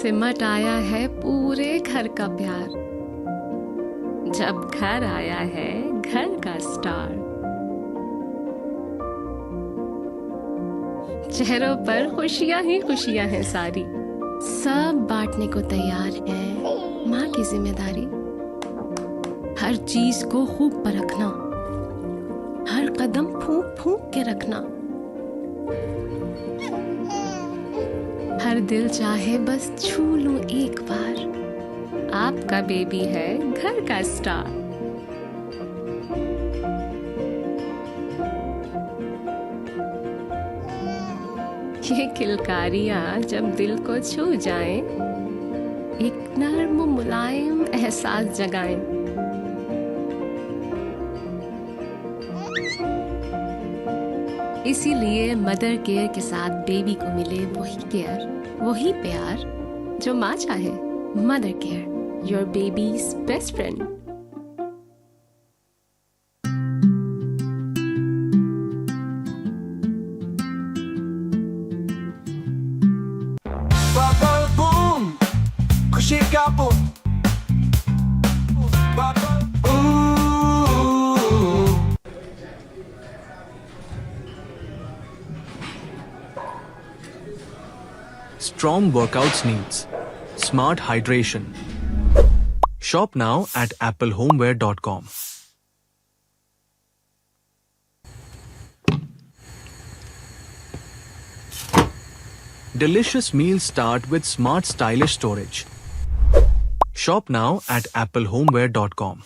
सिमट आया है पूरे घर का प्यार, जब घर आया है घर का स्टार। चेहरों पर खुशियां ही खुशियां हैं सारी, सब बांटने को तैयार है माँ की जिम्मेदारी। हर चीज को खूब परखना, हर कदम फूंक फूंक के रखना, हर दिल चाहे बस छू लूं एक बार, आपका बेबी है घर का स्टार। ये किलकारियां जब दिल को छू जाएं, एक नर्म मुलायम एहसास जगाएं। इसीलिए मदर केयर के साथ बेबी को मिले वही केयर, वही प्यार जो माँ चाहे। Mother care, your babies best friend. Bubble boom, खुशी का boom. Bubble ooh. Strong workouts needs smart hydration. Shop now at applehomeware.com. Delicious meals start with smart stylish storage. Shop now at applehomeware.com.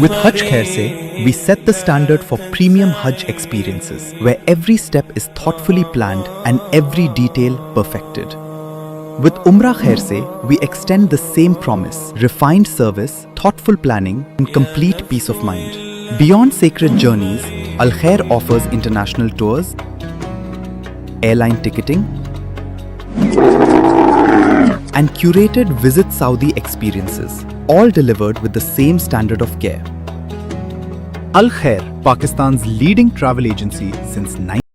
With Hajj Khair Se, we set the standard for premium Hajj experiences, where every step is thoughtfully planned and every detail perfected. With Umrah Khair Se, we extend the same promise: refined service, thoughtful planning, and complete peace of mind. Beyond sacred journeys, Al Khair offers international tours, airline ticketing, and curated Visit Saudi experiences, all delivered with the same standard of care. Al Khair, Pakistan's leading travel agency since 19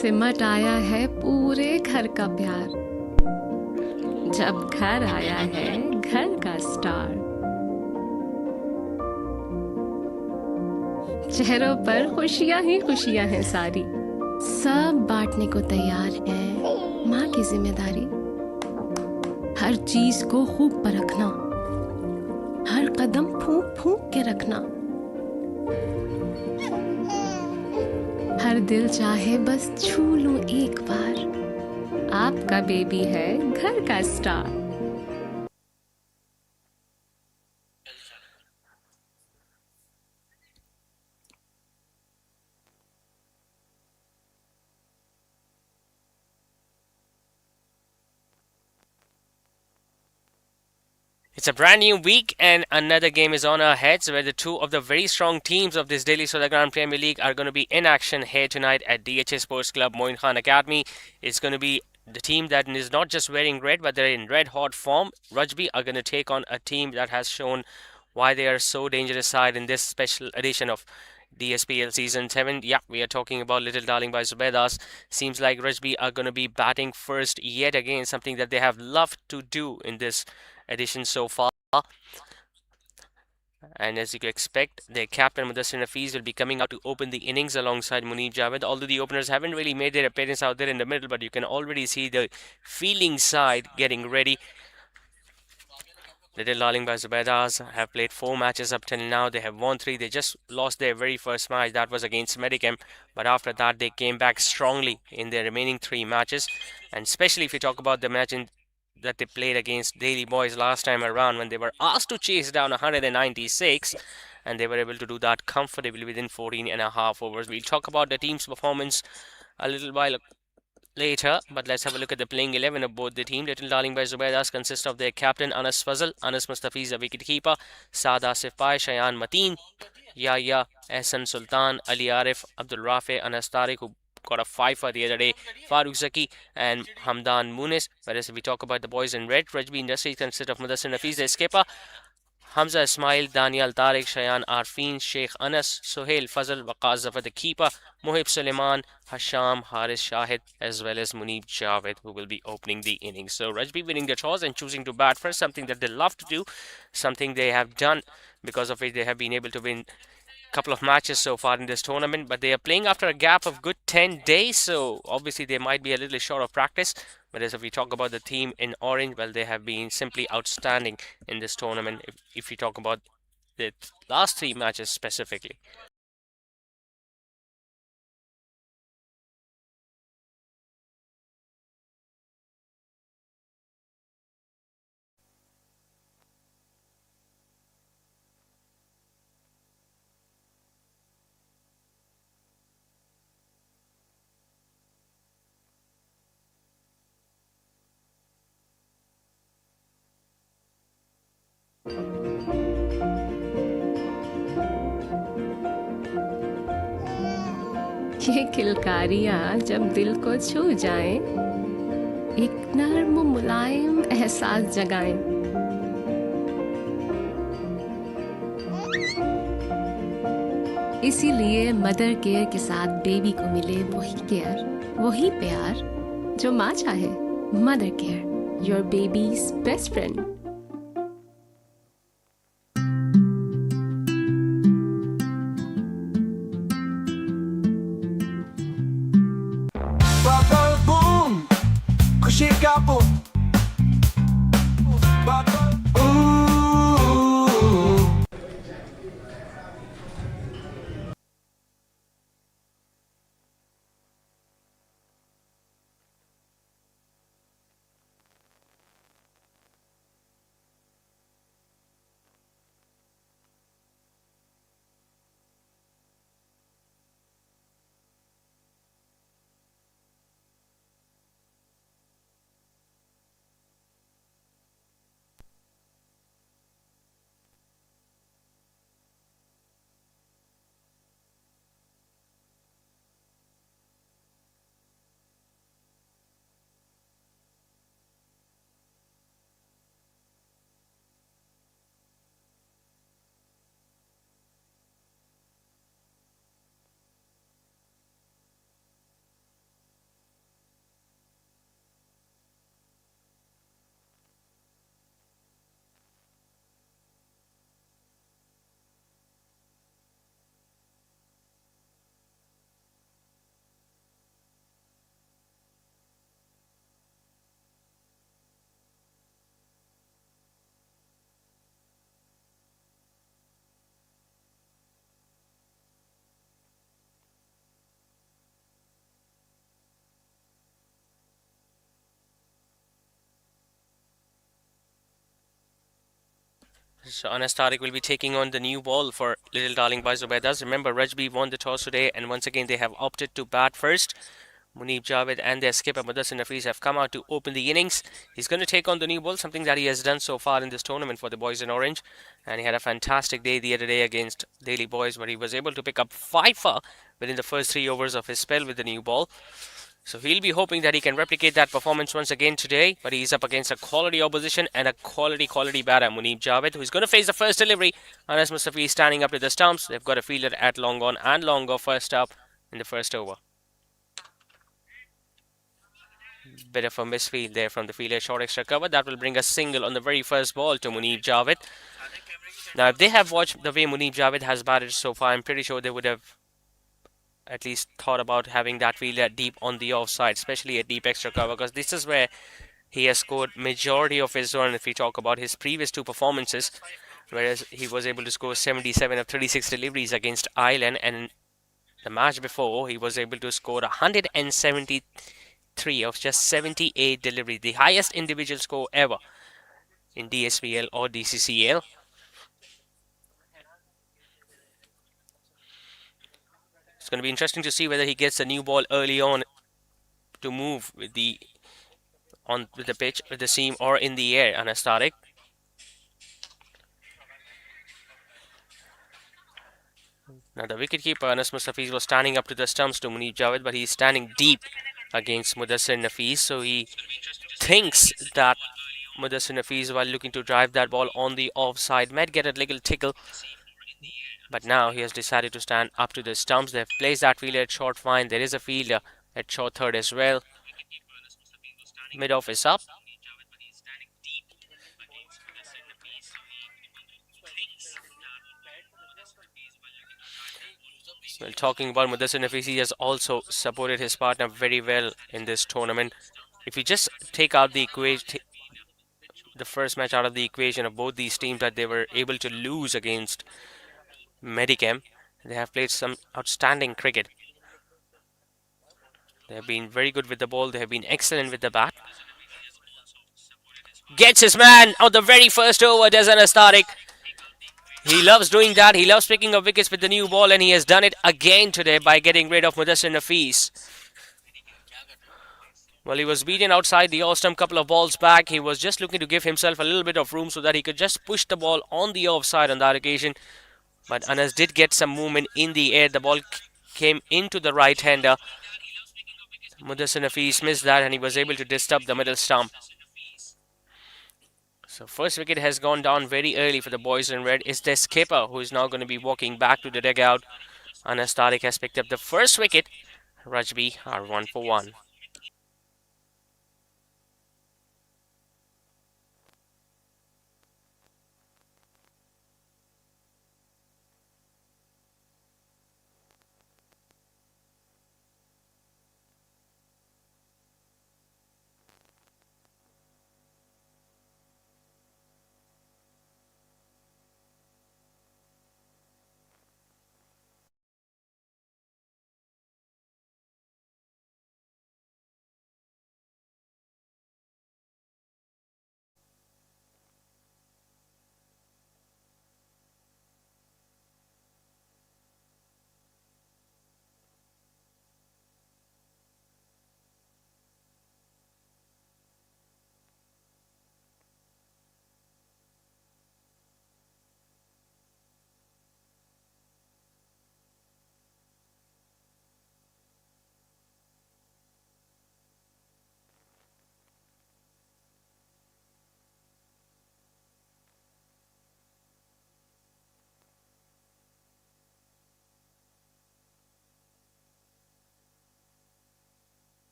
सिमट आया है पूरे घर का प्यार, जब घर आया है घर का स्टार। चेहरों पर खुशियां ही खुशियां हैं सारी, सब बांटने को तैयार है माँ की जिम्मेदारी। हर चीज को खूब परखना, हर कदम फूंक फूंक के रखना। हर दिल चाहे बस छू लूं एक बार, आपका बेबी है घर का star. It's a brand new week and another game is on our heads where the two of the very strong teams of this daily Saudagran Premier League are going to be in action here tonight at DHA Sports Club Moin Khan Academy. It's going to be the team that is not just wearing red but they're in red hot form. Rajby are going to take on a team that has shown why they are so dangerous side in this special edition of DSPL Season 7. Yeah, we are talking about Little Darling by Zubaidas. Seems like Rajby are going to be batting first yet again, something that they have loved to do in this edition so far. And as you could expect, their captain Mudassir Nafiz will be coming out to open the innings alongside Munib Javed. Although the openers haven't really made their appearance out there in the middle, but you can already see the fielding side getting ready. Little Darling by Zubaidas have played 4 matches up till now. They have won 3. They just lost their very first match. That was against Medicam. But after that, they came back strongly in their remaining 3 matches. And especially if you talk about the match that they played against Daily Boys last time around when they were asked to chase down 196 and they were able to do that comfortably within 14 and a half overs. We'll talk about the team's performance a little while later, but let's have a look at the playing 11 of both the team. Little Darling by Zubaidas consists of their captain Anas Fazal, Anas Mustafiz, a wicketkeeper, Saad Asif Pai, Shayan Mateen, Yahya, Ehsan Sultan, Ali Arif, Abdul Rafi, Anas Tariq, who got a 5 for the other day, Farooq Zaki, and Hamdan Munis. Whereas if we talk about the boys in red, Rajby Industries consist of Mudassir Nafiz, the skipper, Hamza Ismail, Daniel Tariq, Shayan Arfin, Sheikh Anas, Sohail Fazal, Waqaz Zafar the keeper, Mohib Suleiman, Hasham, Haris Shahid, as well as Munib Javed, who will be opening the innings. So Rajby winning the toss and choosing to bat first, something that they love to do, something they have done, because of which they have been able to win couple of matches so far in this tournament, but they are playing after a gap of good 10 days, so obviously they might be a little short of practice. But as if we talk about the team in orange, well, they have been simply outstanding in this tournament if we talk about the last 3 matches specifically. ये किलकारियाँ जब दिल को छू जाएं, एक नर्म मुलायम एहसास जगाएं। इसीलिए मदर केयर के साथ बेबी को मिले वही केयर, वही प्यार जो माँ चाहे। Mother care, your babies best friend. Bubble boom, खुशी का boom. Bubble ooh. So Anas Tariq will be taking on the new ball for Little Darling by Zubaidas. Remember, Rajby won the toss today, and once again they have opted to bat first. Munib Javed and their skipper Mudassir Nafees have come out to open the innings. He's going to take on the new ball, something that he has done so far in this tournament for the boys in orange. And he had a fantastic day the other day against Daily Boys, where he was able to pick up 5 within the first 3 overs of his spell with the new ball. So he'll be hoping that he can replicate that performance once again today, but he's up against a quality opposition and a quality batter, Munib Javed, who's going to face the first delivery. Anas Mustafi is standing up to the stumps. They've got a fielder at long on and long off first up in the first over. Bit of a misfield there from the fielder, short extra cover. That will bring a single on the very first ball to Munib Javed. Now, if they have watched the way Munib Javed has batted so far, I'm pretty sure they would have at least thought about having that fielder deep on the offside, especially a deep extra cover, because this is where he has scored majority of his run if we talk about his previous two performances, whereas he was able to score 77 of 36 deliveries against Ireland, and the match before he was able to score 173 of just 78 deliveries, the highest individual score ever in DSPL or DCCL. It's going to be interesting to see whether he gets a new ball early on to move with the pitch, with the seam, or in the air. Anas Tariq. Now the wicketkeeper Anas Mustafiz was standing up to the stumps to Munib Javed, but he's standing deep against Mudassir Nafees, so he thinks that Mudassir Nafees, while looking to drive that ball on the offside, might get a little tickle. But now he has decided to stand up to the stumps. They've placed that fielder at short fine. There is a fielder at short third as well. Mid off is up. Well, talking about Mudassir Nafees, he has also supported his partner very well in this tournament. If you just take out the equation, the first match out of the equation of both these teams that they were able to lose against Medicam, they have played some outstanding cricket. They have been very good with the ball. They have been excellent with the bat. Gets his man on the very first over, does Anas Tariq. He loves doing that. He loves picking up wickets with the new ball, and he has done it again today by getting rid of Mudassir Nafees. Well, he was beaten outside the off stump couple of balls back. He was just looking to give himself a little bit of room so that he could just push the ball on the offside on that occasion. But Anas did get some movement in the air. The ball came into the right-hander. Mudassir Nafees missed that, and he was able to disturb the middle stump. So first wicket has gone down very early for the boys in red. It's their skipper who is now going to be walking back to the dugout. Anas Tariq has picked up the first wicket. Rajby are 1 for 1.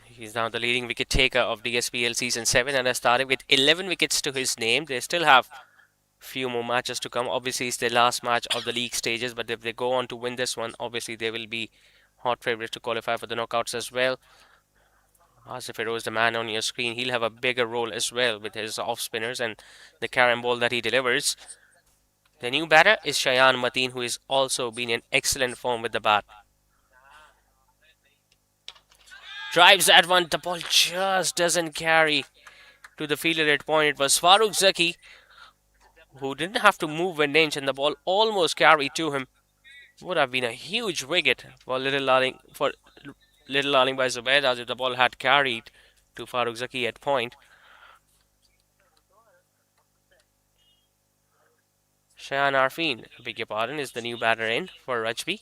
He's now the leading wicket taker of DSPL Season 7 and has started with 11 wickets to his name. They still have few more matches to come. Obviously, it's their last match of the league stages, but if they go on to win this one, obviously they will be hot favorites to qualify for the knockouts as well. Asif Feroz, the man on your screen, he'll have a bigger role as well with his off spinners and the carom ball that he delivers. The new batter is Shayan Mateen, who is also been in excellent form with the bat. Drives that one. The ball just doesn't carry to the fielder at point. It was Farooq Zaki who didn't have to move an inch, and the ball almost carried to him. Would have been a huge wicket for Little Darling by Zubaidas if the ball had carried to Farooq Zaki at point. Shayan Arfin, beg your pardon, is the new batter in for Rajby.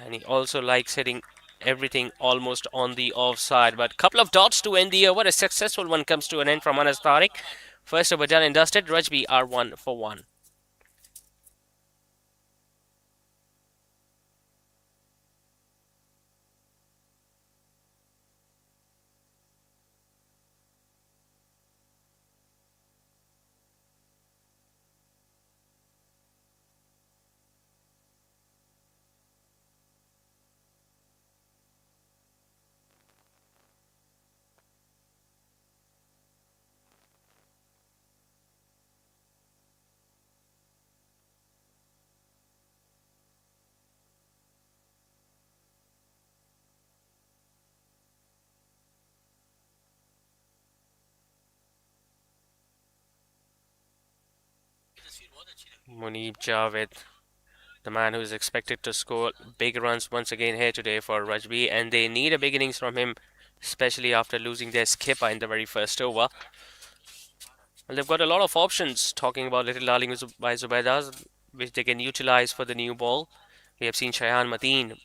And he also likes hitting everything almost on the offside. But couple of dots to end the over. A successful one comes to an end from Anas Tariq. First over done and dusted. Rajby are 1 for 1. Munib Javed, the man who is expected to score big runs once again here today for Rajby, and they need a big innings from him, especially after losing their skipper in the very first over. Well, they've got a lot of options, talking about Little Darling by Zubaidas, which they can utilize for the new ball. We have seen Shayan Mateen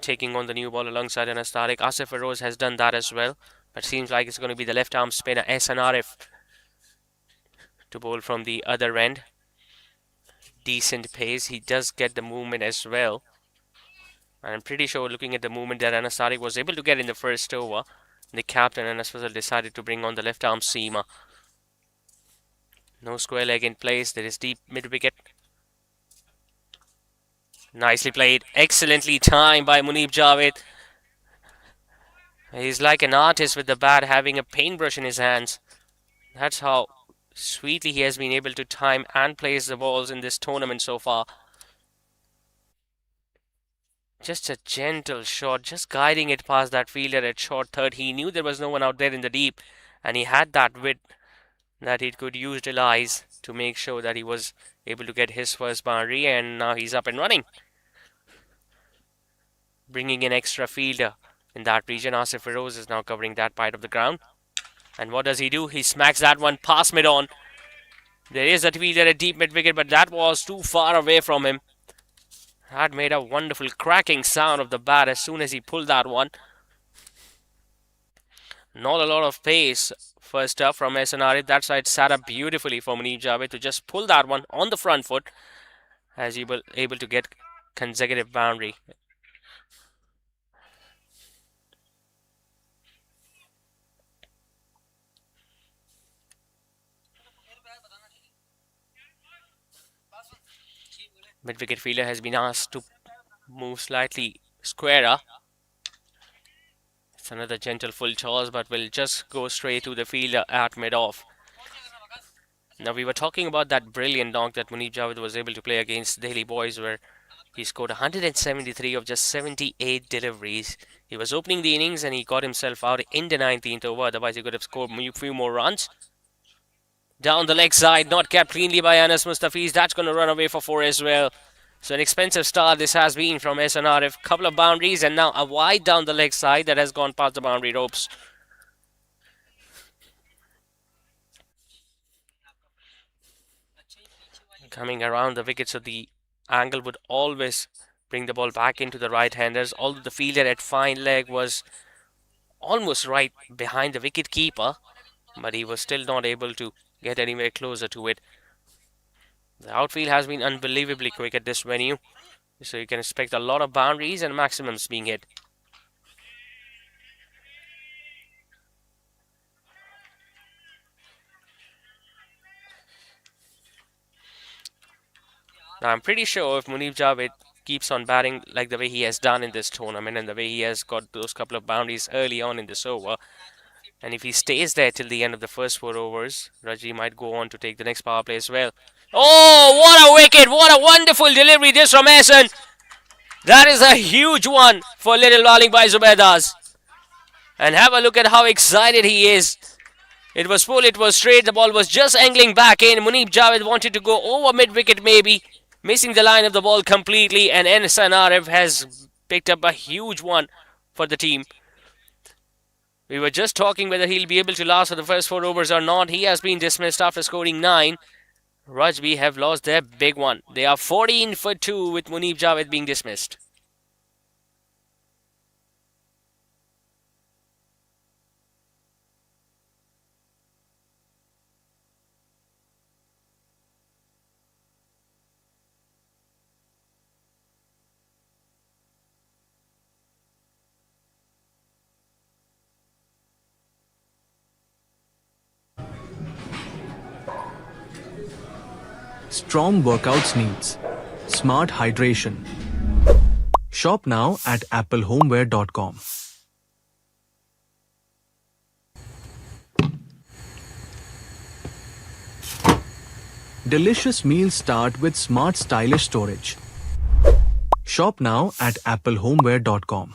taking on the new ball alongside Anas Tariq. Asif Feroz has done that as well, but seems like it's going to be the left arm spinner Ehsan Arif to bowl from the other end. Decent pace. He does get the movement as well. And I'm pretty sure, looking at the movement that Anas Tariq was able to get in the first over, the captain Anas Fazal decided to bring on the left arm seamer. No square leg in place. There is deep mid wicket. Nicely played. Excellently timed by Munib Javed. He's like an artist with the bat, having a paintbrush in his hands. That's how sweetly he has been able to time and place the balls in this tournament so far. Just a gentle shot, just guiding it past that fielder at short third. He knew there was no one out there in the deep, and he had that wit that he could utilize to make sure that he was able to get his first boundary, and now he's up and running. Bringing in extra fielder in that region. Asif Feroz is now covering that part of the ground. And what does he do? He smacks that one past mid-on. There is a fielder at deep mid-wicket, but that was too far away from him. That made a wonderful cracking sound of the bat as soon as he pulled that one. Not a lot of pace first up from Ehsan Arif. That side sat up beautifully for Munib Javed to just pull that one on the front foot as he was able to get consecutive boundary. Mid-wicket fielder has been asked to move slightly squarer. It's another gentle full toss, but will just go straight to the fielder at mid-off. Now, we were talking about that brilliant knock that Munib Javed was able to play against Delhi Boys, where he scored 173 of just 78 deliveries. He was opening the innings and he got himself out in the 19th over. Otherwise, he could have scored a few more runs. Down the leg side, not kept cleanly by Anas Mustafiz. That's going to run away for 4 as well. So an expensive start this has been from Ehsan Arif. Couple of boundaries and now a wide down the leg side that has gone past the boundary ropes. Coming around the wicket, so the angle would always bring the ball back into the right-handers. Although the fielder at fine leg was almost right behind the wicket keeper, but he was still not able to get anywhere closer to it. The outfield has been unbelievably quick at this venue, so you can expect a lot of boundaries and maximums being hit. Now, I'm pretty sure if Munib Javed keeps on batting like the way he has done in this tournament and the way he has got those couple of boundaries early on in this over, and if he stays there till the end of the first 4 overs, Rajby might go on to take the next power play as well. Oh, what a wicket! What a wonderful delivery this from Ehsan. That is a huge one for little darling by Zubaidas. And have a look at how excited he is. It was full, it was straight, the ball was just angling back in. Munib Javed wanted to go over mid-wicket maybe, missing the line of the ball completely, and Ehsan Arif has picked up a huge one for the team. We were just talking whether he'll be able to last for the first 4 overs or not. He has been dismissed after scoring 9. Rajby have lost their big one. They are 14 for 2 with Munib Javed being dismissed. Strong workouts needs smart hydration. Shop now at applehomeware.com. Delicious meals start with smart stylish storage. Shop now at applehomeware.com.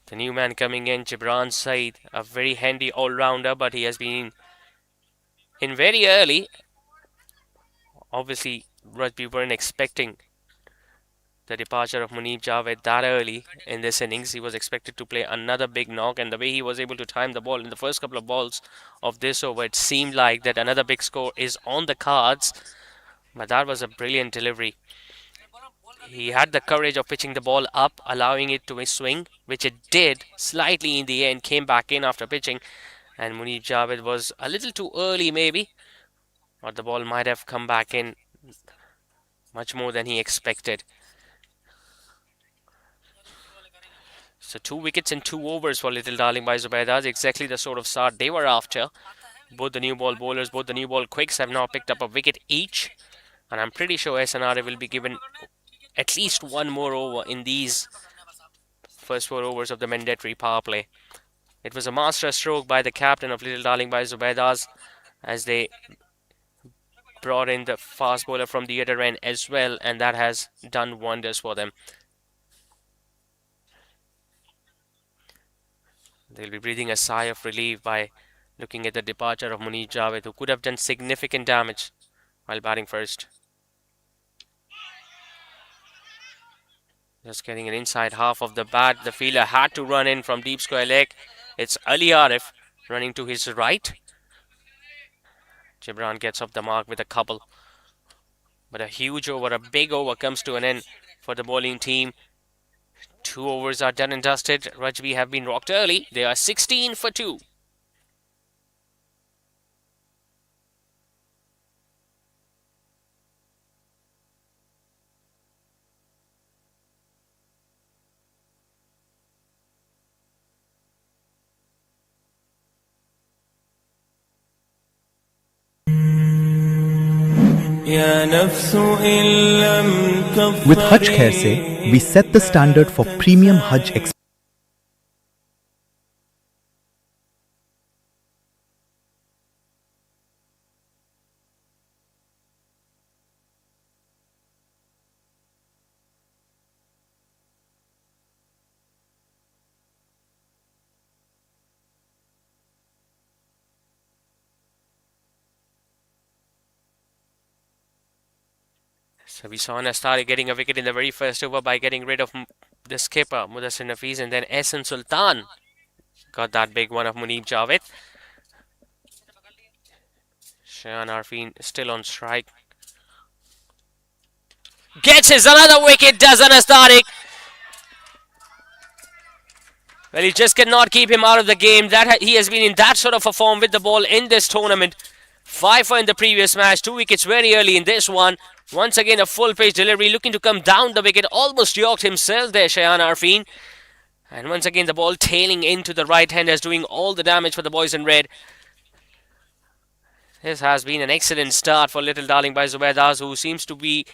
The new man coming in, Gibran Saeed, a very handy all-rounder, but he has been in very early. Obviously, Rajby weren't expecting the departure of Munib Javed that early in this innings. He was expected to play another big knock, and the way he was able to time the ball in the first couple of balls of this over, it seemed like that another big score is on the cards. But that was a brilliant delivery. He had the courage of pitching the ball up, allowing it to swing, which it did slightly in the end, came back in after pitching. And Munib Javed was a little too early maybe, or the ball might have come back in much more than he expected. So 2 wickets in 2 overs for little darling by Zubaidas, exactly the sort of start they were after. Both the new ball bowlers, both the new ball quicks have now picked up a wicket each. And I'm pretty sure SNRA will be given at least one more over in these first 4 overs of the mandatory power play. It was a master stroke by the captain of little darling by Zubaidas as they brought in the fast bowler from the other end as well, and that has done wonders for them. They'll be breathing a sigh of relief by looking at the departure of Munib Javed, who could have done significant damage while batting first. Just getting an inside half of the bat. The fielder had to run in from deep square leg. It's Ali Arif running to his right. Gibran gets off the mark with a couple. But a huge over, a big over comes to an end for the bowling team. 2 overs are done and dusted. Rajby have been rocked early. They are 16 for 2. With Hajj Khair se, we set the standard for premium Hajj experience. So we saw Nastari getting a wicket in the very first over by getting rid of the skipper, Mudassir Nafiz, and then Ehsan Sultan got that big one of Munib Javed. Shayan Arfin still on strike. Gets his another wicket, does Nastari. Well, he just cannot keep him out of the game. That he has been in that sort of a form with the ball in this tournament. 5 for in the previous match, 2 wickets very early in this one. Once again, a full page delivery, looking to come down the wicket. Almost yorked himself there, Shayan Arfin. And once again, the ball tailing into the right handers, doing all the damage for the boys in red. This has been an excellent start for little darling by Zubaidas, who seems to be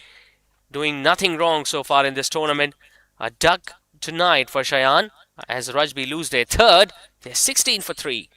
doing nothing wrong so far in this tournament. A duck tonight for Shayan. As Rajby lose their third, they're 16 for 3.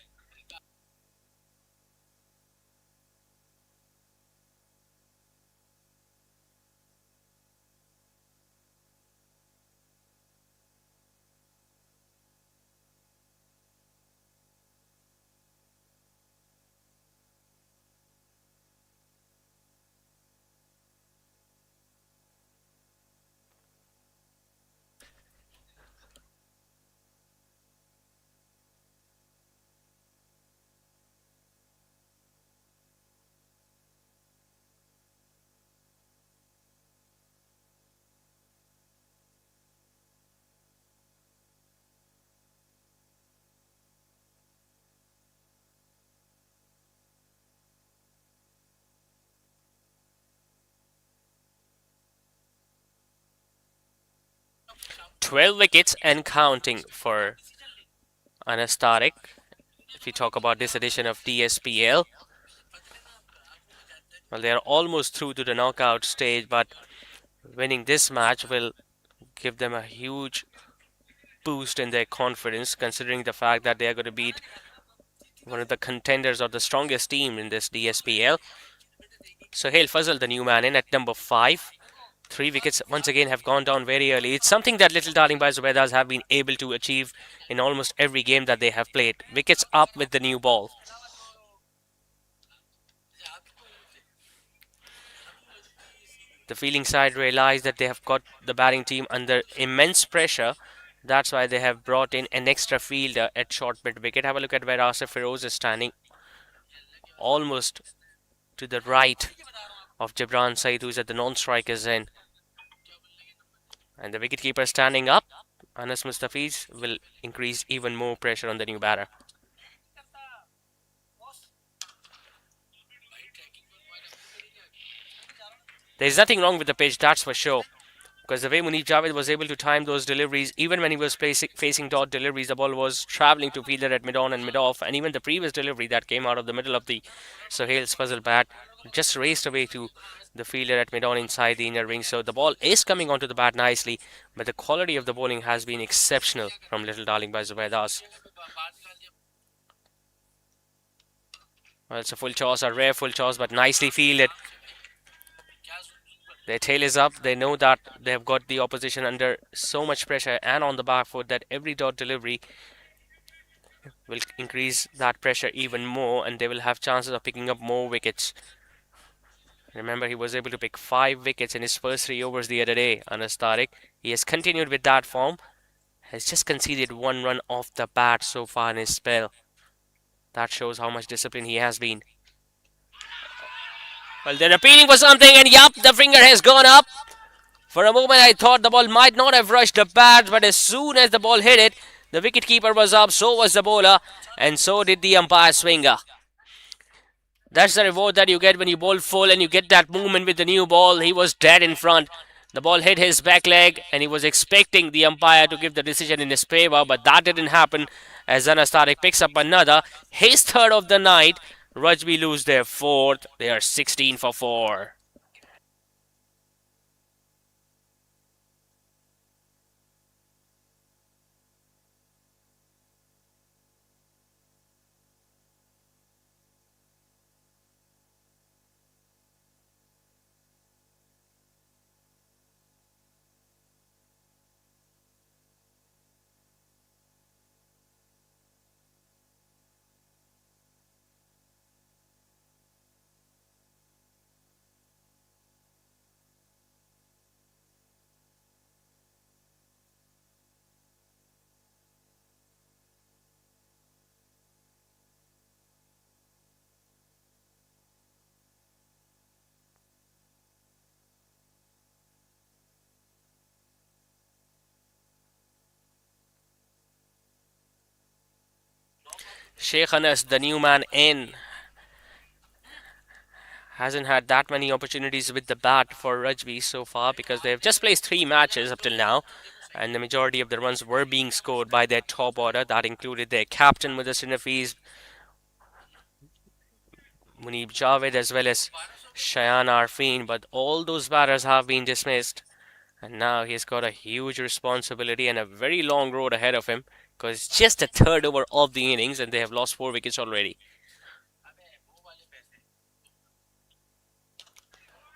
12 wickets and counting for Anastatic. If we talk about this edition of DSPL, well, they are almost through to the knockout stage, but winning this match will give them a huge boost in their confidence, considering the fact that they are going to beat one of the contenders or the strongest team in this DSPL. Sohail Fazal, the new man, in at number 5. 3 wickets once again have gone down very early. It's something that Little Darling by Zubaidas have been able to achieve in almost every game that they have played. Wickets up with the new ball. The fielding side realize that they have got the batting team under immense pressure. That's why they have brought in an extra fielder at short mid wicket. Have a look at where Asif Feroz is standing, almost to the right of Jibran Saeed, who's at the non-strikers end. And the wicketkeeper standing up, Anas Mustafiz, will increase even more pressure on the new batter. There's nothing wrong with the pitch, that's for sure. Because the way Munib Javed was able to time those deliveries, even when he was facing dot deliveries, the ball was travelling to fielder at mid-on and mid-off. And even the previous delivery that came out of the middle of the Sohail's puzzle bat just raced away to the fielder at mid-on inside the inner ring. So the ball is coming onto the bat nicely, but the quality of the bowling has been exceptional from Little Darling by Zubaidas. Well, it's a full toss, a rare full toss, but nicely fielded. Their tail is up. They know that they have got the opposition under so much pressure and on the back foot that every dot delivery will increase that pressure even more, and they will have chances of picking up more wickets. Remember, he was able to pick 5 wickets in his first 3 overs the other day, Anas Tariq. He has continued with that form. Has just conceded 1 run off the bat so far in his spell. That shows how much discipline he has been. Well, they're appealing for something, and yup, the finger has gone up. For a moment, I thought the ball might not have rushed the bat, but as soon as the ball hit it, the wicketkeeper was up, so was the bowler, and so did the umpire swinger. That's the reward that you get when you bowl full and you get that movement with the new ball. He was dead in front. The ball hit his back leg, and he was expecting the umpire to give the decision in his favour, but that didn't happen as Anas Tariq picks up another, his third of the night. Rajby lose their 4th. They are 16 for 4. Sheikh Anas, the new man in, hasn't had that many opportunities with the bat for Rajby so far because they've just played 3 matches up till now, and the majority of the runs were being scored by their top order. That included their captain Mudassir Nafiz, Munib Javed, as well as Shayan Arfin, but all those batters have been dismissed, and now he's got a huge responsibility and a very long road ahead of him. because it's just the third over of the innings and they have lost 4 wickets already.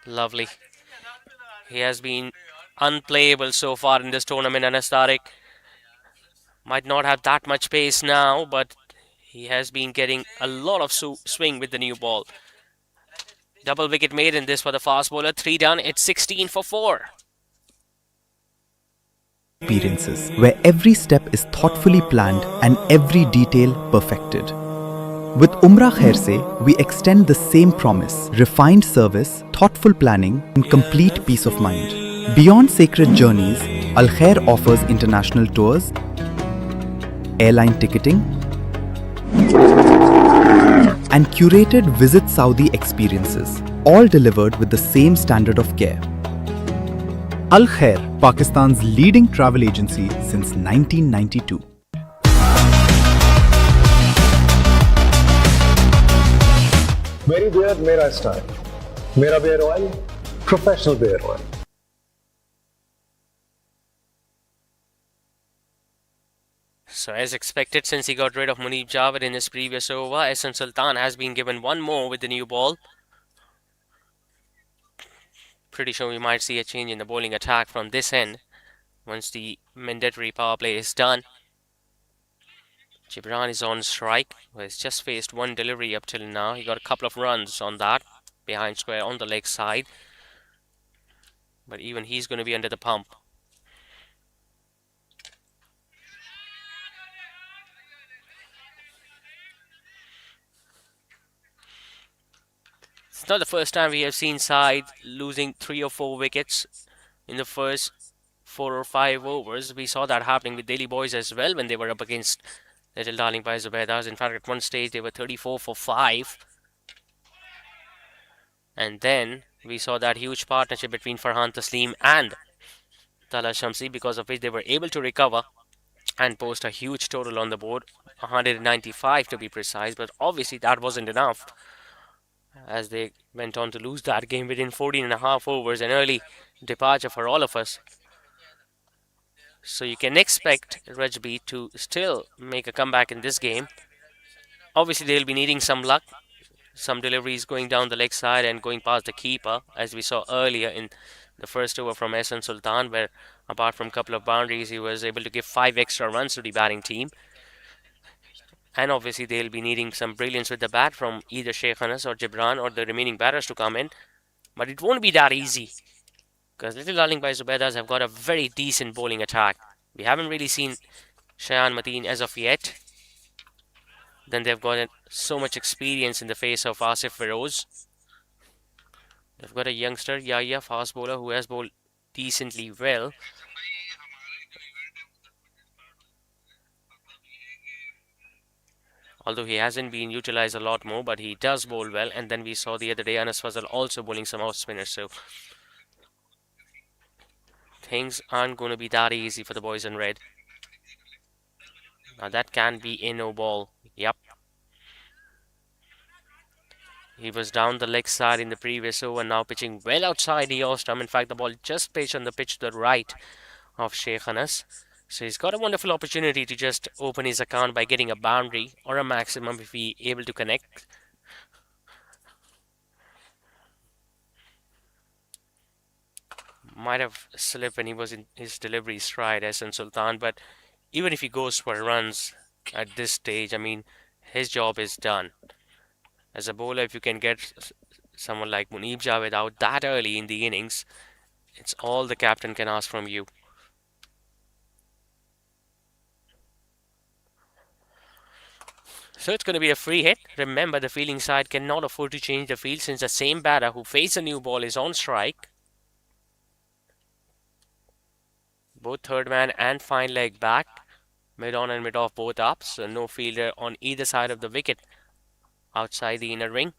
Lovely. He has been unplayable so far in this tournament, Anas Tariq. Might not have that much pace now, but he has been getting a lot of swing with the new ball. Double wicket made in this for the fast bowler. 3 done. It's 16 for 4. Experiences where every step is thoughtfully planned and every detail perfected. With Umrah Khair Se, we extend the same promise: refined service, thoughtful planning, and complete peace of mind. Beyond sacred journeys, Al Khair offers international tours, airline ticketing, and curated Visit Saudi experiences, all delivered with the same standard of care. Al Khair, Pakistan's leading travel agency since 1992. मेरी Baird मेरा style, मेरा beard oil professional beard oil. So as expected, since he got rid of Munib Javed in his previous over, Ehsan Sultan has been given one more with the new ball. Pretty sure we might see a change in the bowling attack from this end once the mandatory power play is done. Gibran is on strike. He's just faced one delivery up till now. He got a couple of runs on that behind square on the leg side, but even he's going to be under the pump. It's not the first time we have seen side losing 3 or 4 wickets in the first 4 or 5 overs. We saw that happening with Delhi Boys as well when they were up against Little Darling by Zubaidas. In fact, at one stage they were 34 for 5. And then we saw that huge partnership between Farhan Taslim and Tala Shamsi, because of which they were able to recover and post a huge total on the board, 195 to be precise. But obviously that wasn't enough, as they went on to lose that game within 14.5 overs, an early departure for all of us. So you can expect Rajby to still make a comeback in this game. Obviously they'll be needing some luck, some deliveries going down the leg side and going past the keeper, as we saw earlier in the first over from Ehsan Sultan, where apart from a couple of boundaries he was able to give 5 extra runs to the batting team. And obviously they'll be needing some brilliance with the bat from either Sheikh Anas or Gibran or the remaining batters to come in. But it won't be that easy, because Little Darling by Zubaidas have got a very decent bowling attack. We haven't really seen Shayan Mateen as of yet. Then they've got so much experience in the face of Asif Feroz. They've got a youngster, Yahya, fast bowler, who has bowled decently well. Although he hasn't been utilized a lot more, but he does bowl well. And then we saw the other day Anas Fazal also bowling some off spinners. So things aren't going to be that easy for the boys in red. Now that can be a no ball. Yep. He was down the leg side in the previous over, now pitching well outside the off-stump. In fact, the ball just pitched on the pitch to the right of Sheikh Anas. So he's got a wonderful opportunity to just open his account by getting a boundary or a maximum if he able to connect. Might have slipped when he was in his delivery stride, Ehsan Sultan, but even if he goes for runs at this stage, I mean, his job is done. As a bowler, if you can get someone like Munib Javed out that early in the innings, it's all the captain can ask from you. So it's going to be a free hit. Remember, the fielding side cannot afford to change the field since the same batter who faced the new ball is on strike. Both third man and fine leg back. Mid on and mid off both up. So no fielder on either side of the wicket outside the inner ring.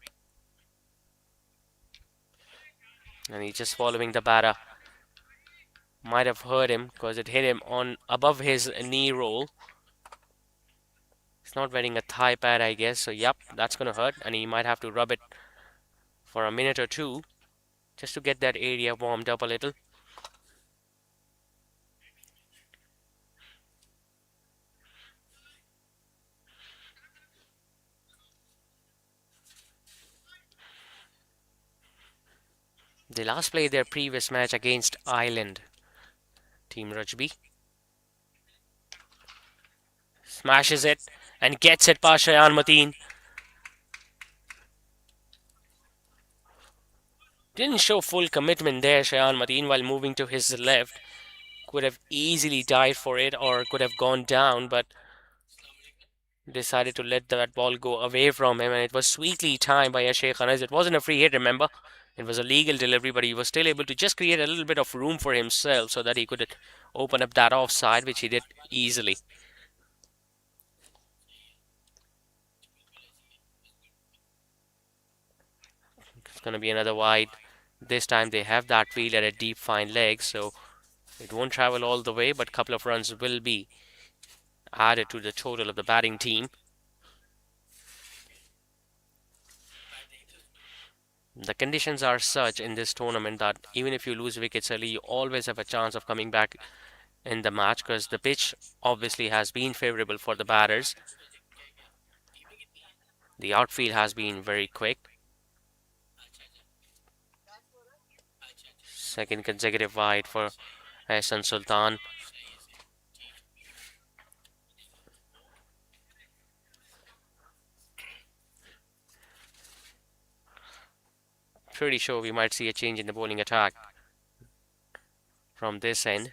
And he's just following the batter. Might have hurt him because it hit him on above his knee roll. He's not wearing a thigh pad, I guess. So yep, that's going to hurt. And he might have to rub it for a minute or two just to get that area warmed up a little. They last played their previous match against Ireland. Team Rajby smashes it and gets it past Shayan Mateen. Didn't show full commitment there, Shayan Mateen, while moving to his left. Could have easily dived for it or could have gone down, but decided to let that ball go away from him, and it was sweetly timed by Sheikh Anas. It wasn't a free hit, remember? It was a legal delivery, but he was still able to just create a little bit of room for himself so that he could open up that offside, which he did easily. It's going to be another wide. This time they have that field at a deep fine leg, so it won't travel all the way, but a couple of runs will be added to the total of the batting team. The conditions are such in this tournament that even if you lose wickets early, you always have a chance of coming back in the match because the pitch obviously has been favorable for the batters. The outfield has been very quick. Second consecutive wide for Hassan Sultan. Pretty sure we might see a change in the bowling attack from this end.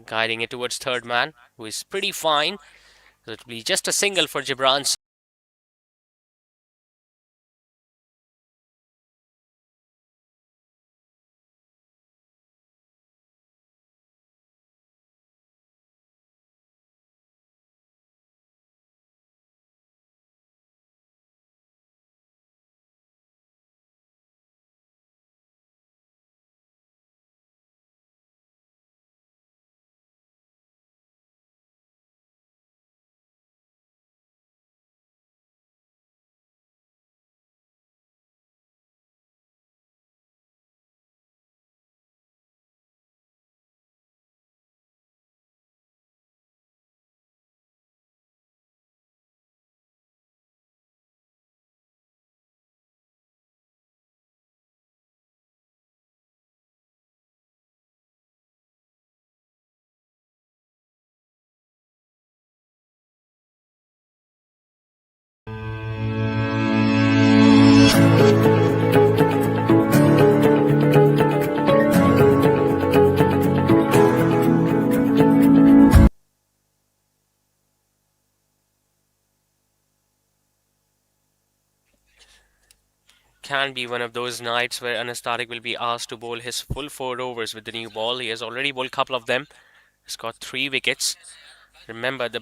Guiding it towards third man, who is pretty fine. So it'll be just a single for Gibran. Can be one of those nights where Anas Tariq will be asked to bowl his full 4 overs with the new ball. He has already bowled a couple of them. He's got 3 wickets. Remember, the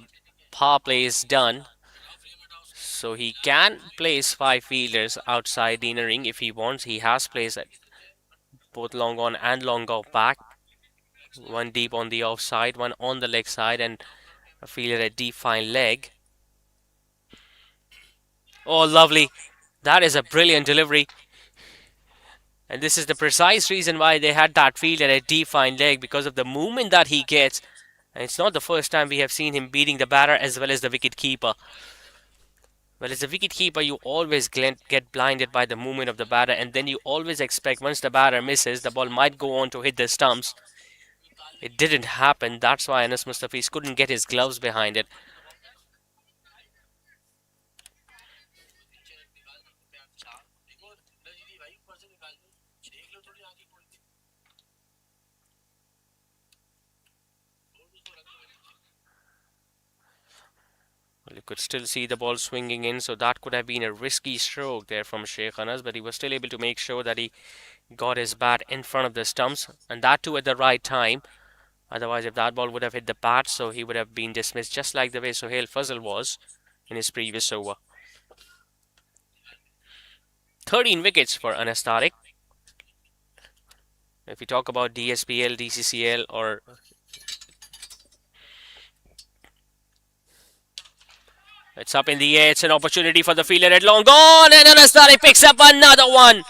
power play is done, so he can place 5 fielders outside the inner ring if he wants. He has placed both long on and long off back. One deep on the offside, one on the leg side, and a fielder at deep fine leg. Oh, lovely. That is a brilliant delivery. And this is the precise reason why they had that fielder at deep fine leg, because of the movement that he gets. And it's not the first time we have seen him beating the batter as well as the wicket keeper. Well, as a wicket keeper, you always get blinded by the movement of the batter, and then you always expect once the batter misses, the ball might go on to hit the stumps. It didn't happen. That's why Anas Mustafiz couldn't get his gloves behind it. Well, you could still see the ball swinging in, so that could have been a risky stroke there from Sheikh Anas, but he was still able to make sure that he got his bat in front of the stumps, and that too at the right time. Otherwise, if that ball would have hit the bat, so he would have been dismissed just like the way Sohail Fazal was in his previous over. 13 wickets for Anas Tariq. If we talk about DSPL, DCCL, or it's up in the air, it's an opportunity for the fielder at long on, and Anas Tariq picks up another one.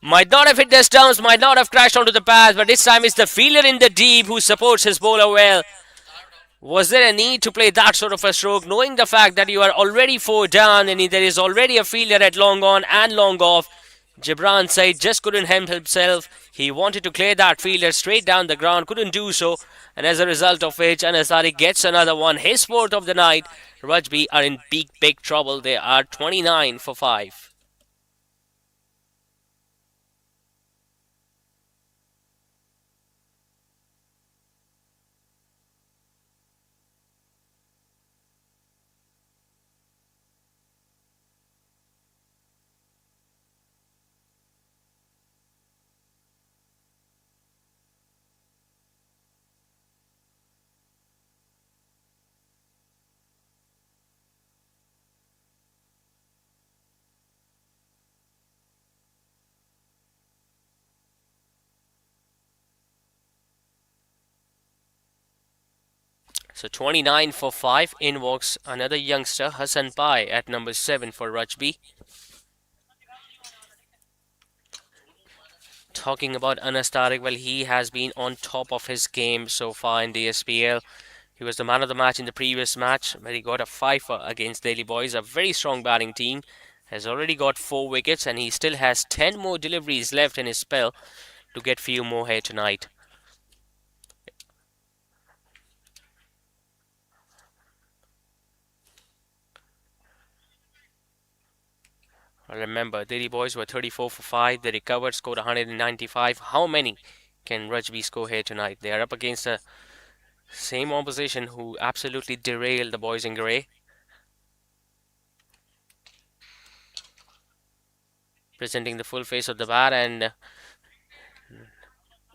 Might not have hit the stumps, might not have crashed onto the path, but this time it's the fielder in the deep who supports his bowler well. Was there a need to play that sort of a stroke, knowing the fact that you are already 4 down and there is already a fielder at long on and long off? Gibran Said just couldn't help himself. He wanted to clear that fielder straight down the ground, couldn't do so, and as a result of which, Anasari gets another one, his fourth of the night. Rajby are in big trouble. They are 29 for 5. So 29 for 5. In walks another youngster, Hassan Pai, at number 7 for Rajby. Talking about Anas Tariq, well, he has been on top of his game so far in the SPL. He was the man of the match in the previous match, where he got a fifer against Delhi Boys, a very strong batting team. Has already got 4 wickets, and he still has 10 more deliveries left in his spell to get few more here tonight. Remember, Delhi Boys were 34 for 5. They recovered, scored 195. How many can Rajby score here tonight? They are up against the same opposition who absolutely derailed the boys in grey. Presenting the full face of the bat and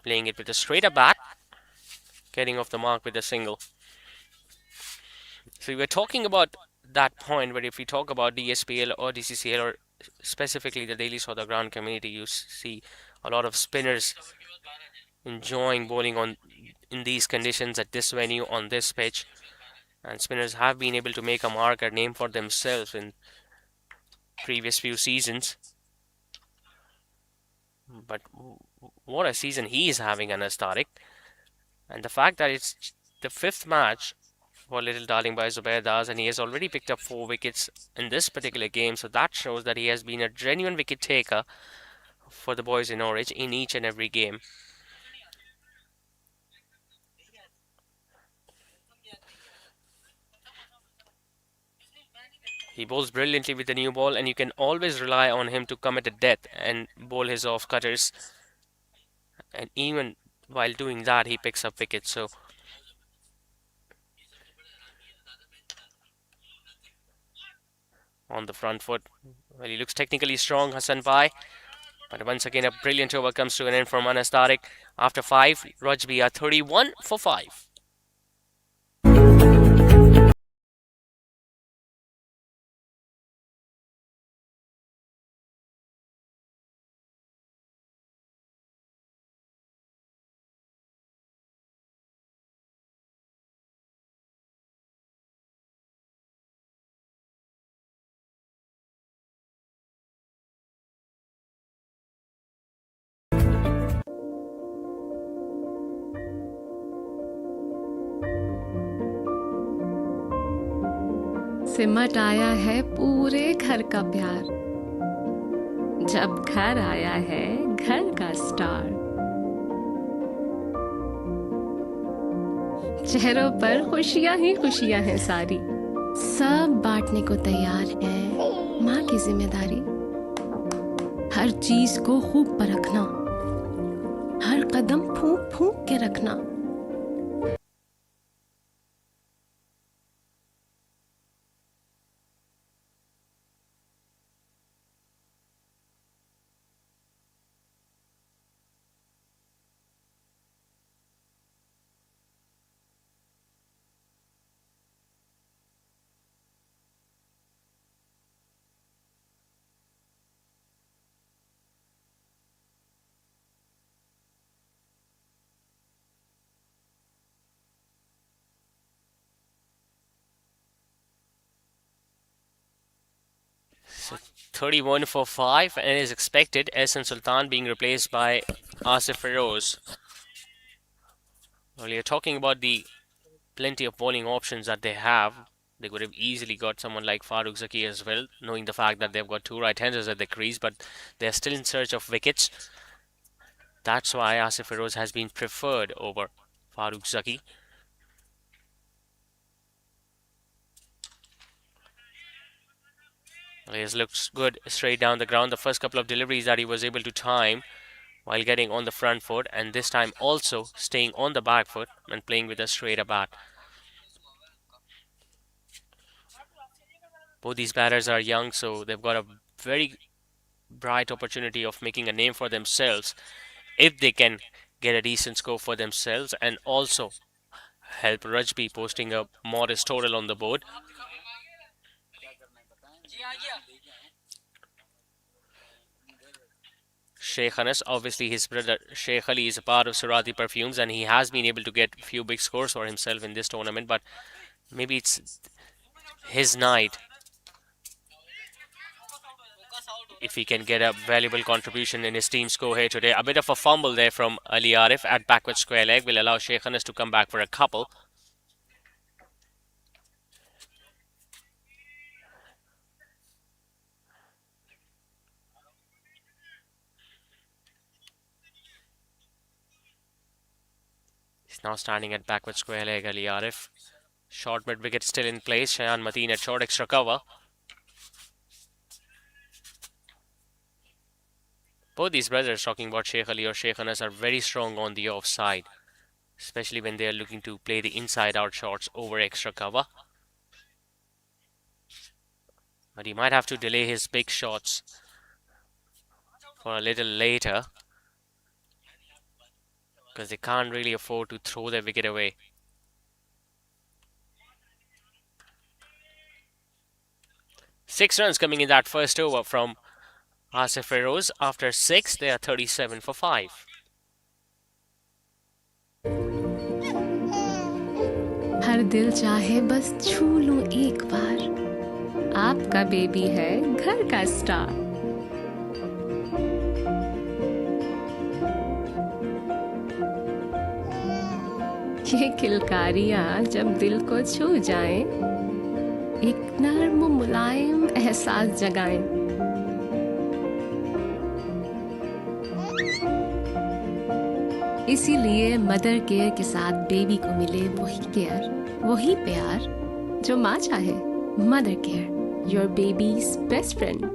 playing it with a straighter bat. Getting off the mark with a single. So we were talking about that point where if we talk about DSPL or DCCL or specifically the Daily Saudagran community, you see a lot of spinners enjoying bowling on in these conditions at this venue on this pitch, and spinners have been able to make a mark, a name for themselves in previous few seasons. But what a season he is having, Anas Tariq, and the fact that it's the 5th match for Little Darling by Zubaidas, and he has already picked up 4 wickets in this particular game, so that shows that he has been a genuine wicket taker for the boys in Norwich in each and every game. He bowls brilliantly with the new ball, and you can always rely on him to come at a death and bowl his off cutters. And even while doing that, he picks up wickets. So on the front foot, well, he looks technically strong, Hassan Pai. But once again, a brilliant over comes to an end from Anas Tariq. After 5, Rajby are 31 for 5. सिमट आया है पूरे घर का प्यार, जब घर आया है घर का स्टार। चेहरों पर खुशियां ही खुशियां हैं सारी, सब बांटने को तैयार है माँ की जिम्मेदारी। हर चीज को खूब परखना, हर कदम फूंक फूंक के रखना। So 31 for 5, and it is expected Ehsan Sultan being replaced by Asif Feroz. Well, you're talking about the plenty of bowling options that they have. They could have easily got someone like Farooq Zaki as well, knowing the fact that they've got two right-handers at the crease, but they're still in search of wickets. That's why Asif Feroz has been preferred over Farooq Zaki. He looks good straight down the ground. The first couple of deliveries that he was able to time while getting on the front foot, and this time also staying on the back foot and playing with a straighter bat. Both these batters are young, so they've got a very bright opportunity of making a name for themselves if they can get a decent score for themselves and also help Rajby posting a modest total on the board. Sheikh Anas, obviously his brother Sheikh Ali is a part of Surati Perfumes and he has been able to get a few big scores for himself in this tournament, but maybe it's his night if he can get a valuable contribution in his team score here today. A bit of a fumble there from Ali Arif at backward square leg will allow Sheikh Anas to come back for a couple. He's now standing at backward square leg, Ali Arif. Short mid wicket still in place. Shayan Mateen at short extra cover. Both these brothers, talking about Sheikh Ali or Sheikh Anas, are very strong on the offside, especially when they are looking to play the inside out shots over extra cover. But he might have to delay his big shots for a little later because they can't really afford to throw their wicket away. Six runs coming in that first over from Asif Feroz. After 6, they are 37 for 5. हर दिल चाहे बस छू लूं एक बार, आपका baby है घर का स्टार। ये किलकारियां जब दिल को छू जाएं, एक नर्म मुलायम एहसास जगाएं। इसीलिए मदर केयर के साथ बेबी को मिले वही केयर, वही प्यार जो माँ चाहे। Mother care, your babies best friend.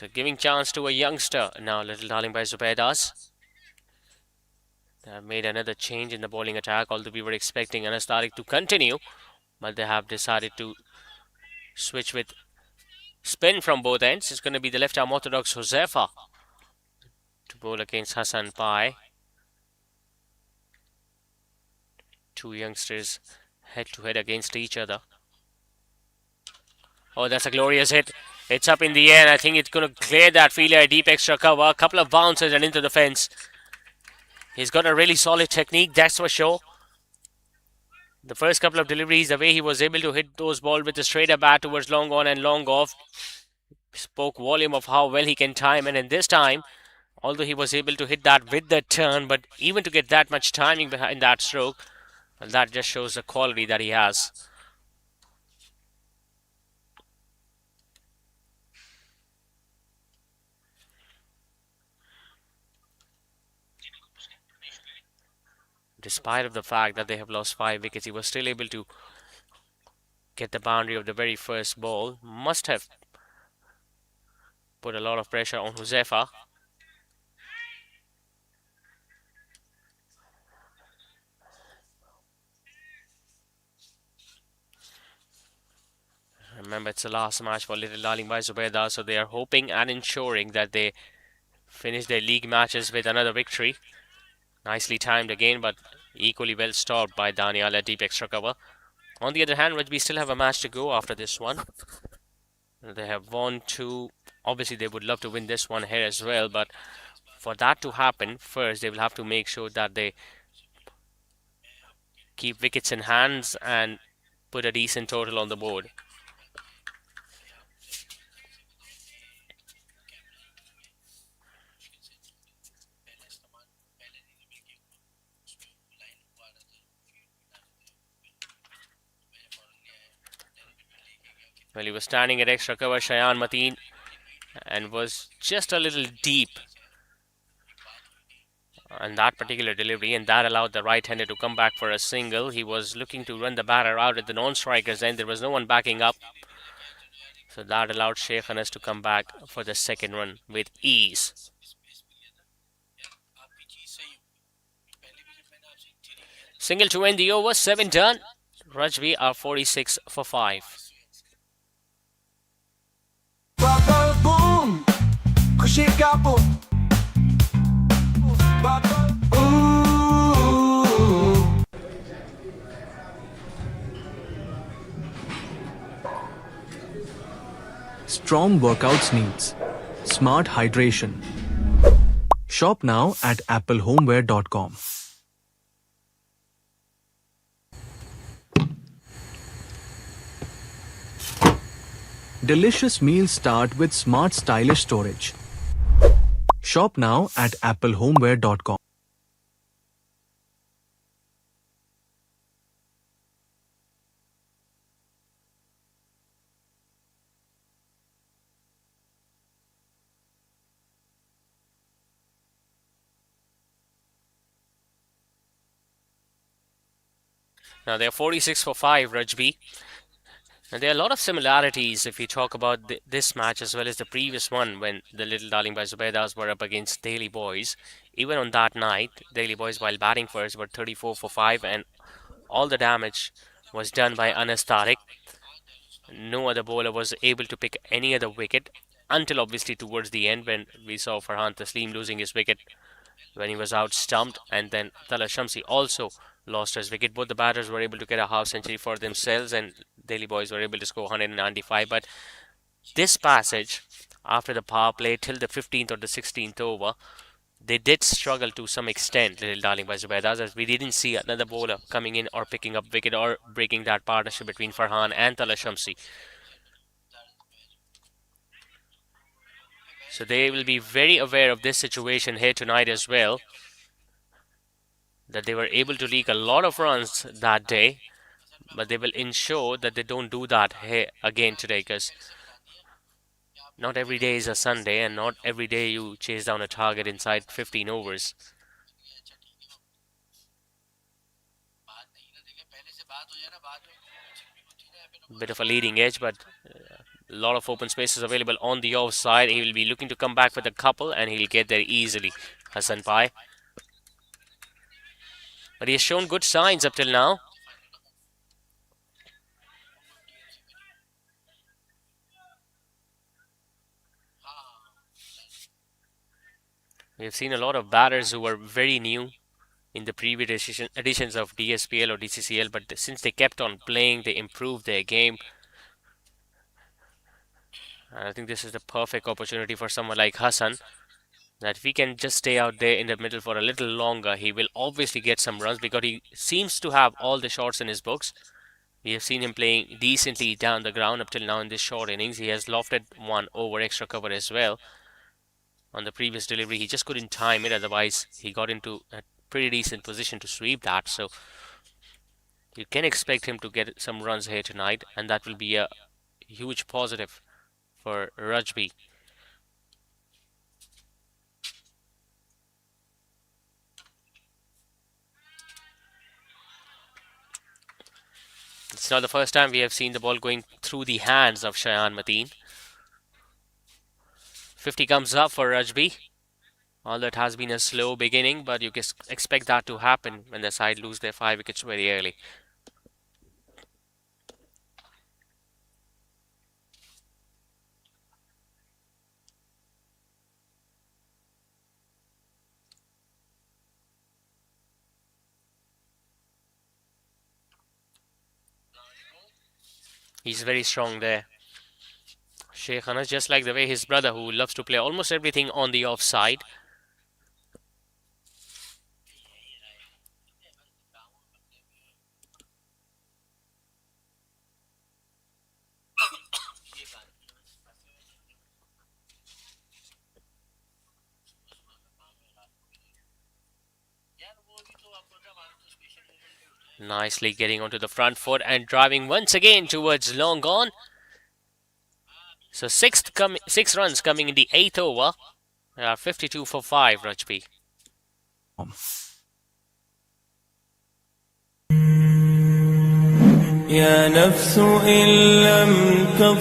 So giving chance to a youngster now, Little Darling by Zubaidas. They have made another change in the bowling attack, although we were expecting Anas Tariq to continue, but they have decided to switch with spin from both ends. It's going to be the left-arm orthodox Josefa to bowl against Hassan Pai. Two youngsters head-to-head against each other. Oh, that's a glorious hit. It's up in the air, and I think it's going to clear that fielder, deep extra cover. A couple of bounces and into the fence. He's got a really solid technique, that's for sure. The first couple of deliveries, the way he was able to hit those balls with a straighter bat towards long on and long off, spoke volume of how well he can time. And in this time, although he was able to hit that with the turn, but even to get that much timing behind that stroke, well, that just shows the quality that he has. Despite of the fact that they have lost 5 wickets, he was still able to get the boundary of the very first ball. Must have put a lot of pressure on Josefa. Remember, it's the last match for Little Darling by Zubaidas, so they are hoping and ensuring that they finish their league matches with another victory. Nicely timed again, but equally well stopped by Daniel at deep extra cover. On the other hand, Rajby still have a match to go after this one. They have won two. Obviously, they would love to win this one here as well, but for that to happen, first they will have to make sure that they keep wickets in hands and put a decent total on the board. Well, he was standing at extra cover, Shayan Mateen, and was just a little deep on that particular delivery, and that allowed the right-hander to come back for a single. He was looking to run the batter out at the non-strikers end. There was no one backing up, so that allowed Sheikh Anas to come back for the second run with ease. Single to end the over, 7 done. Rajby are 46 for 5. Strong workouts needs smart hydration. Shop now at applehomeware.com. Delicious meals start with smart stylish storage. Shop now at applehomeware.com. Now they're 46 for 5, Rajby. And there are a lot of similarities if you talk about this match as well as the previous one when the Little Darling by Zubaidas were up against Daily Boys. Even on that night, Daily Boys, while batting first, were 34 for 5, and all the damage was done by Anas Tariq. No other bowler was able to pick any other wicket until obviously towards the end when we saw Farhan Taslim losing his wicket when he was out stumped, and then Tala Shamsi also lost his wicket. Both the batters were able to get a half century for themselves, and Daily Boys were able to score 195. But this passage, after the power play till the 15th or the 16th over, they did struggle to some extent, Little Darling by Zubaidas, as we didn't see another bowler coming in or picking up wicket or breaking that partnership between Farhan and Tala Shamsi. So they will be very aware of this situation here tonight as well, that they were able to leak a lot of runs that day, but they will ensure that they don't do that here again today, because not every day is a Sunday and not every day you chase down a target inside 15 overs. Bit of a leading edge, but a lot of open spaces available on the offside. He will be looking to come back with a couple, and he'll get there easily, Hassan Pai. But he has shown good signs up till now. We have seen a lot of batters who were very new in the previous editions of DSPL or DCCL, but since they kept on playing, they improved their game. And I think this is the perfect opportunity for someone like Hassan, that if he can just stay out there in the middle for a little longer, he will obviously get some runs because he seems to have all the shots in his books. We have seen him playing decently down the ground up till now in this short innings. He has lofted one over extra cover as well. On the previous delivery, he just couldn't time it, otherwise he got into a pretty decent position to sweep that. So you can expect him to get some runs here tonight, and that will be a huge positive for Rajby. It's not the first time we have seen the ball going through the hands of Shayan Mateen. 50 comes up for Rajby. Although it has been a slow beginning, but you can expect that to happen when the side lose their 5 wickets very early. He's very strong there. Sheikh Anas, just like the way his brother, who loves to play almost everything on the offside. Nicely getting onto the front foot and driving once again towards long on. So six runs coming in the 8th over. 52 for 5, Rajby.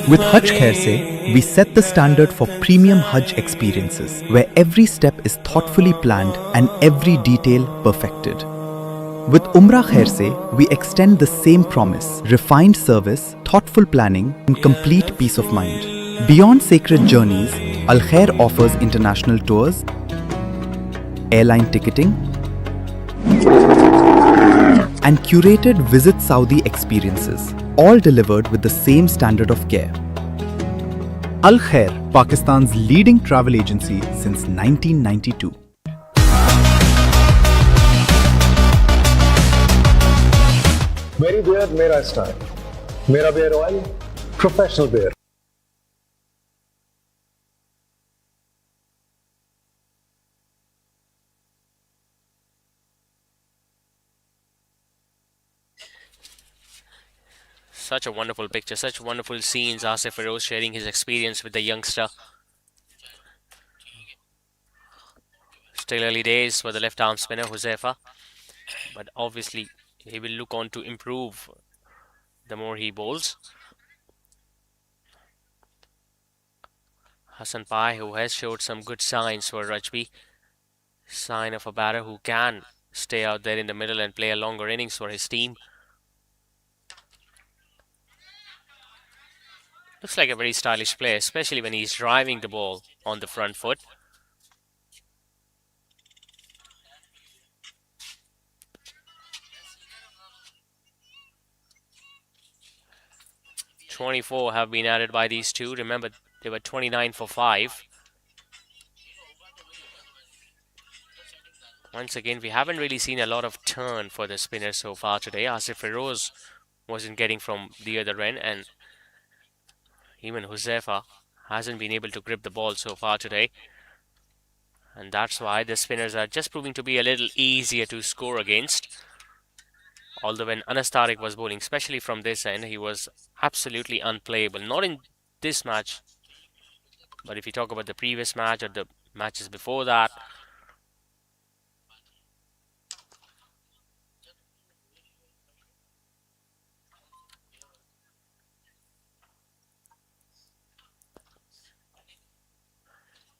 With Hajj Khair Se, we set the standard for premium Hajj experiences, where every step is thoughtfully planned and every detail perfected. With Umrah Khair Se, we extend the same promise: refined service, thoughtful planning, and complete peace of mind. Beyond sacred journeys, Al Khair offers international tours, airline ticketing, and curated Visit Saudi experiences, all delivered with the same standard of care. Al Khair, Pakistan's leading travel agency since 1992. मेरी beer मेरा style, मेरा beard oil, professional beard. Such a wonderful picture, such wonderful scenes. Asif Feroz sharing his experience with the youngster. Still early days for the left arm spinner Huzaifa, but obviously he will look on to improve the more he bowls. Hassan Pai, who has showed some good signs for Rajby, sign of a batter who can stay out there in the middle and play a longer innings for his team. Looks like a very stylish player, especially when he's driving the ball on the front foot. "24 have been added by these two. Remember, they were 29 for 5. Once again, we haven't really seen a lot of turn for the spinner so far today. Asif Feroz wasn't getting from the other end, and even Huzaifa hasn't been able to grip the ball so far today. And that's why the spinners are just proving to be a little easier to score against. Although when Anas Tariq was bowling, especially from this end, he was absolutely unplayable. Not in this match, but if you talk about the previous match or the matches before that.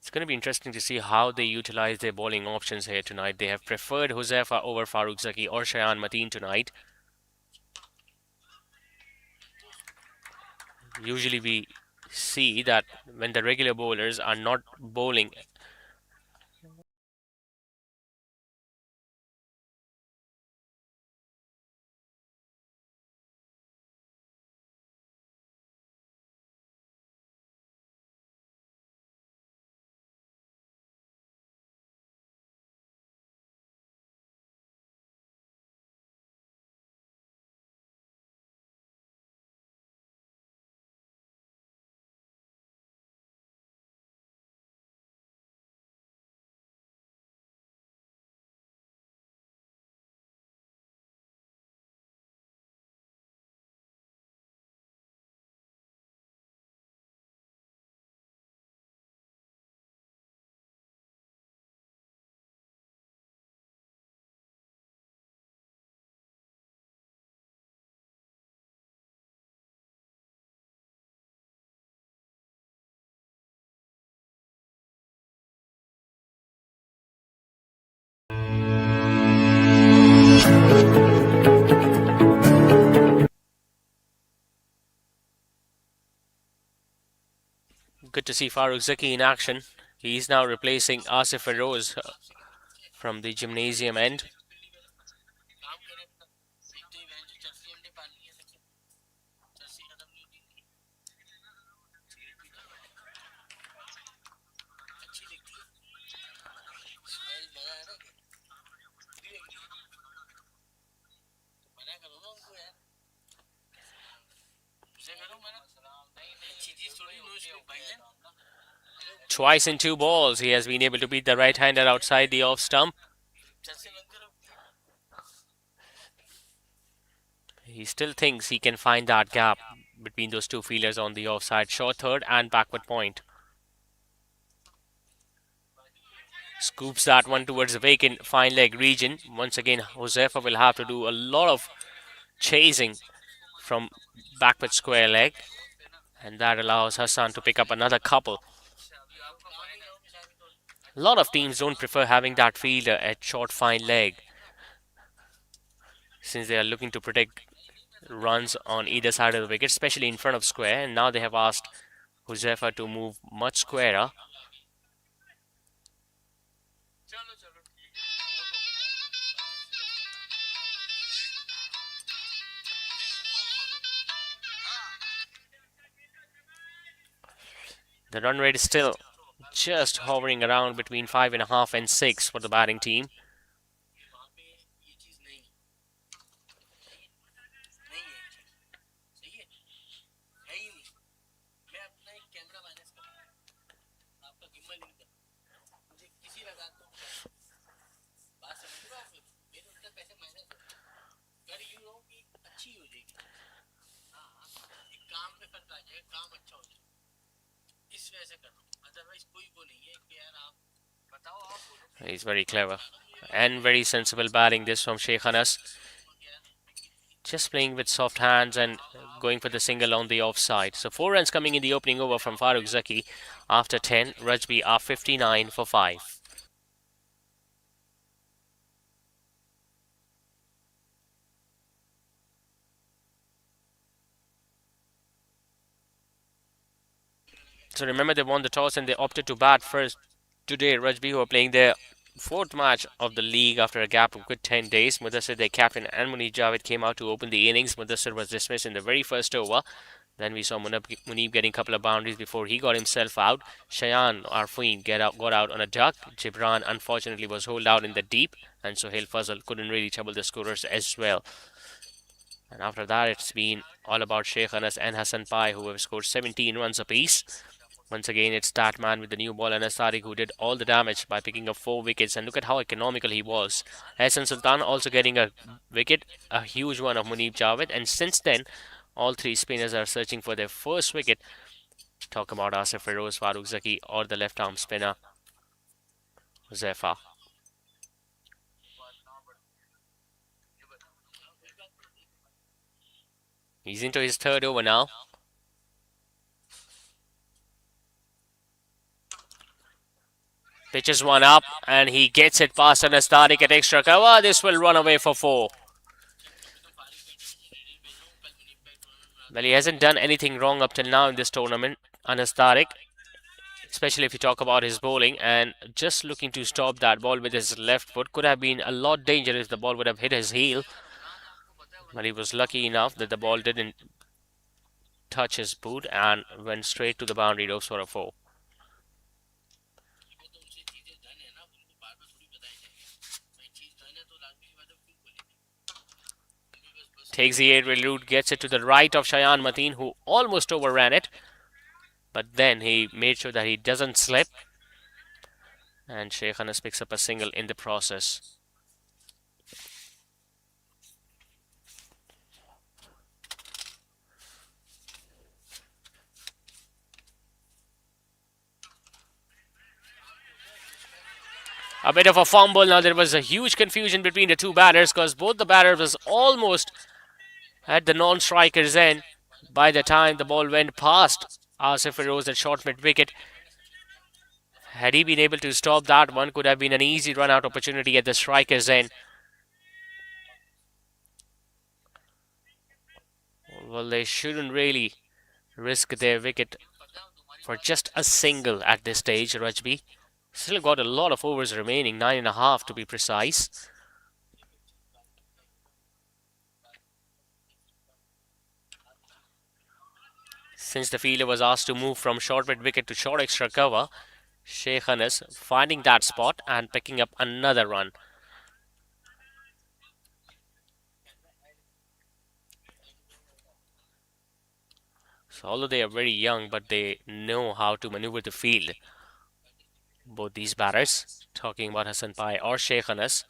It's going to be interesting to see how they utilize their bowling options here tonight. They have preferred Huzaifa over Farooq Zaki or Shayan Mateen tonight. Usually we see that when the regular bowlers are not bowling Good to see Farooq Zaki in action. He's now replacing Asif Feroz from the gymnasium end. Twice in 2 balls, he has been able to beat the right-hander outside the off stump. He still thinks he can find that gap between those two fielders on the offside. Short third and backward point. Scoops that one towards the vacant fine leg region. Once again, Josefa will have to do a lot of chasing from backward square leg, and that allows Hassan to pick up another couple. A lot of teams don't prefer having that fielder at short fine leg since they are looking to protect runs on either side of the wicket, especially in front of square. And now they have asked Josefa to move much squarer. The run rate is still just hovering around between 5.5 and 6 for the batting team. He's very clever and very sensible batting this from Sheikh Anas. Just playing with soft hands and going for the single on the offside. So 4 runs coming in the opening over from Farooq Zaki. After 10, Rajby are 59 for 5. So remember, they won the toss and they opted to bat first today. Rajby, who are playing their fourth match of the league after a gap of good 10 days. Mudassir, their captain, and Munib Javed came out to open the innings. Mudassir was dismissed in the very first over. Then we saw Munib getting a couple of boundaries before he got himself out. Shayan Arfeen got out on a duck. Gibran unfortunately was holed out in the deep, and Sohail Fazal couldn't really trouble the scorers as well. And after that, it's been all about Sheikh Anas and Hassan Pai, who have scored 17 runs apiece. Once again, it's that man with the new ball, Anas Tariq, who did all the damage by picking up 4 wickets. And look at how economical he was. Hassan Sultan also getting a wicket, a huge one of Munib Javed. And since then, all 3 spinners are searching for their first wicket. Talk about Asif Feroz, Farooq Zaki, or the left-arm spinner, Zefa. He's into his third over now. Pitches one up, and he gets it past Anas Tariq at extra cover. This will run away for 4. Well, he hasn't done anything wrong up till now in this tournament, Anas Tariq, especially if you talk about his bowling, and just looking to stop that ball with his left foot. Could have been a lot dangerous if the ball would have hit his heel, but he was lucky enough that the ball didn't touch his boot and went straight to the boundary ropes for a 4. Takes the aerial route, gets it to the right of Shayan Mateen, who almost overran it. But then he made sure that he doesn't slip. And Sheikh Anas picks up a single in the process. A bit of a fumble. Now there was a huge confusion between the two batters because both the batters was almost at the non-striker's end by the time the ball went past Asif Feroz at short mid-wicket. Had he been able to stop that one, could have been an easy run-out opportunity at the striker's end. Well, they shouldn't really risk their wicket for just a single at this stage, Rajby. Still got a lot of overs remaining, 9.5 to be precise. Since the fielder was asked to move from short mid wicket to short extra cover, Sheikh Anas finding that spot and picking up another run. So although they are very young, but they know how to maneuver the field. both these batters, talking about Hassan Pai or Sheikh Anas,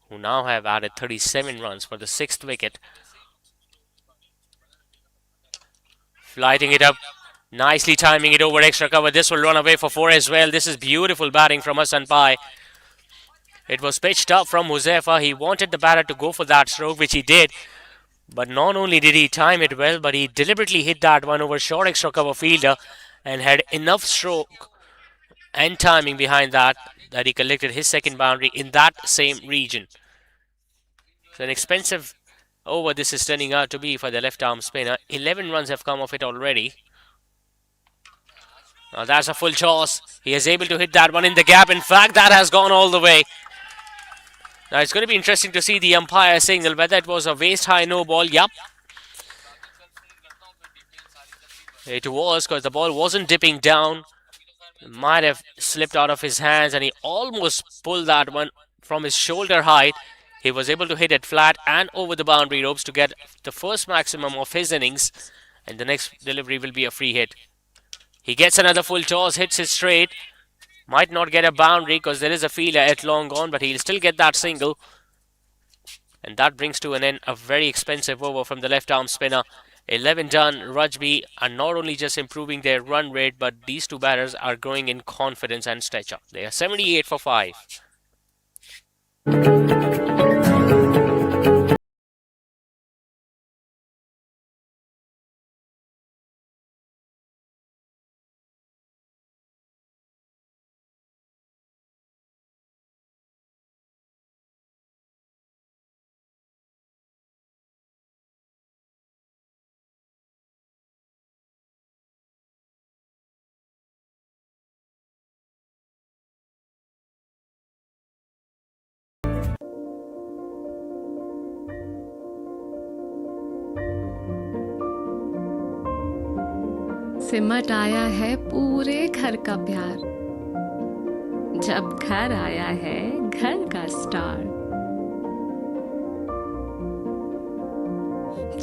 who now have added 37 runs for the 6th wicket. Lighting it up, nicely timing it over extra cover. This will run away for 4 as well. This is beautiful batting from Hassan Pai. It was pitched up from Huzaifa. He wanted the batter to go for that stroke, which he did. But not only did he time it well, but he deliberately hit that one over short extra cover fielder and had enough stroke and timing behind that he collected his second boundary in that same region. So an expensive over this is turning out to be for the left arm spinner. 11 runs have come off it already. Now that's a full toss. He is able to hit that one in the gap. In fact, that has gone all the way. Now it's going to be interesting to see the umpire signal whether it was a waist high no ball. Yup. It was, because the ball wasn't dipping down. It might have slipped out of his hands and he almost pulled that one from his shoulder height. He was able to hit it flat and over the boundary ropes to get the first maximum of his innings, and the next delivery will be a free hit. He gets another full toss, hits it straight. Might not get a boundary because there is a fielder at long gone, but he'll still get that single. And that brings to an end a very expensive over from the left arm spinner. 11 done. Rajby are not only just improving their run rate, but these two batters are growing in confidence and stature. They are 78 for 5. सिमट आया है पूरे घर का प्यार, जब घर आया है घर का स्टार।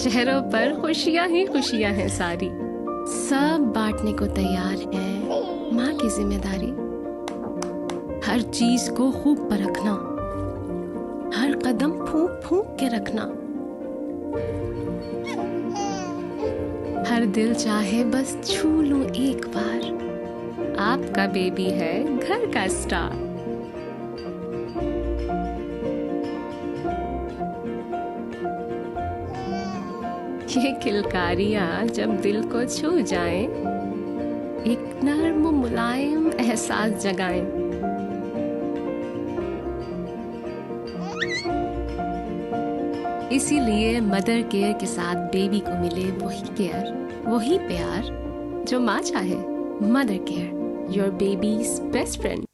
चेहरों पर खुशियां ही खुशियां हैं सारी, सब बांटने को तैयार है माँ की जिम्मेदारी। हर चीज को खूब परखना, हर कदम फूंक फूंक के रखना। हर दिल चाहे बस छू लूं एक बार, आपका बेबी है घर का स्टार। ये किलकारियां जब दिल को छू जाएं, एक नर्म मुलायम एहसास जगाएं। इसीलिए मदर केयर के साथ बेबी को मिले वही केयर, वही प्यार जो माँ चाहे। Mother care, your babies best friend.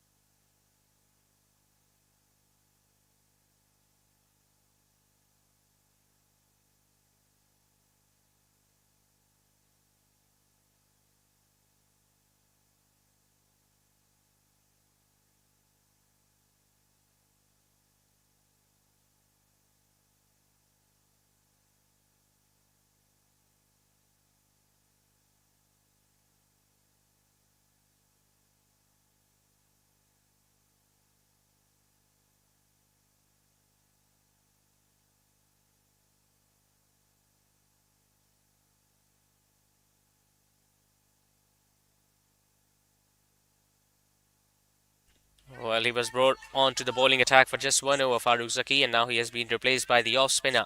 Well, he was brought on to the bowling attack for just 1 over, Farooq Zaki, and now he has been replaced by the off spinner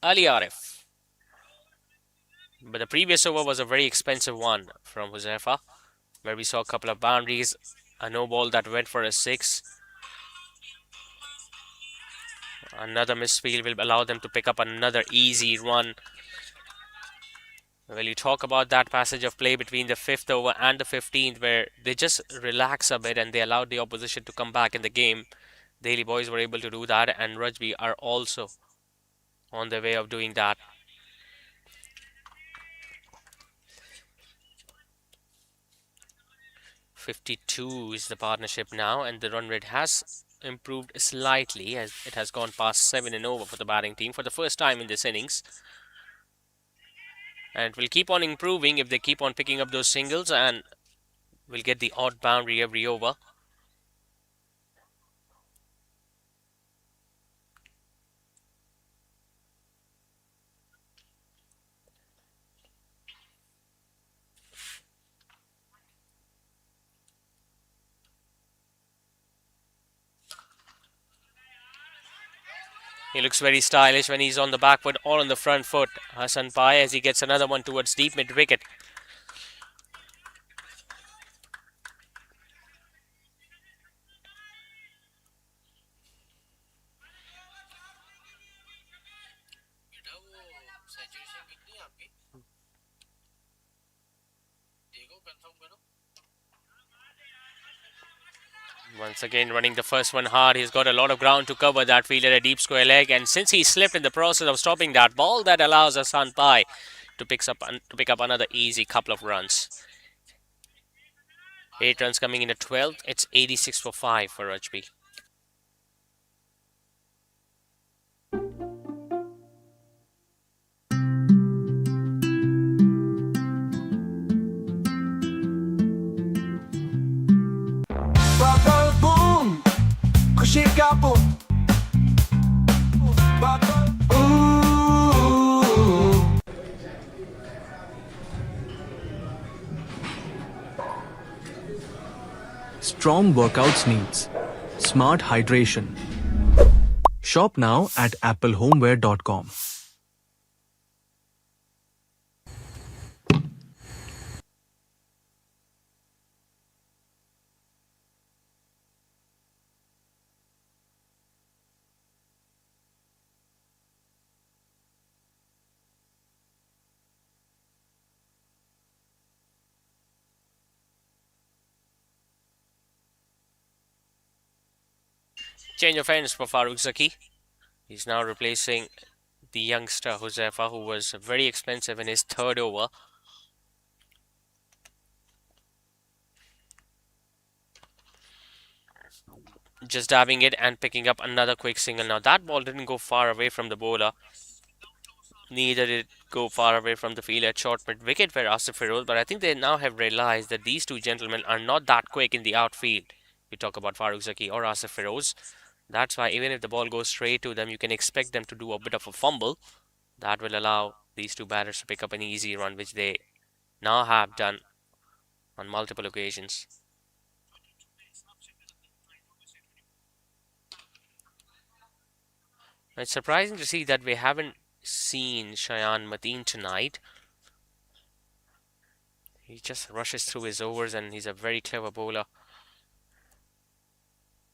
Ali Arif. But the previous over was a very expensive one from Huzaifa, where we saw a couple of boundaries, a no ball that went for a 6. Another misfield will allow them to pick up another easy run. Well, you talk about that passage of play between the 5th over and the 15th, where they just relax a bit and they allowed the opposition to come back in the game. Delhi boys were able to do that, and Rajby are also on their way of doing that. .52 is the partnership now, and the run rate has improved slightly as it has gone past 7 and over for the batting team for the first time in this innings. And will keep on improving if they keep on picking up those singles, and will get the odd boundary every over. He looks very stylish when he's on the back foot or on the front foot. Hassan Pai as he gets another one towards deep mid wicket. Once again running the first one hard. He's got a lot of ground to cover that field at a deep square leg, and since he slipped in the process of stopping that ball, that allows Hassan Pai to pick up another easy couple of runs. 8 runs coming in at 12th. It's 86 for 5 for Rajby. Strong workouts needs smart hydration. Shop now at applehomeware.com. Change of ends for Farooq Zaki. He's now replacing the youngster Huzaifa, who was very expensive in his third over. Just dabbing it and picking up another quick single. Now that ball didn't go far away from the bowler. Neither did it go far away from the field at short mid wicket where Asif Feroz. But I think they now have realized that these two gentlemen are not that quick in the outfield. We talk about Farooq Zaki or Asif Feroz. That's why even if the ball goes straight to them, you can expect them to do a bit of a fumble. That will allow these two batters to pick up an easy run, which they now have done on multiple occasions. It's surprising to see that we haven't seen Shayan Mateen tonight. He just rushes through his overs and he's a very clever bowler.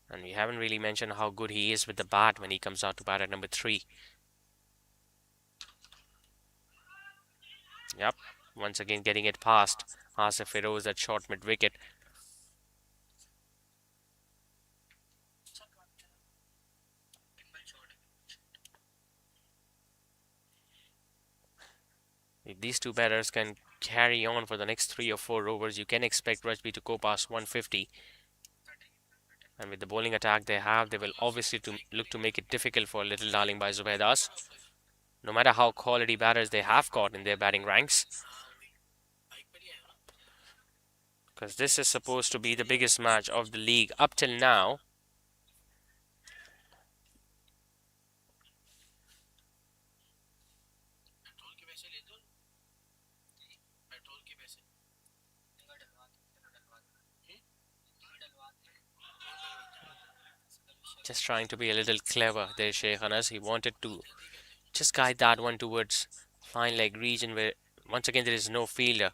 And we haven't really mentioned how good he is with the bat when he comes out to bat at number 3. Yep, once again getting it past Asif Feroz at short mid wicket. If these two batters can carry on for the next 3 or 4 overs, you can expect Rajby to go past 150. And with the bowling attack they have, they will obviously look to make it difficult for Little Darling by Zubaidas. No matter how quality batters they have got in their batting ranks. Because this is supposed to be the biggest match of the league up till now. Just trying to be a little clever there, Sheikh Anas. He wanted to just guide that one towards fine leg region where once again there is no fielder.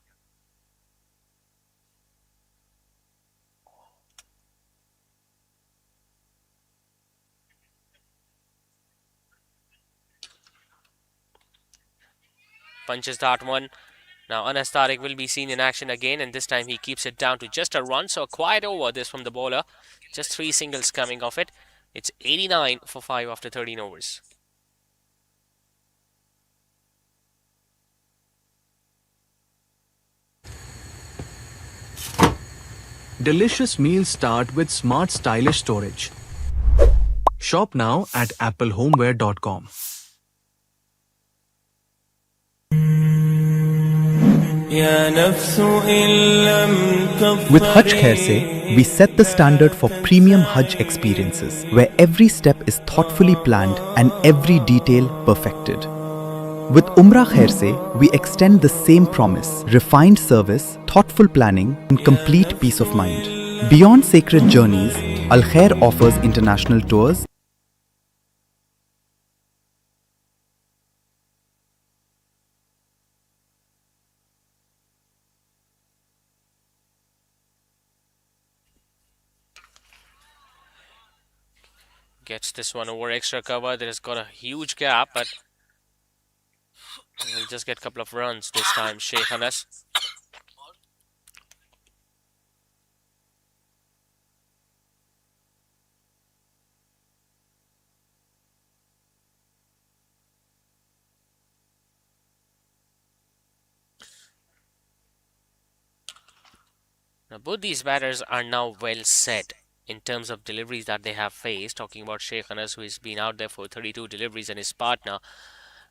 Punches that one. Now Anas Tariq will be seen in action again, and this time he keeps it down to just a run. So a quiet over this from the bowler. Just 3 singles coming off it. It's 89 for 5 after 13 overs. Delicious meals start with smart stylish storage. Shop now at applehomeware.com. With Hajj Khair Se, we set the standard for premium Hajj experiences, where every step is thoughtfully planned and every detail perfected. With Umrah Khair Se, we extend the same promise: refined service, thoughtful planning, and complete peace of mind. Beyond sacred journeys, Al Khair offers international tours, Gets this one over extra cover. There has got a huge gap, but we'll just get a couple of runs this time, Sheikh Anas. Now, both these batters are now well set in terms of deliveries that they have faced. Talking about Sheikh Anas, who has been out there for 32 deliveries, and his partner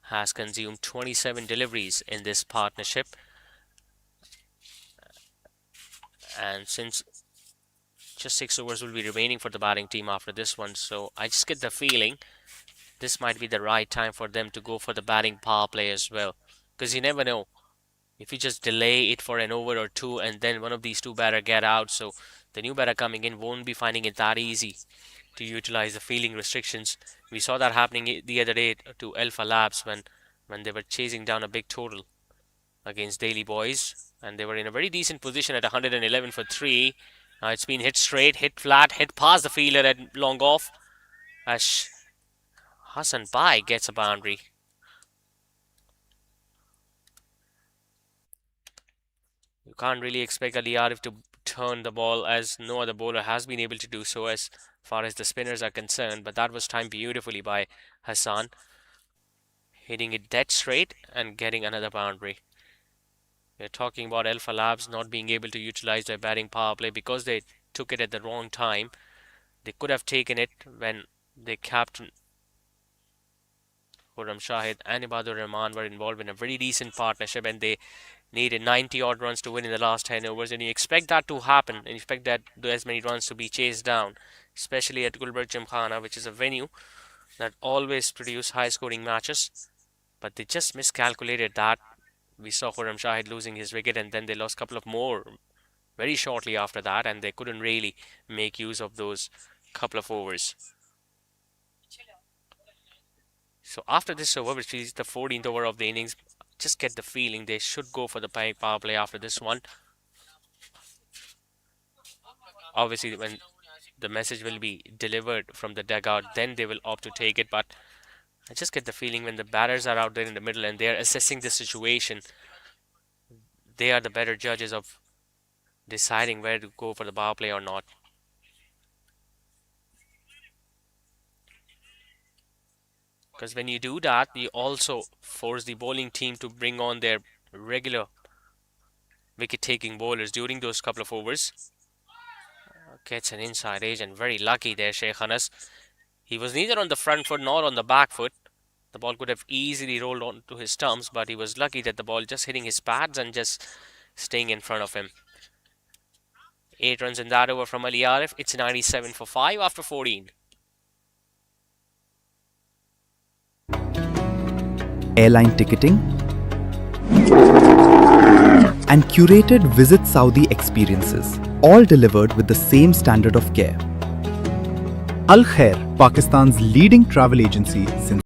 has consumed 27 deliveries in this partnership. And since just 6 overs will be remaining for the batting team after this one, so I just get the feeling this might be the right time for them to go for the batting power play as well. Because you never know. If you just delay it for an over or two and then one of these two batter get out, so the new batter coming in won't be finding it that easy to utilize the fielding restrictions. We saw that happening the other day to Alpha Labs when they were chasing down a big total against Daily Boys, and they were in a very decent position at 111 for 3. It's been hit straight, hit flat, hit past the fielder at long off. As Hassan Bai gets a boundary. You can't really expect Ali Arif to turn the ball, as no other bowler has been able to do so as far as the spinners are concerned, but that was timed beautifully by Hassan, hitting it dead straight and getting another boundary. We're talking about Alpha Labs not being able to utilize their batting power play because they took it at the wrong time. They could have taken it when their captain Khurram Shahid and Ibadur Rahman were involved in a very decent partnership, and they needed 90 odd runs to win in the last 10 overs, and you expect that to happen and you expect that as many runs to be chased down, especially at Gulbarg Gymkhana, which is a venue that always produce high scoring matches, but they just miscalculated that. We saw Khurram Shahid losing his wicket, and then they lost a couple of more very shortly after that, and they couldn't really make use of those couple of overs. So after this over, which is the 14th over of the innings, just get the feeling they should go for the power play after this one. Obviously, when the message will be delivered from the dugout, then they will opt to take it. But I just get the feeling when the batters are out there in the middle and they're assessing the situation, they are the better judges of deciding where to go for the power play or not. Because when you do that, you also force the bowling team to bring on their regular wicket-taking bowlers during those couple of overs. Gets an inside edge, and very lucky there, Sheikh Anas. He was neither on the front foot nor on the back foot. The ball could have easily rolled onto his stumps, but he was lucky that the ball just hitting his pads and just staying in front of him. 8 runs in that over from Ali Arif. It's 97 for 5 after 14. Airline ticketing, and curated Visit Saudi experiences, all delivered with the same standard of care. Al Khair, Pakistan's leading travel agency since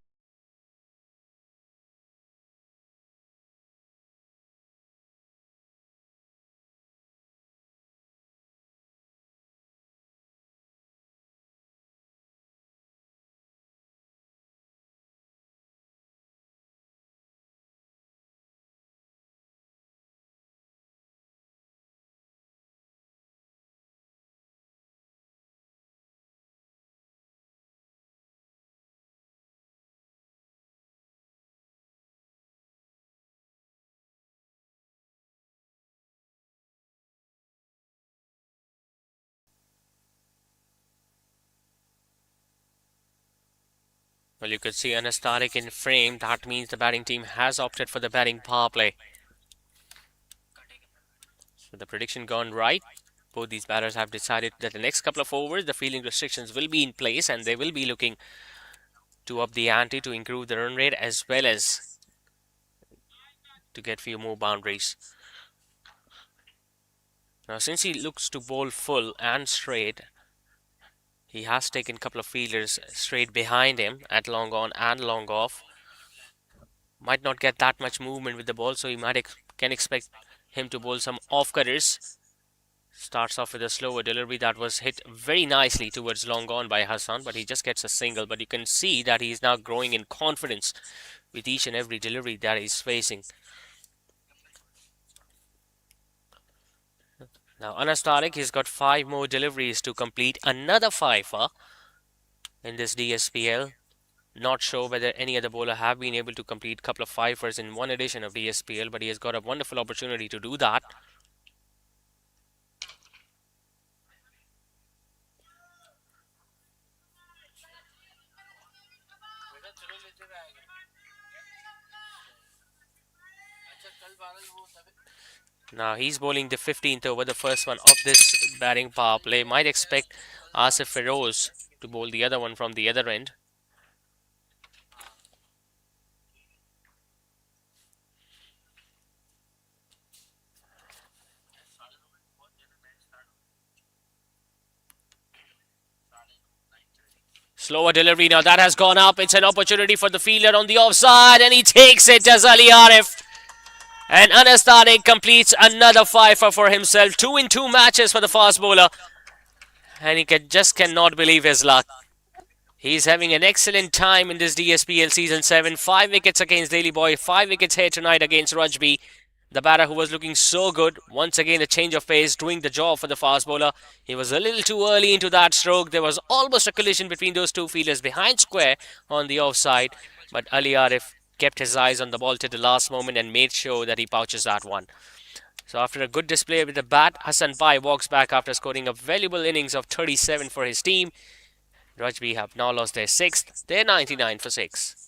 Well, you could see Anas Tariq in frame. That means the batting team has opted for the batting power play. So the prediction gone right. Both these batters have decided that the next couple of overs, the fielding restrictions will be in place, and they will be looking to up the ante to improve the run rate as well as to get few more boundaries. Now, since he looks to bowl full and straight, he has taken a couple of fielders straight behind him at long on and long off. Might not get that much movement with the ball, so you can expect him to bowl some off cutters. Starts off with a slower delivery that was hit very nicely towards long on by Hassan, but he just gets a single. But you can see that he's now growing in confidence with each and every delivery that he's facing. Now, Anas Tariq, he's got 5 more deliveries to complete another fifer in this DSPL. Not sure whether any other bowler have been able to complete a couple of fifers in one edition of DSPL, but he has got a wonderful opportunity to do that. Now he's bowling the 15th over, the first one of this batting power play. Might expect Asif Feroz to bowl the other one from the other end. Slower delivery now, that has gone up. It's an opportunity for the fielder on the offside, and he takes it as Ali Arif. And Anas Tariq completes another fifer for himself. 2 in 2 matches for the fast bowler. And he just cannot believe his luck. He's having an excellent time in this DSPL Season 7. 5 wickets against Daily Boy. 5 wickets here tonight against Rajby. The batter who was looking so good. Once again, a change of pace doing the job for the fast bowler. He was a little too early into that stroke. There was almost a collision between those two fielders behind square on the offside. But Ali Arif kept his eyes on the ball till the last moment and made sure that he pouches that one. So after a good display with the bat, Hassan Pai walks back after scoring a valuable innings of 37 for his team. Rajby have now lost their 6th. They're 99 for 6.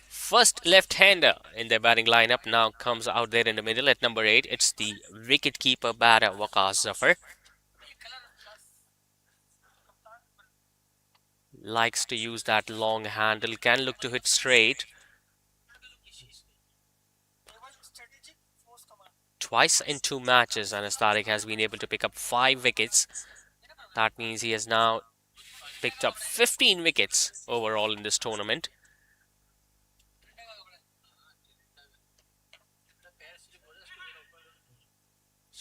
First left-hander in their batting lineup now comes out there in the middle at number 8. It's the wicket-keeper batter Waqas Zafar. Likes to use that long handle, can look to hit straight. Twice in 2 matches, Anas Tariq has been able to pick up 5 wickets. That means he has now picked up 15 wickets overall in this tournament.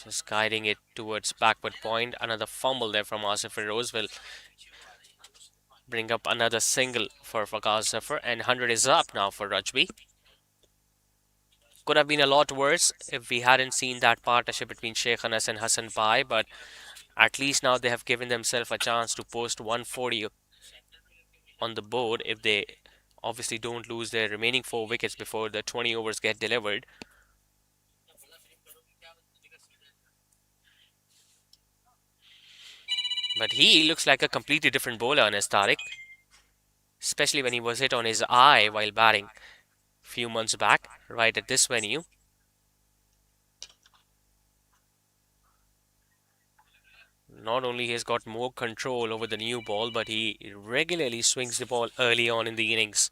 Just guiding it towards backward point. Another fumble there from Asif Feroz will bring up another single for Waqas Zafar, and 100 is up now for Rajby. Could have been a lot worse if we hadn't seen that partnership between Sheikh Anas and Hassan Pai, but at least now they have given themselves a chance to post 140 on the board if they obviously don't lose their remaining 4 wickets before the 20 overs get delivered. But he looks like a completely different bowler, Anas Tariq, especially when he was hit on his eye while batting a few months back, right at this venue. Not only has got more control over the new ball, but he regularly swings the ball early on in the innings.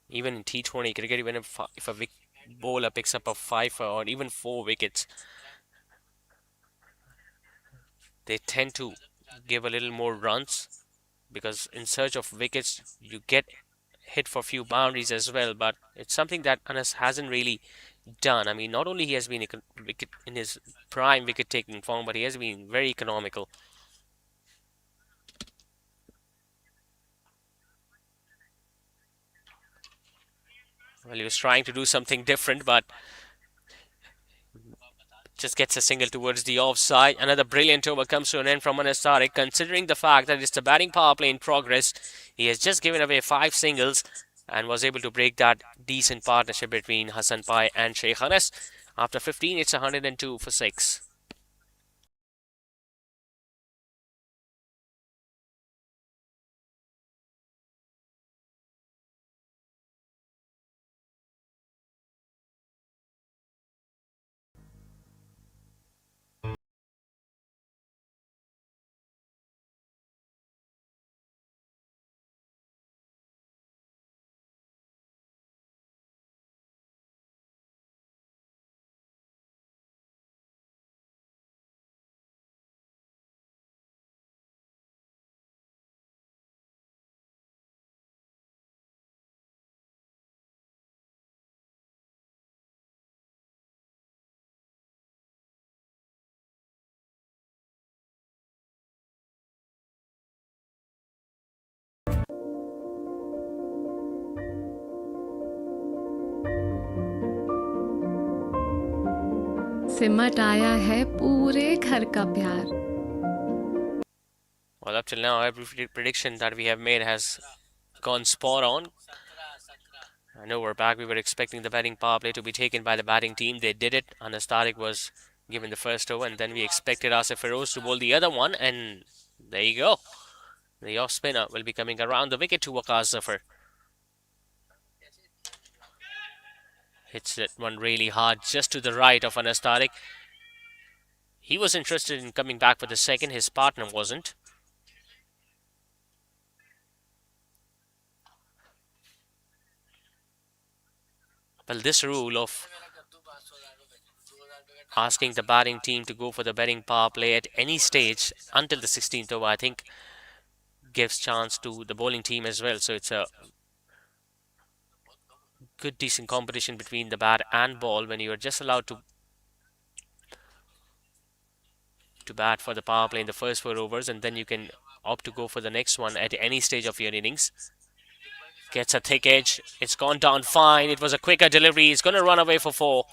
Even in T20 cricket, even if a bowler picks up a 5 or even 4 wickets, they tend to give a little more runs, because in search of wickets you get hit for a few boundaries as well. But it's something that Anas hasn't really done. I mean, not only he has been wicket in his prime wicket taking form, but he has been very economical. Well, he was trying to do something different, but just gets a single towards the offside. Another brilliant over comes to an end from Anas Tariq. Considering the fact that it's the batting power play in progress, he has just given away 5 singles and was able to break that decent partnership between Hassan Pai and Sheikh Anas. After 15, it's 102 for 6. सिमट आया है पूरे घर का प्यार. Well, up till now, every prediction that we have made has gone spot on. I know we're back. We were expecting the batting power play to be taken by the batting team. They did it. Anas Tariq was given the first over, and then we expected Asif Feroz to bowl the other one, and there you go. The off spinner will be coming around the wicket to Waqar Zafar. Hits that one really hard just to the right of Anas Tariq. He was interested in coming back for the second. His partner wasn't. Well, this rule of asking the batting team to go for the batting power play at any stage until the 16th over, I think, gives chance to the bowling team as well. So it's a good, decent competition between the bat and ball when you are just allowed to bat for the power play in the first 4 overs, and then you can opt to go for the next one at any stage of your innings. Gets a thick edge. It's gone down fine. It was a quicker delivery. He's going to run away for 4.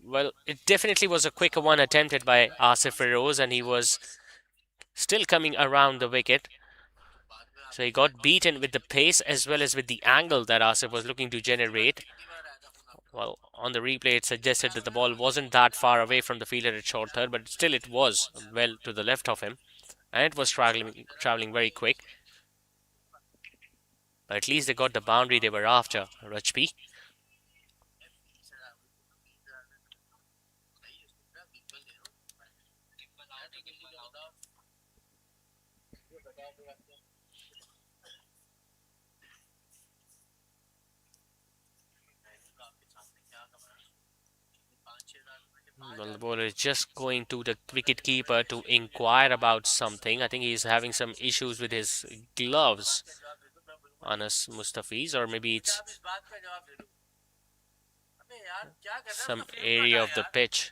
Well, it definitely was a quicker one attempted by Asif Feroz, and he was still coming around the wicket. So he got beaten with the pace as well as with the angle that Asif was looking to generate. Well, on the replay, it suggested that the ball wasn't that far away from the fielder at short third, but still it was well to the left of him. And it was traveling very quick. But at least they got the boundary they were after, Rajby. Well, the bowler is just going to the wicket keeper to inquire about something. I think he's having some issues with his gloves, Anas Mustafiz, or maybe it's some area of the pitch.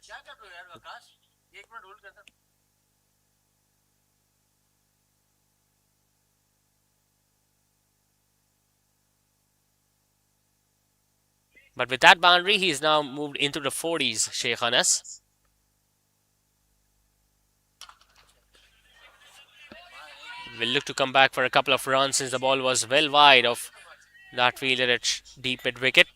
But with that boundary, he's now moved into the 40s, Sheikh Anas. Will look to come back for a couple of runs since the ball was well wide of that fielder at deep mid wicket.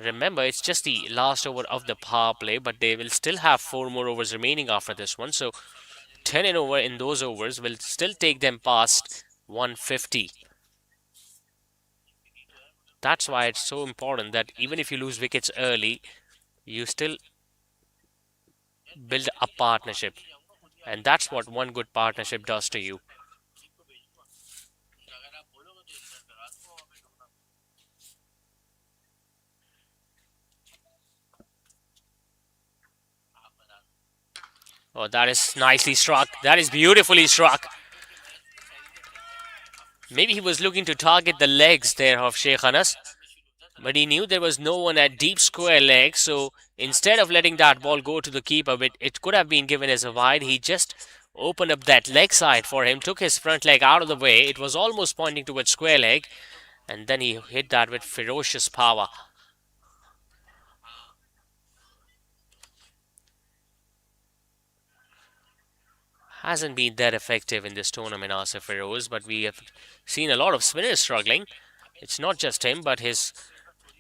Remember, it's just the last over of the power play, but they will still have 4 more overs remaining after this one. So 10 and over in those overs will still take them past 150. That's why it's so important that even if you lose wickets early, you still build a partnership. And that's what one good partnership does to you. Oh, that is nicely struck. That is beautifully struck. Maybe he was looking to target the legs there of Sheikh Anas, but he knew there was no one at deep square leg, so instead of letting that ball go to the keeper, it could have been given as a wide. He just opened up that leg side for him, took his front leg out of the way. It was almost pointing towards square leg, and then he hit that with ferocious power. Hasn't been that effective in this tournament, Asif Feroz, but we have seen a lot of spinners struggling. It's not just him, but his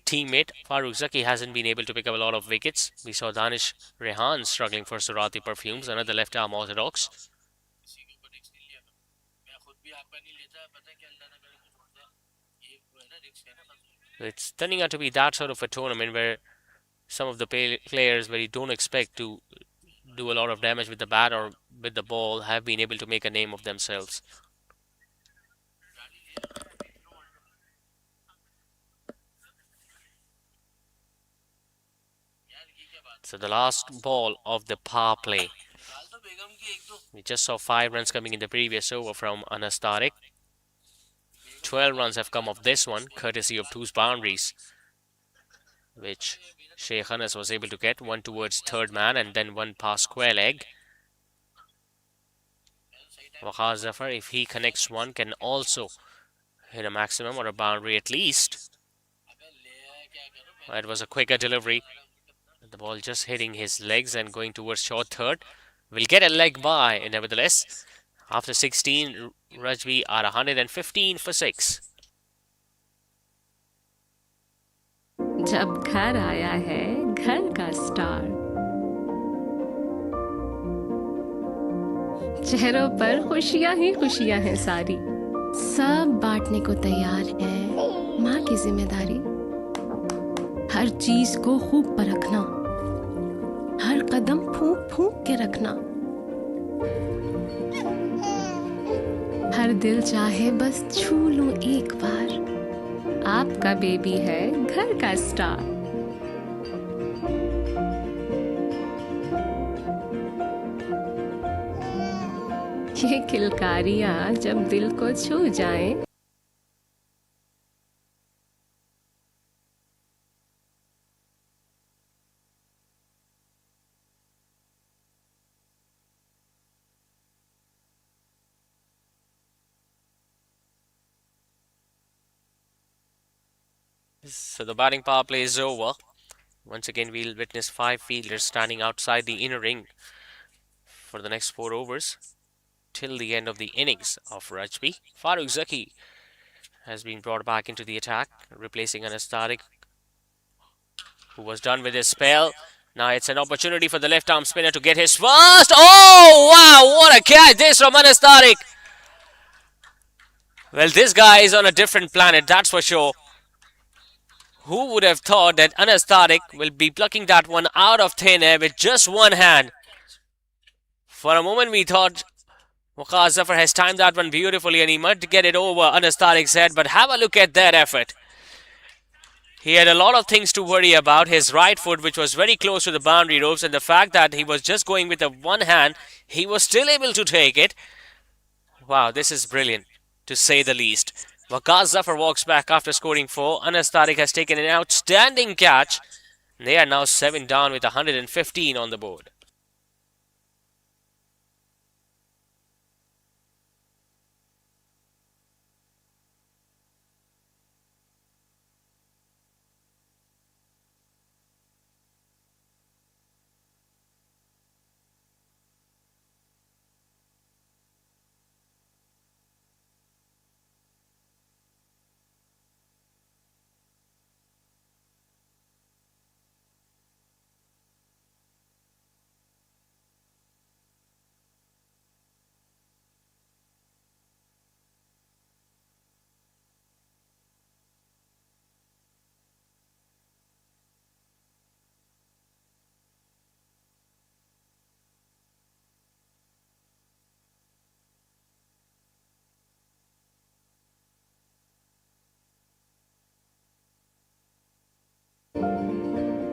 teammate Farooq Zaki hasn't been able to pick up a lot of wickets. We saw Danish Rehan struggling for Surati Perfumes, another left arm orthodox. It's turning out to be that sort of a tournament where some of the players where you don't expect to do a lot of damage with the bat or with the ball have been able to make a name of themselves. So the last ball of the power play. We just saw 5 runs coming in the previous over from Anas Tariq. 12 runs have come off this one, courtesy of 2 boundaries, which Sheikh Anas was able to get, one towards third man and then one past square leg. Waqar Zafar, if he connects one, can also hit a maximum or a boundary at least. It was a quicker delivery. The ball just hitting his legs and going towards short third. Will get a leg by, nevertheless. After 16, Rajby are 115 for 6. जब घर आया है घर का star, चेहरों पर खुशियां ही खुशियां हैं सारी, सब बांटने को तैयार है माँ की जिम्मेदारी। हर चीज को खूब परखना, हर कदम फूंक फूंक के रखना, हर दिल चाहे बस छू लूं एक बार, आपका बेबी है घर का स्टार। ये किलकारियां जब दिल को छू जाएं, So the batting power play is over. Once again, we'll witness 5 fielders standing outside the inner ring for the next 4 overs till the end of the innings of Rajby. Farooq Zaki has been brought back into the attack, replacing Anas Tariq, who was done with his spell. Now it's an opportunity for the left arm spinner to get his first. Oh wow, what a catch this from Anas Tariq. Well, this guy is on a different planet, that's for sure. Who would have thought that Anas Tariq will be plucking that one out of thin air with just one hand? For a moment we thought Waqar Zafar has timed that one beautifully and he might get it over Anas Tariq's head, but have a look at that effort. He had a lot of things to worry about. His right foot, which was very close to the boundary ropes, and the fact that he was just going with the one hand, he was still able to take it. Wow, this is brilliant, to say the least. Waqar Zafar walks back after scoring 4. Anas Tariq has taken an outstanding catch. They are now 7 down with 115 on the board.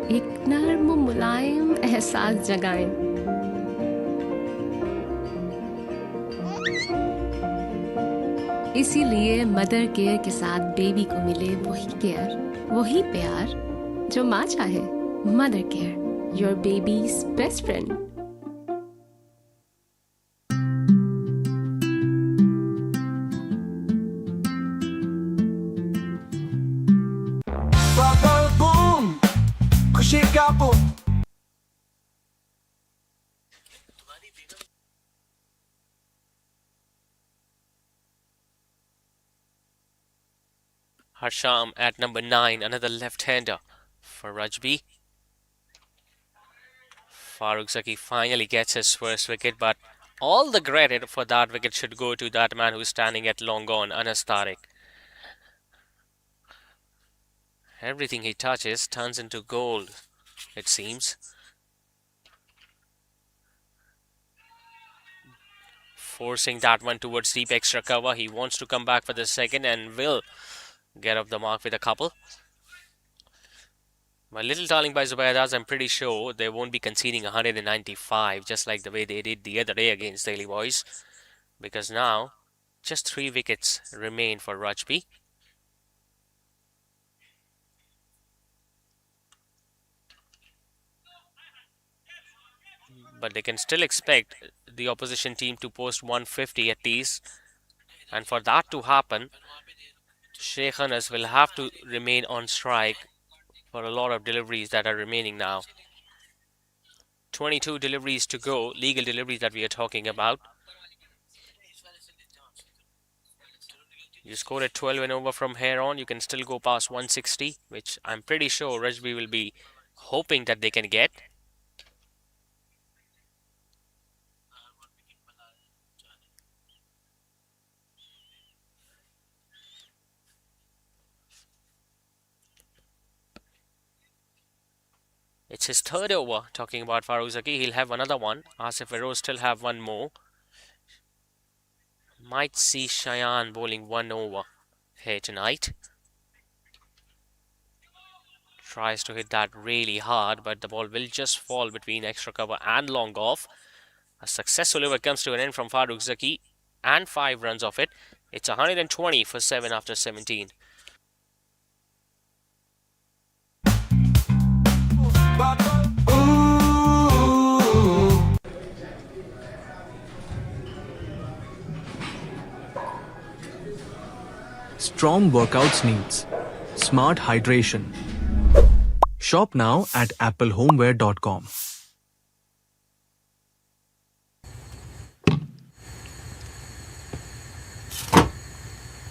एक नर्म मुलायम एहसास जगाएं, इसीलिए mother care के साथ baby को मिले वही care, वही प्यार जो माँ चाहे। Mother care, your babies best friend. Harsham at number 9, another left-hander for Rajby. Farooq Zaki finally gets his first wicket, but all the credit for that wicket should go to that man who's standing at long on, Anas Tariq. Everything he touches turns into gold, it seems. Forcing that one towards deep extra cover. He wants to come back for the second and will get off the mark with a couple. My little darling by Zubaidas, I'm pretty sure they won't be conceding 195 just like the way they did the other day against Daily Boys, because now just 3 wickets remain for Rajby. But they can still expect the opposition team to post 150 at least, and for that to happen, Sheikh Anas will have to remain on strike for a lot of deliveries that are remaining now. 22 deliveries to go, legal deliveries that we are talking about. You score at 12 and over from here on, you can still go past 160, which I'm pretty sure Rajby will be hoping that they can get. It's his third over, talking about Farooq Zaki. He'll have another one. Asif Feroz still have one more. Might see Shayan bowling 1 over here tonight. Tries to hit that really hard, but the ball will just fall between extra cover and long off. A successful over comes to an end from Farooq Zaki and 5 runs off it. It's 120 for 7 after 17. Strong workouts needs smart hydration. Shop now at applehomeware.com.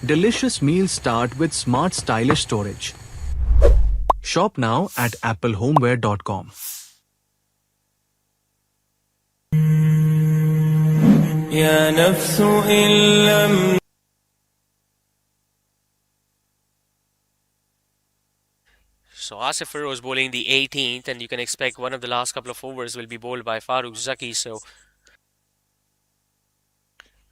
Delicious meals start with smart stylish storage. Shop now at applehomeware.com. يا نفس إن لم So Asif Feroz bowling the 18th, and you can expect one of the last couple of overs will be bowled by Farooq Zaki, so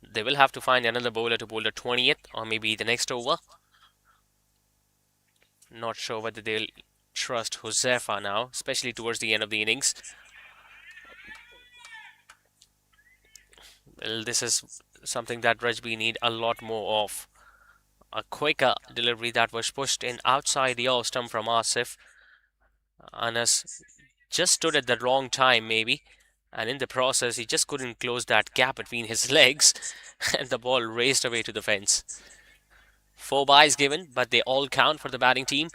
they will have to find another bowler to bowl the 20th or maybe the next over. Not sure whether they'll trust Josefa now, especially towards the end of the innings. Well, this is something that Rajby need a lot more of. A quicker delivery that was pushed in outside the off stump from Asif. Anas just stood at the wrong time maybe, and in the process he just couldn't close that gap between his legs and the ball raced away to the fence. 4 byes given, but they all count for the batting team.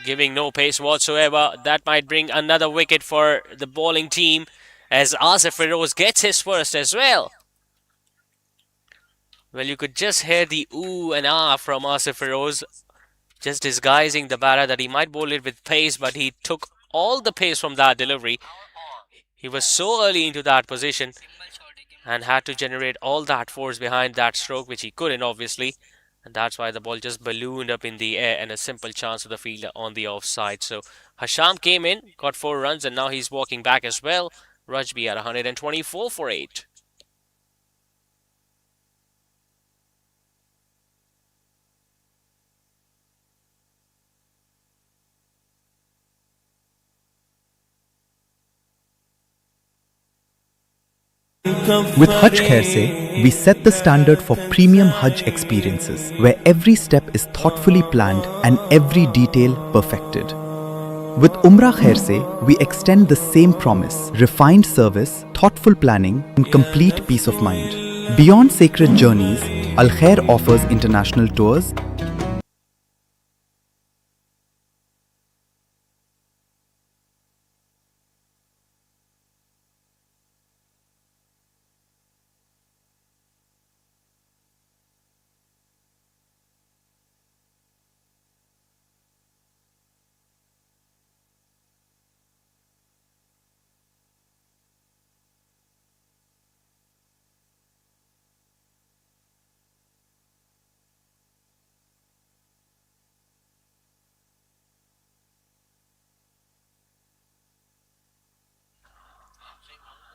Giving no pace whatsoever. That might bring another wicket for the bowling team as Asif Feroz gets his first as well. Well, you could just hear the ooh and ah from Asif Feroz, just disguising the batter that he might bowl it with pace, but he took all the pace from that delivery. He was so early into that position and had to generate all that force behind that stroke, which he couldn't obviously. And that's why the ball just ballooned up in the air and a simple chance to the fielder on the offside. So Hasham came in, got 4 runs, and now he's walking back as well. Rajby at 124 for 8. With Hajj Khair Se, we set the standard for premium Hajj experiences, where every step is thoughtfully planned and every detail perfected. With Umrah Khair Se, we extend the same promise: refined service, thoughtful planning, and complete peace of mind. Beyond sacred journeys, Al Khair offers international tours,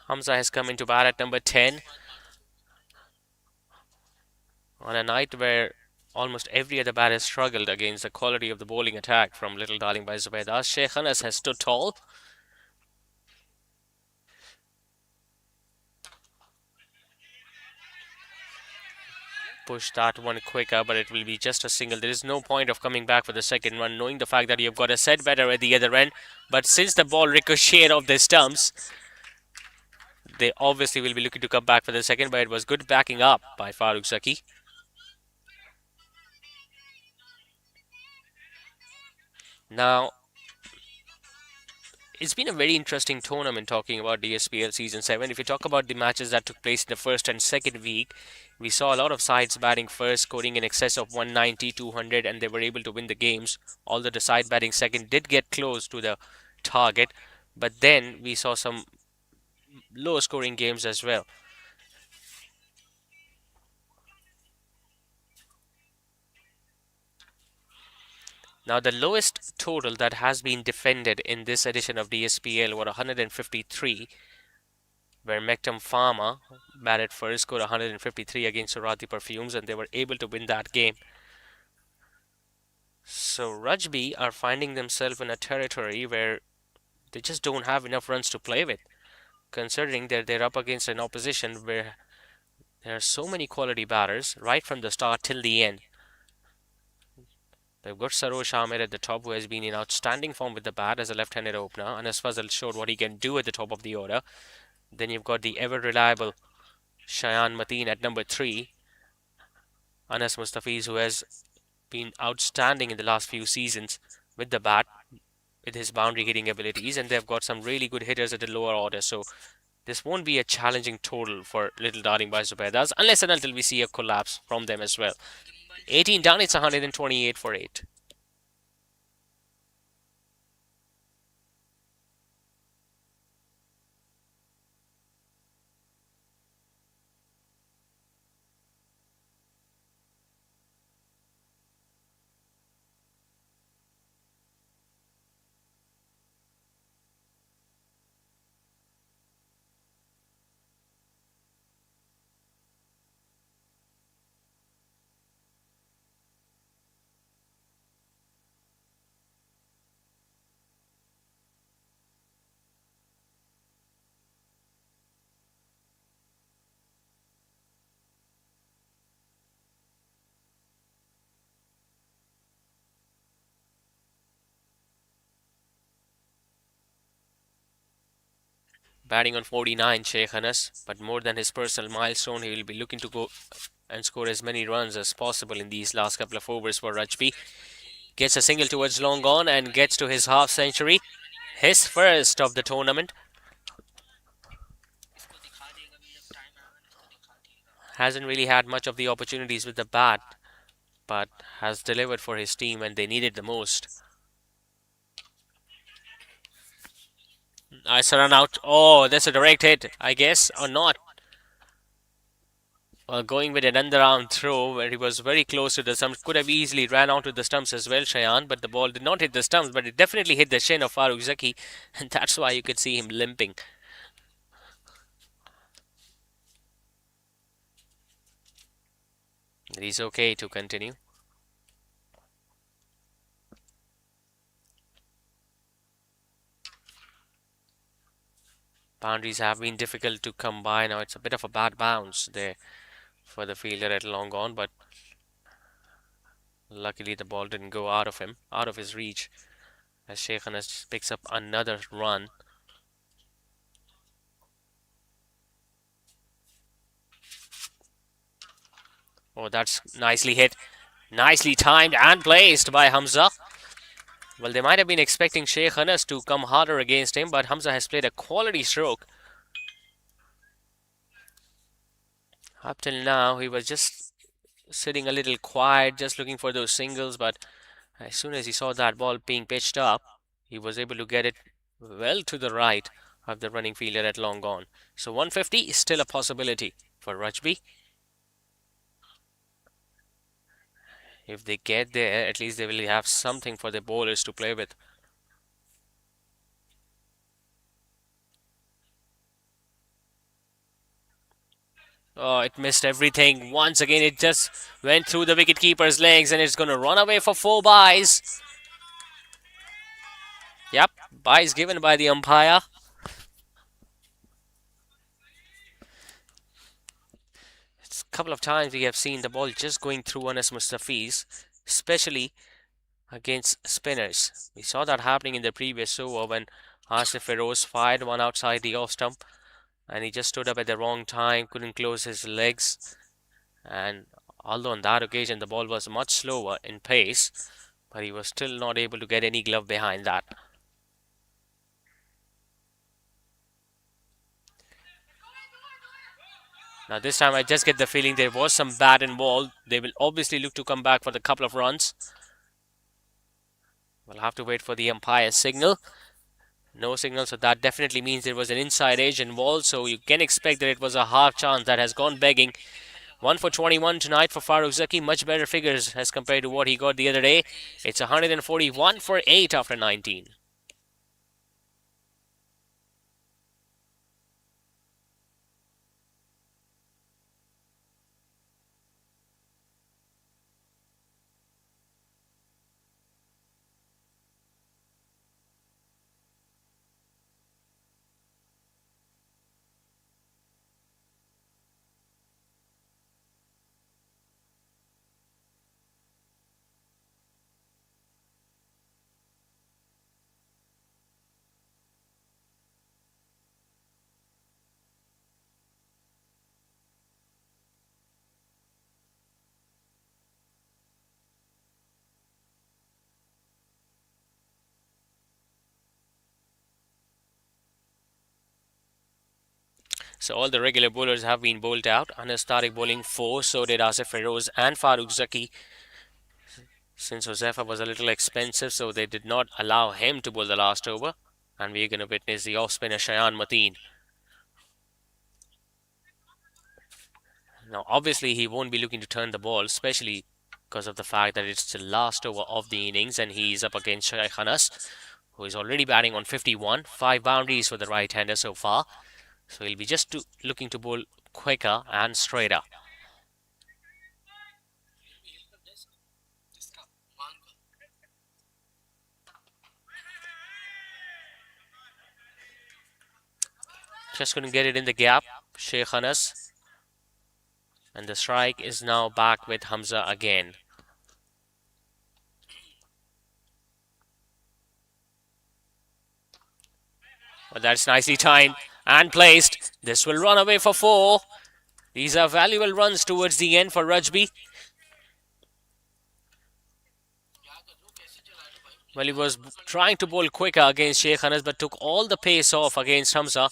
Hamza has come into bat at number 10 on a night where almost every other batter struggled against the quality of the bowling attack from Little Darling by Zubaidas. Sheikh Anas has stood tall. Push that one quicker, but it will be just a single. There is no point of coming back for the second one, knowing the fact that you've got a set batter at the other end. But since the ball ricocheted off the stumps, they obviously will be looking to come back for the second, but it was good backing up by Farooq Zaki. Now, it's been a very interesting tournament talking about DSPL Season 7. If you talk about the matches that took place in the first and second week, we saw a lot of sides batting first, scoring in excess of 190, 200, and they were able to win the games. Although the side batting second did get close to the target, but then we saw some low scoring games as well. Now, the lowest total that has been defended in this edition of DSPL were 153, where Mektam Pharma batted first, scored 153 against Surati Perfumes, and they were able to win that game. So Rajby are finding themselves in a territory where they just don't have enough runs to play with, considering that they're up against an opposition where there are so many quality batters right from the start till the end. They've got Sarosh Ahmed at the top, who has been in outstanding form with the bat as a left-handed opener. Anas Fazal showed what he can do at the top of the order. Then you've got the ever-reliable Shayan Mateen at number 3. Anas Mustafiz, who has been outstanding in the last few seasons with the bat, with his boundary hitting abilities. And they've got some really good hitters at the lower order. So this won't be a challenging total for Little Darling by Zubaidas, unless and until we see a collapse from them as well. 18 down, it's 128 for 8. Batting on 49, Sheikh Anas, but more than his personal milestone, he will be looking to go and score as many runs as possible in these last couple of overs for Rajby. Gets a single towards long on and gets to his half century, his first of the tournament. Hasn't really had much of the opportunities with the bat, but has delivered for his team when they needed the most. Nice run out. Oh, that's a direct hit, I guess, or not. Well, going with an underarm throw where he was very close to the stumps. Could have easily ran out to the stumps as well, Shayan, but the ball did not hit the stumps, but it definitely hit the shin of Farooq Zaki, and that's why you could see him limping. He's okay to continue. Boundaries have been difficult to come by. Now it's a bit of a bad bounce there for the fielder at long on, but luckily the ball didn't go out of him, out of his reach, as Sheikh Anas picks up another run. Oh, that's nicely hit. Nicely timed and placed by Hamza. Well, they might have been expecting Sheikh Anas to come harder against him, but Hamza has played a quality stroke. Up till now, he was just sitting a little quiet, just looking for those singles, but as soon as he saw that ball being pitched up, he was able to get it well to the right of the running fielder at long gone. So 150 is still a possibility for Rajby. If they get there, at least they will have something for the bowlers to play with. Oh, it missed everything. Once again, it just went through the wicketkeeper's legs and it's going to run away for 4 byes. Yep, byes given by the umpire. It's a couple of times we have seen the ball just going through Anas Mustafiz, especially against spinners. We saw that happening in the previous over when Asif Feroz fired one outside the off stump and he just stood up at the wrong time, couldn't close his legs. And although on that occasion the ball was much slower in pace, but he was still not able to get any glove behind that. Now this time I just get the feeling there was some bat involved. They will obviously look to come back for the couple of runs. We'll have to wait for the umpire's signal. No signal, so that definitely means there was an inside edge involved. So you can expect that it was a half chance that has gone begging. 1 for 21 tonight for Farooq Zaki. Much better figures as compared to what he got the other day. It's 141 for 8 after 19. So all the regular bowlers have been bowled out. Anas started bowling 4, so did Asif Feroz and Farooq Zaki. Since Josefa was a little expensive, so they did not allow him to bowl the last over. And we're going to witness the off-spinner Shayan Mateen. Now, obviously, he won't be looking to turn the ball, especially because of the fact that it's the last over of the innings and he's up against Sheikh Anas, who is already batting on 51. 5 boundaries for the right-hander so far. So he'll be just looking to bowl quicker and straighter. Just couldn't get it in the gap, Sheikh Anas. And the strike is now back with Hamza again. But that's nicely timed and placed. This will run away for 4. These are valuable runs towards the end for Rajby. Well, he was trying to bowl quicker against Sheikh Anas, but took all the pace off against Hamza.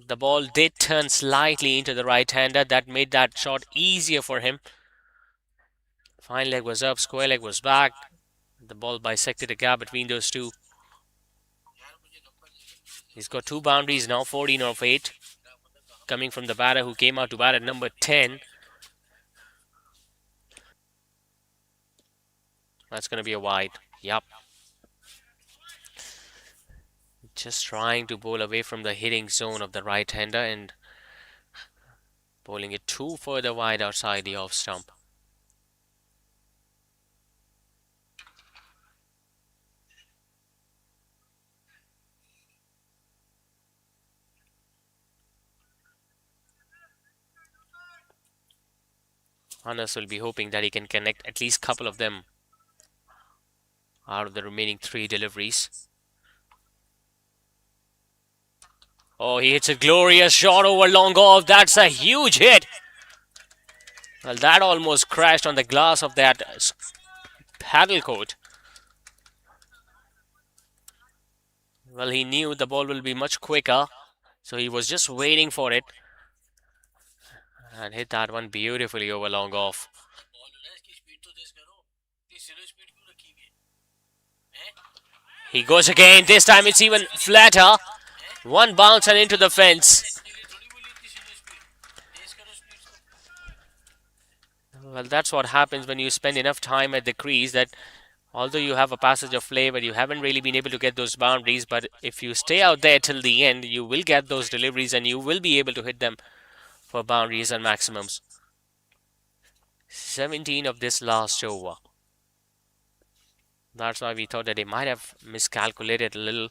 The ball did turn slightly into the right-hander. That made that shot easier for him. Fine leg was up, square leg was back. The ball bisected a gap between those two. He's got 2 boundaries now, 14 of 8. Coming from the batter who came out to bat at number 10. That's going to be a wide. Yup. Just trying to bowl away from the hitting zone of the right-hander and bowling it 2 further wide outside the off stump. Anas will be hoping that he can connect at least a couple of them out of the remaining 3 deliveries. Oh, he hits a glorious shot over long off. That's a huge hit. Well, that almost crashed on the glass of that paddle court. Well, he knew the ball will be much quicker, so he was just waiting for it and hit that one beautifully over long off. He goes again. This time it's even flatter. One bounce and into the fence. Well, that's what happens when you spend enough time at the crease, that although you have a passage of play, but you haven't really been able to get those boundaries, but if you stay out there till the end, you will get those deliveries and you will be able to hit them for boundaries and maximums. 17 of this last over. That's why we thought that they might have miscalculated a little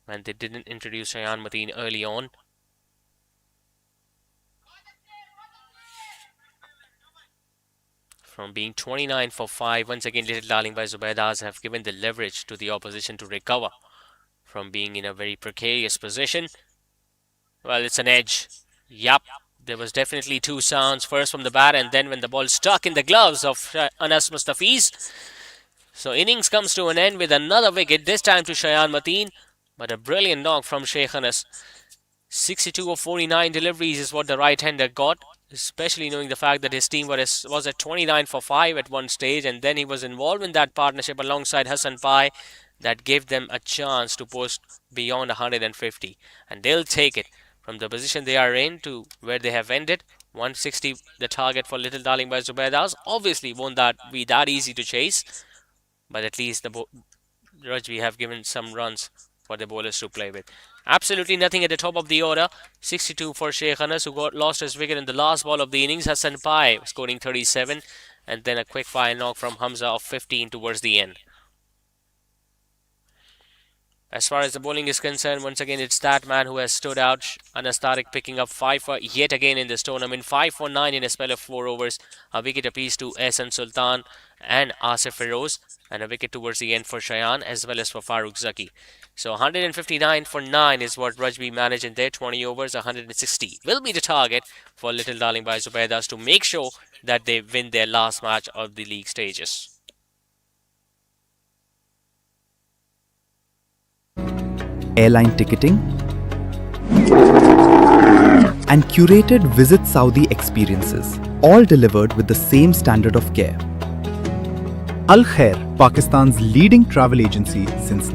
when they didn't introduce Shayan Mateen early on. From being 29 for 5, once again Little Darling by Zubaidas have given the leverage to the opposition to recover from being in a very precarious position. Well, it's an edge. Yup, there was definitely two sounds, first from the bat and then when the ball stuck in the gloves of Anas Mustafiz. So innings comes to an end with another wicket, this time to Shayan Mateen, but a brilliant knock from Sheikh Anas. 62 of 49 deliveries is what the right-hander got, especially knowing the fact that his team was at 29 for 5 at one stage, and then he was involved in that partnership alongside Hassan Pai that gave them a chance to post beyond 150, and they'll take it from the position they are in to where they have ended. 160 the target for Little Darling by Zubaidas. Obviously won't that be that easy to chase, but at least the Rajby have given some runs for the bowlers to play with. Absolutely nothing at the top of the order. 62 for Sheikh Anas, who lost his wicket in the last ball of the innings. Hassan Pai scoring 37, and then a quick fire knock from Hamza of 15 towards the end. As far as the bowling is concerned, once again, it's that man who has stood out. Anas Tariq picking up 5 for yet again in this tournament. 5 for 9 in a spell of 4 overs. A wicket apiece to Ehsan Sultan and Asif Feroz. And a wicket towards the end for Shayan as well as for Farooq Zaki. So 159 for 9 is what Rajby managed in their 20 overs. 160 will be the target for Little Darling by Zubaidas to make sure that they win their last match of the league stages. Airline ticketing, and curated Visit Saudi experiences, all delivered with the same standard of care. Al Khair, Pakistan's leading travel agency since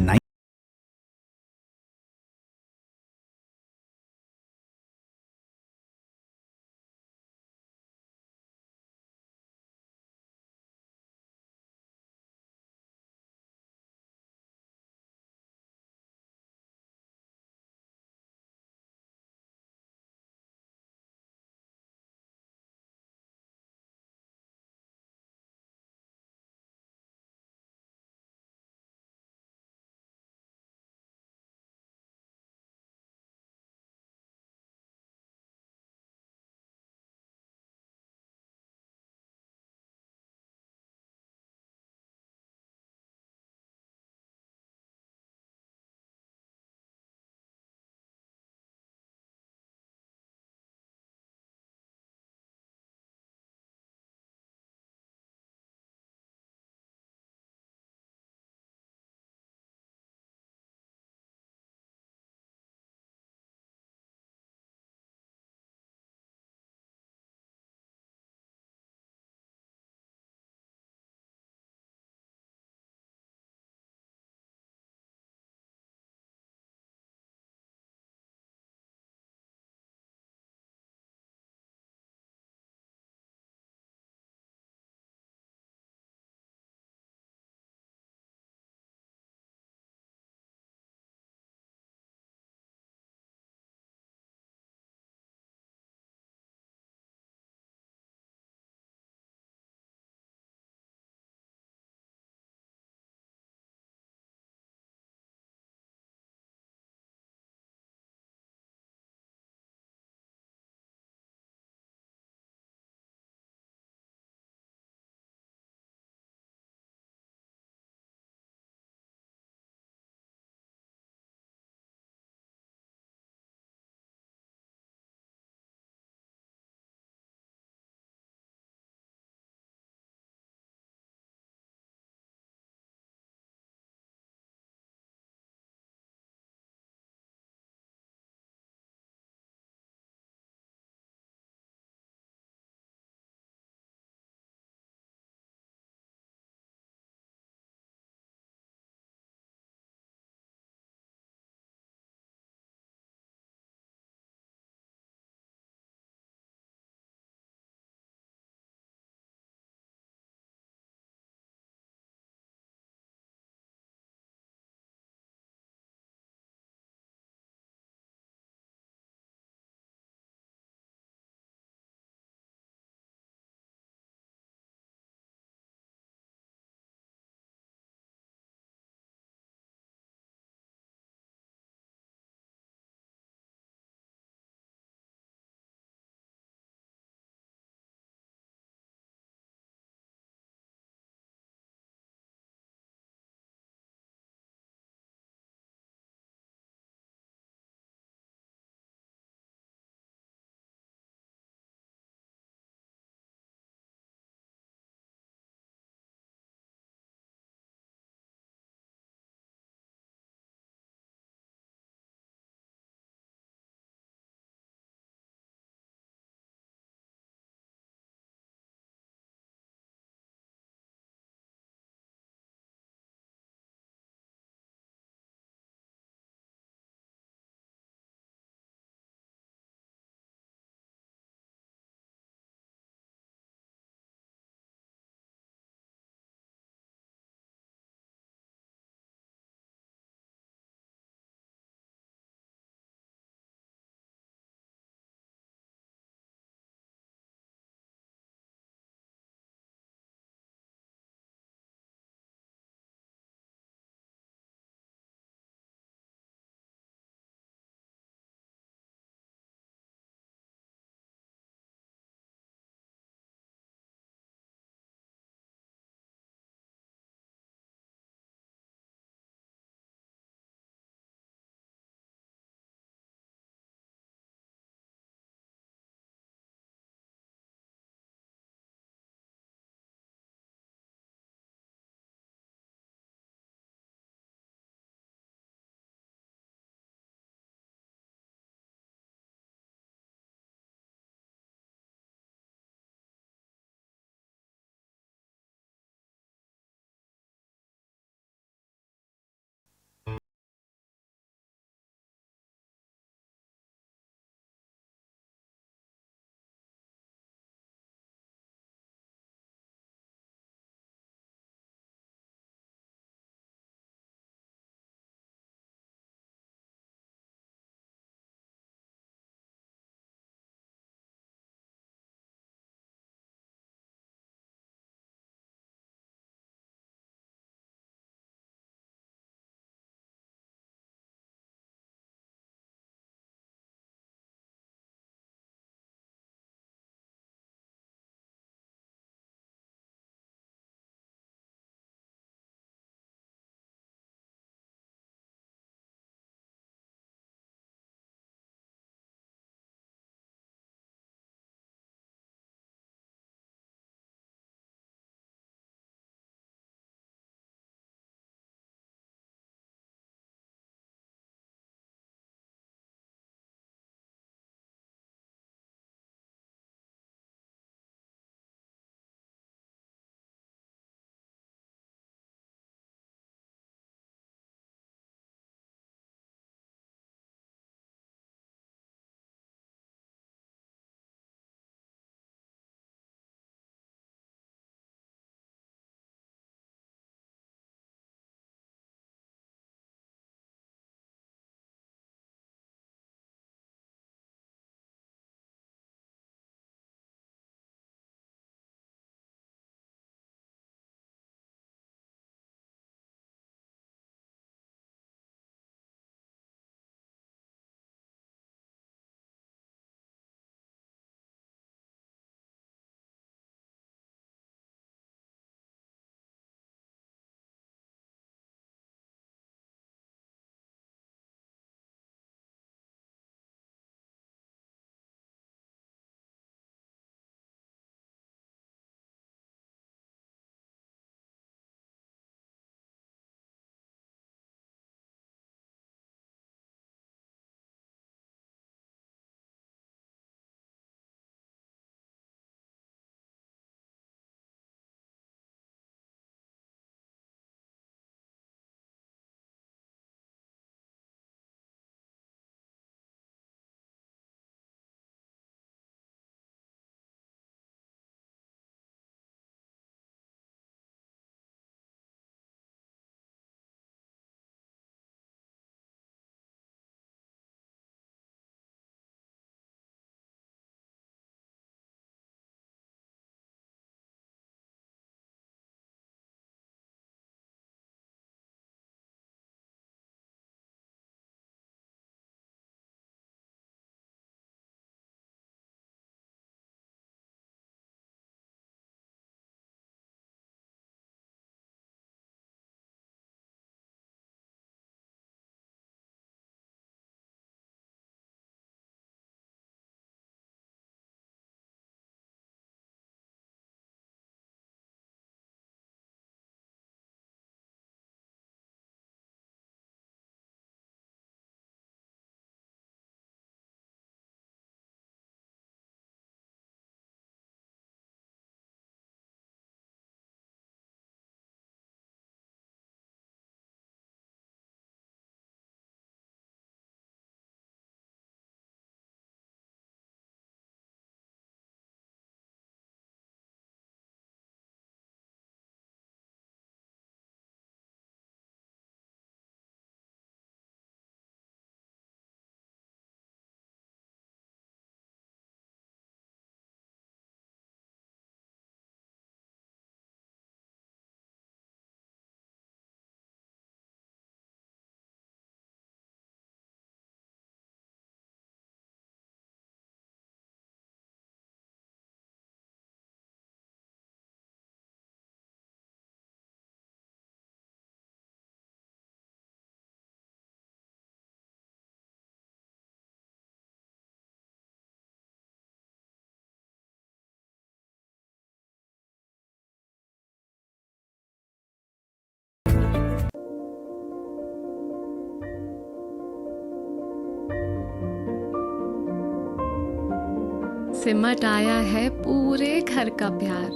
सिमट आया है पूरे घर का प्यार,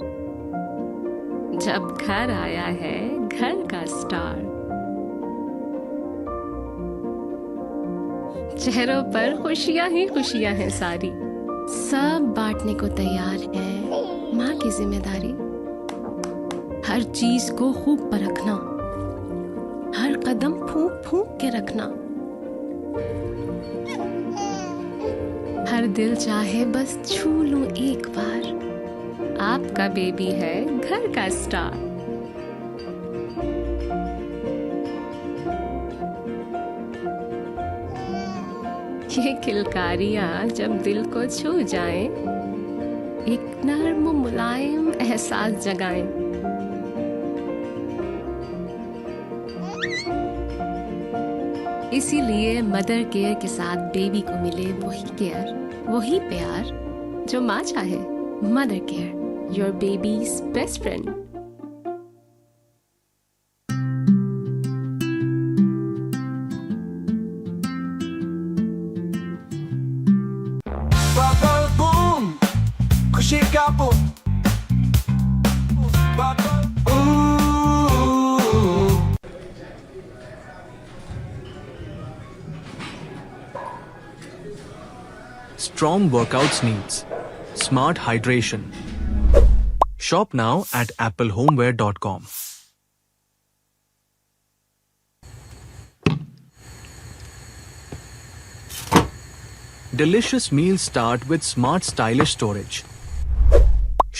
जब घर आया है घर का स्टार। चेहरों पर खुशियां ही खुशियां हैं सारी, सब बांटने को तैयार है माँ की जिम्मेदारी। हर चीज को खूब परखना, हर कदम फूंक फूंक के रखना। हर दिल चाहे बस छू लूं एक बार, आपका बेबी है घर का स्टार। ये किलकारियां जब दिल को छू जाएं, एक नर्म मुलायम एहसास जगाएं। इसीलिए मदर केयर के साथ बेबी को मिले वही केयर, वही प्यार जो माँ चाहे। Mother care, your babies best friend. Bubble boom, खुशी का boom. Bubble ooh. Strong workouts needs smart hydration. Shop now at applehomeware.com. Delicious meals start with smart stylish storage.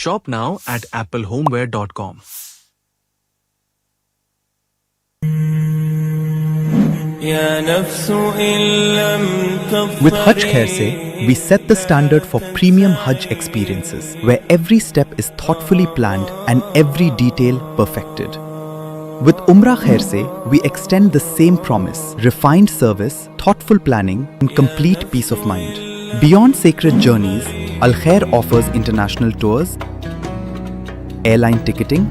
Shop now at applehomeware.com. يا نفس إن لم With Hajj Khair تظفري se, we set the standard for premium Hajj experiences, where every step is thoughtfully planned and every detail perfected. With Umrah Khair se, we extend the same promise: refined service, thoughtful planning, and complete peace of mind. Beyond sacred journeys, Al Khair offers international tours, airline ticketing,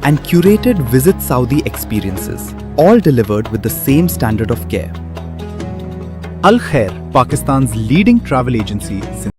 and curated Visit Saudi experiences, all delivered with the same standard of care. Al Khair, Pakistan's leading travel agency since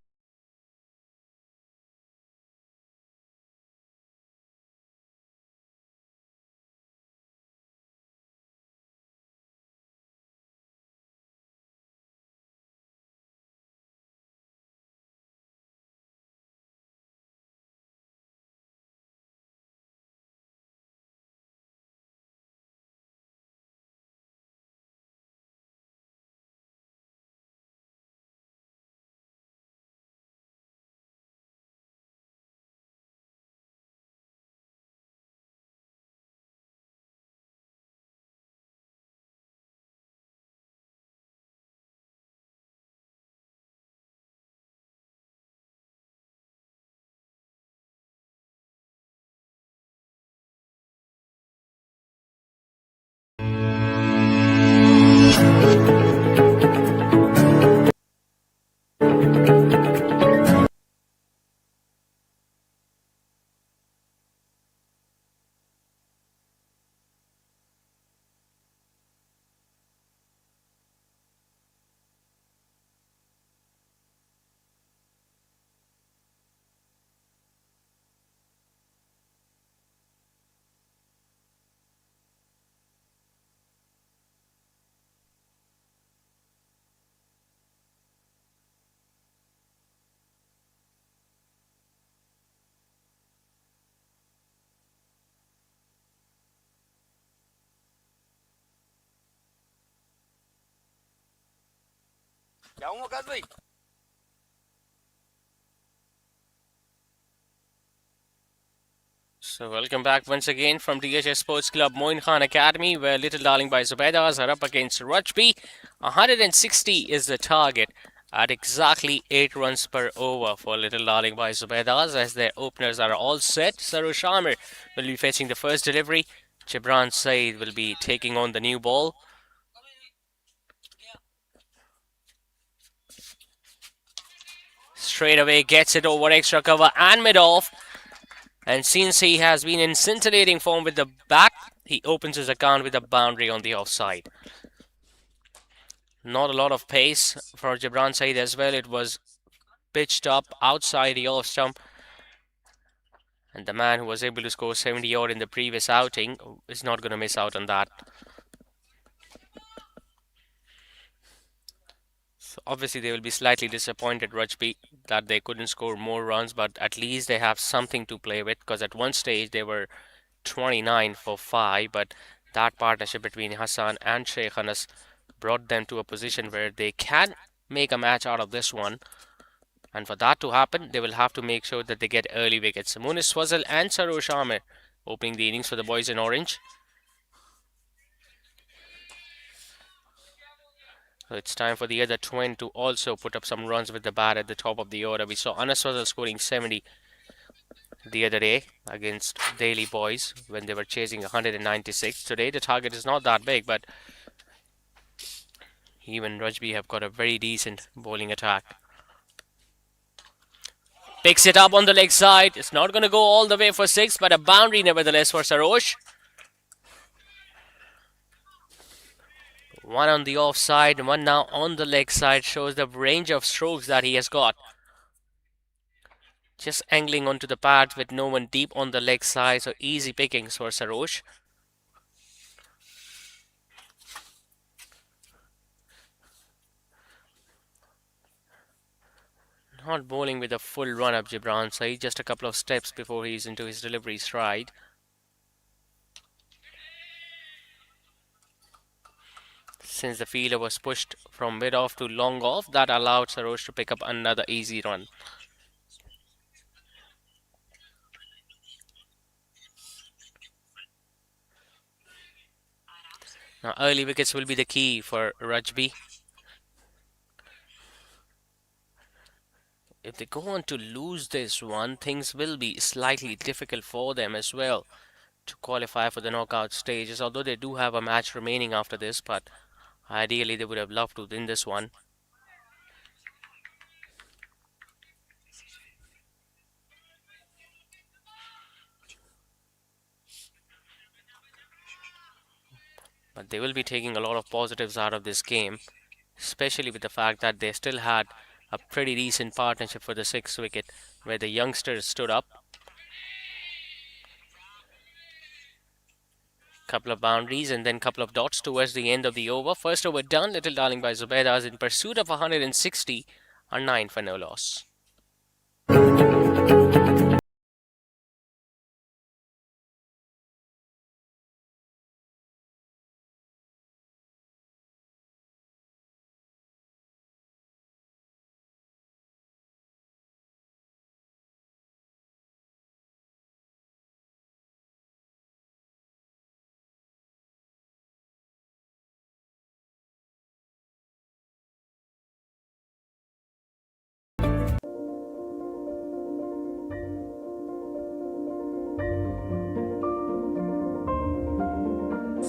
So welcome back once again from DHS Sports Club Moin Khan Academy, where Little Darling by Zubaidas are up against Rajby. 160 is the target at exactly 8 runs per over for Little Darling by Zubaidas, as their openers are all set. Sarush Amir will be fetching the first delivery. Jibran Saeed will be taking on the new ball. Straight away gets it over extra cover and mid-off. And since he has been in scintillating form with the bat, he opens his account with a boundary on the offside. Not a lot of pace for Gibran Said as well. It was pitched up outside the off stump. And the man who was able to score 70 odd in the previous outing is not going to miss out on that. So obviously they will be slightly disappointed, Rajby, that they couldn't score more runs, but at least they have something to play with, because at one stage they were 29 for 5, but that partnership between Hassan and Sheikh Anas brought them to a position where they can make a match out of this one. And for that to happen, they will have to make sure that they get early wickets. Munis Fazal and Sarosh Amir opening the innings for the boys in orange. So it's time for the other twin to also put up some runs with the bat at the top of the order. We saw Anas Fazal scoring 70 the other day against Delhi boys when they were chasing 196. Today the target is not that big, but even Rajby have got a very decent bowling attack. Picks it up on the leg side. It's not going to go all the way for 6, but a boundary nevertheless for Sarosh. One on the offside, one now on the leg side, shows the range of strokes that he has got. Just angling onto the pads with no one deep on the leg side, so easy pickings for Sarosh. Not bowling with a full run up Gibran Said, just a couple of steps before he's into his delivery stride. Since the fielder was pushed from mid off to long off, that allowed Sarosh to pick up another easy run. Now early wickets will be the key for Rajby. If they go on to lose this one, things will be slightly difficult for them as well to qualify for the knockout stages, although they do have a match remaining after this, but ideally they would have loved to win this one. But they will be taking a lot of positives out of this game, especially with the fact that they still had a pretty decent partnership for the 6th wicket where the youngsters stood up. Couple of boundaries and then couple of dots towards the end of the over. First over done, little darling by Zubaidas in pursuit of 160 on 9 for no loss.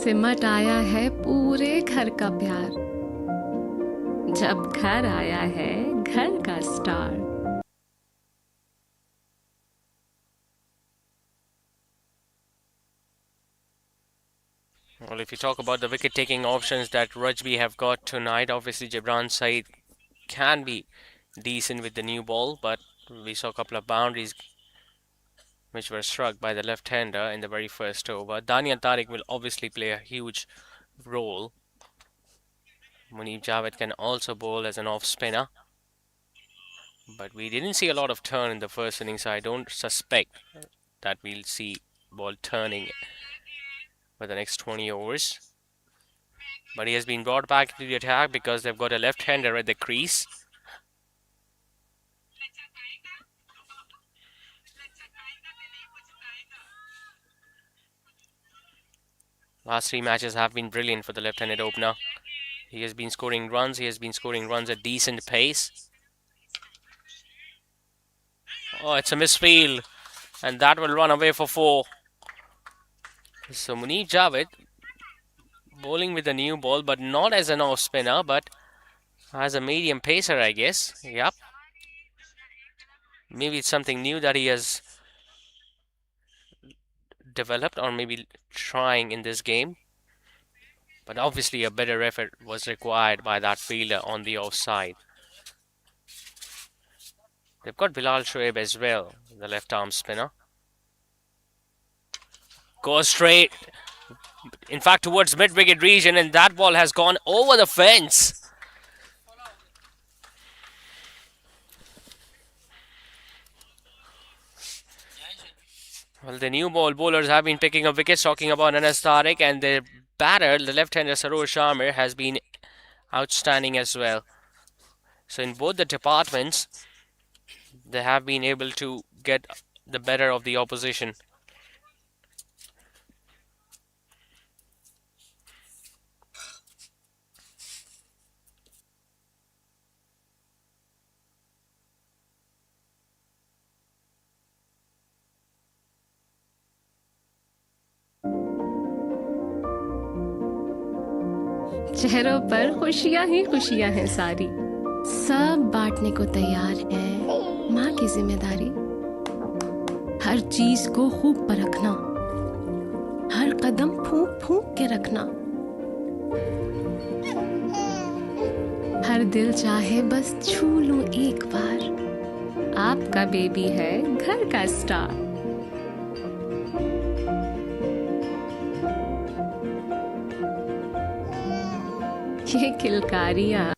सिमट आया है पूरे घर का प्यार, जब घर आया है घर का star. Well, if you talk about the wicket-taking options that Rajby have got tonight, obviously Gibran Said can be decent with the new ball, but we saw a couple of boundaries which were struck by the left-hander in the very first over. Daniel Tariq will obviously play a huge role. Munib Javed can also bowl as an off-spinner, but we didn't see a lot of turn in the first innings, so I don't suspect that we'll see ball turning for the next 20 overs. But he has been brought back to the attack because they've got a left-hander at the crease. Last 3 matches have been brilliant for the left-handed opener. He has been scoring runs. He has been scoring runs at decent pace. Oh, it's a misfield. And that will run away for 4. So Munib Javed bowling with a new ball, but not as an off-spinner, but as a medium pacer, I guess. Yep. Maybe it's something new that he has developed or maybe trying in this game. But obviously a better effort was required by that fielder on the offside. They've got Bilal Shoaib as well, the left arm spinner. Goes straight, in fact, towards mid-wicket region, and that ball has gone over the fence. Well, the new ball bowlers have been picking up wickets, talking about Anas Tariq, and their batter, the left-hander Saroj Sharma, has been outstanding as well. So in both the departments, they have been able to get the better of the opposition. चेहरों पर खुशियां ही खुशियां हैं सारी, सब बांटने को तैयार है माँ की जिम्मेदारी। हर चीज को खूब परखना, हर कदम फूंक फूंक के रखना, हर दिल चाहे बस छू लूं एक बार, आपका बेबी है घर का स्टार। ये किलकारियां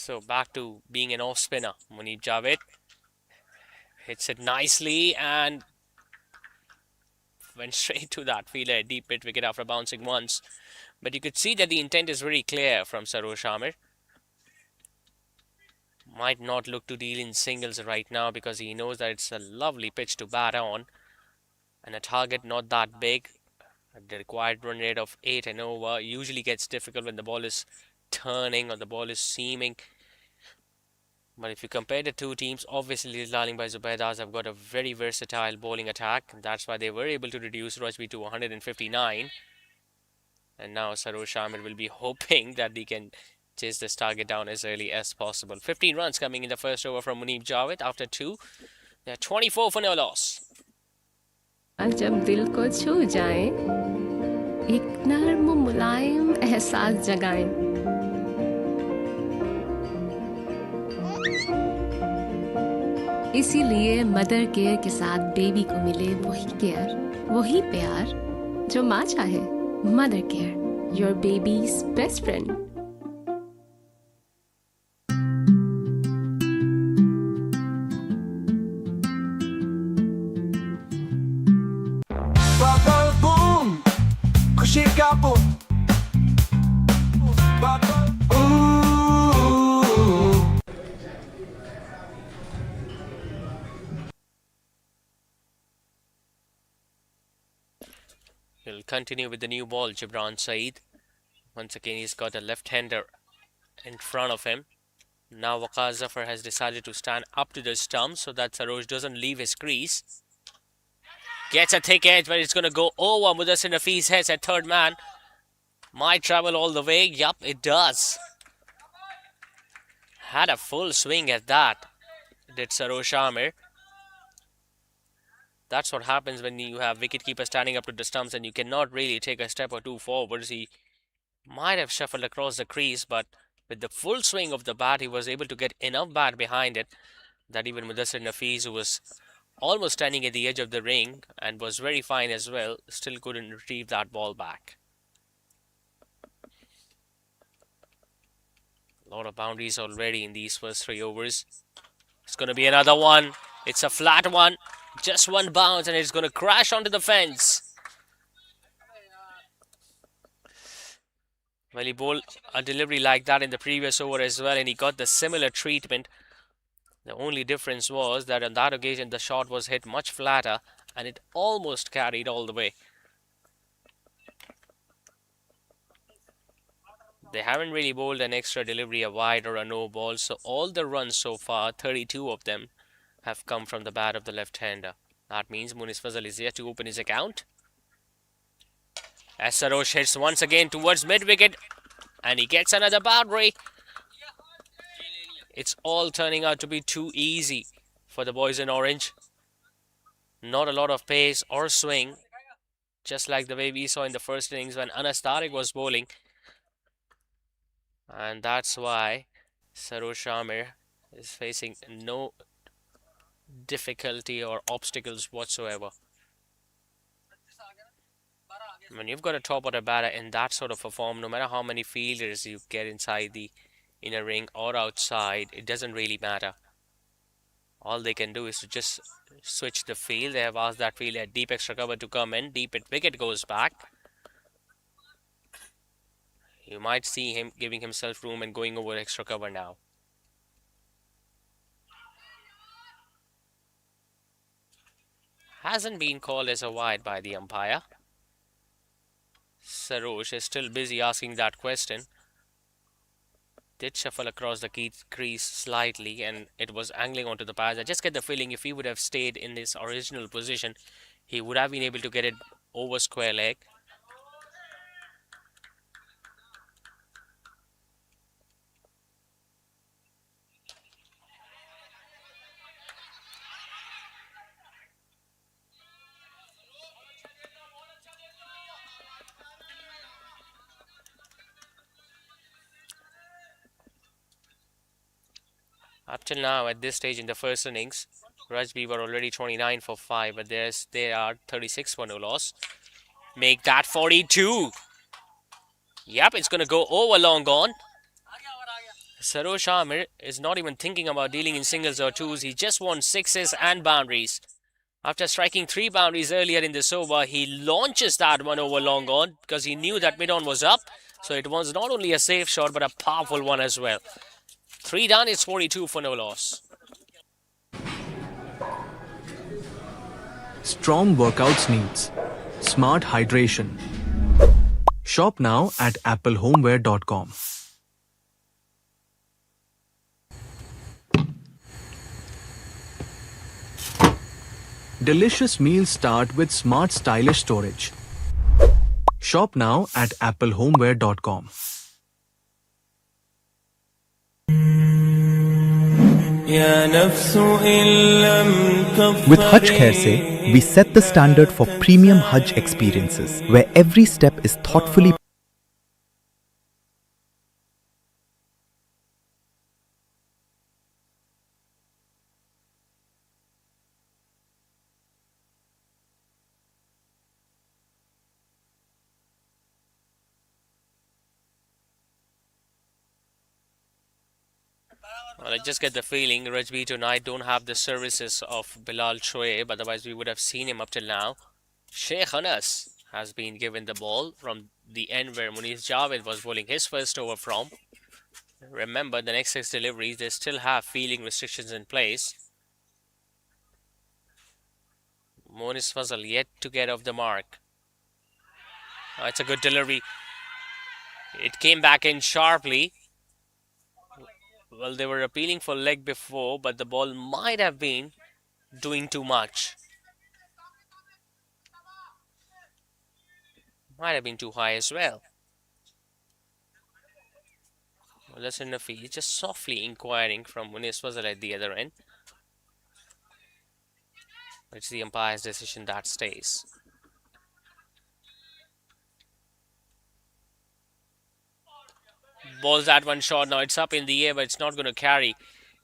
So back to being an off spinner. Munib Javed hits it nicely and went straight to that fielder, a deep mid wicket after bouncing once. But you could see that the intent is very clear from Saroj Sharma. Might not look to deal in singles right now because he knows that it's a lovely pitch to bat on and a target not that big. The required run rate of 8 and over usually gets difficult when the ball is turning or the ball is seaming. But if you compare the two teams, obviously Liling by Zubaidas have got a very versatile bowling attack. That's why they were able to reduce Rajby to 159. And now Saroj Sharma will be hoping that they can chase this target down as early as possible. 15 runs coming in the first over from Munib Javed after 2. They're 24 for no loss. जब दिल को छू जाए, एक नर्म मुलायम एहसास जगाएं। इसीलिए mother care के साथ बेबी को मिले वही केयर, वही प्यार जो माँ चाहे। Mother care, your babies best friend. Bubble boom, खुशी का boom. Bubble ooh. He'll continue with the new ball, Gibran Saeed. Once again, he's got a left-hander in front of him. Now Waqar Zafar has decided to stand up to the stump so that Saroj doesn't leave his crease. Gets a thick edge, but it's going to go over Mudassir Nafee's head at third man. Might travel all the way. Yup, it does. Had a full swing at that, did Saroj Sharma. That's what happens when you have wicketkeeper standing up to the stumps and you cannot really take a step or two forwards. He might have shuffled across the crease, but with the full swing of the bat, he was able to get enough bat behind it that even Mudassir Nafees, who was almost standing at the edge of the ring and was very fine as well. Still couldn't retrieve that ball back. A lot of boundaries already in these first 3 overs. It's going to be another one. It's a flat one. Just one bounce and it's going to crash onto the fence. Well, he bowled a delivery like that in the previous over as well, and he got the similar treatment. The only difference was that on that occasion the shot was hit much flatter and it almost carried all the way. They haven't really bowled an extra delivery, a wide or a no ball, so all the runs so far, 32 of them, have come from the bat of the left-hander. That means Munis Fazal is yet to open his account. As Sarosh hits once again towards mid-wicket, and he gets another boundary. It's all turning out to be too easy for the boys in orange. Not a lot of pace or swing, just like the way we saw in the first innings when Anas Tariq was bowling. And that's why Sarosh Amir is facing no difficulty or obstacles whatsoever. When you've got a top order batter in that sort of a form, no matter how many fielders you get inside the inner ring or outside, it doesn't really matter. All they can do is to just switch the field. They have asked that field at deep extra cover to come in. Deep at wicket goes back. You might see him giving himself room and going over extra cover now. Hasn't been called as a wide by the umpire. Sarosh is still busy asking that question. Did shuffle across the crease slightly and it was angling onto the pads. I just get the feeling if he would have stayed in his original position, he would have been able to get it over square leg. Up till now, at this stage in the first innings, Rajby were already 29 for 5, but they are 36 for no loss. Make that 42. Yep, it's going to go over long on. Sarosh Amir is not even thinking about dealing in singles or twos. He just wants sixes and boundaries. After striking 3 boundaries earlier in this over, he launches that one over long on because he knew that mid-on was up. So it was not only a safe shot, but a powerful one as well. 3 done, it's 42 for no loss. Strong workouts needs smart hydration. Shop now at applehomeware.com. Delicious meals start with smart stylish storage. Shop now at applehomeware.com. With Hajj Khair se, we set the standard for premium Hajj experiences, where every step is thoughtfully Well, I just get the feeling Rajby tonight don't have the services of Bilal Shoaib, otherwise we would have seen him up till now. Sheikh Anas has been given the ball from the end where Muniz Javed was bowling his first over from. Remember, the next 6 deliveries, they still have fielding restrictions in place. Muniz Fazal yet to get off the mark. It's a good delivery. It came back in sharply. Well, they were appealing for leg before, but the ball might have been doing too much. Might have been too high as well. Well, that's in the field, just softly inquiring from Muniz Fazal at the other end. It's the umpire's decision that stays. Balls that one shot. Now it's up in the air, but it's not going to carry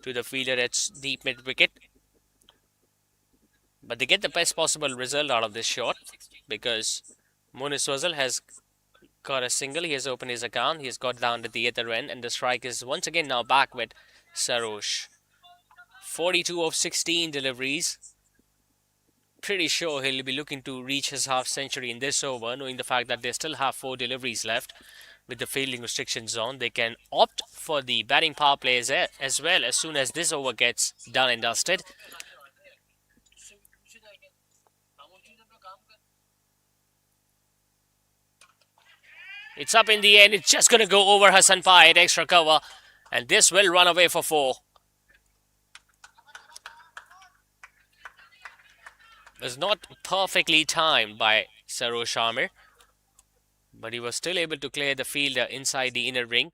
to the fielder. It's deep mid wicket. But they get the best possible result out of this shot because Munis Wazal has got a single. He has opened his account. He has got down to the other end, and the strike is once again now back with Sarosh. 42 of 16 deliveries. Pretty sure he'll be looking to reach his half century in this over, knowing the fact that they still have 4 deliveries left. With the fielding restrictions on, they can opt for the batting power play as well as soon as this over gets done and dusted. It's up in the end. It's just going to go over Hassan Pai at extra cover, and this will run away for 4. It was not perfectly timed by Sarosh Amir, but he was still able to clear the fielder inside the inner ring.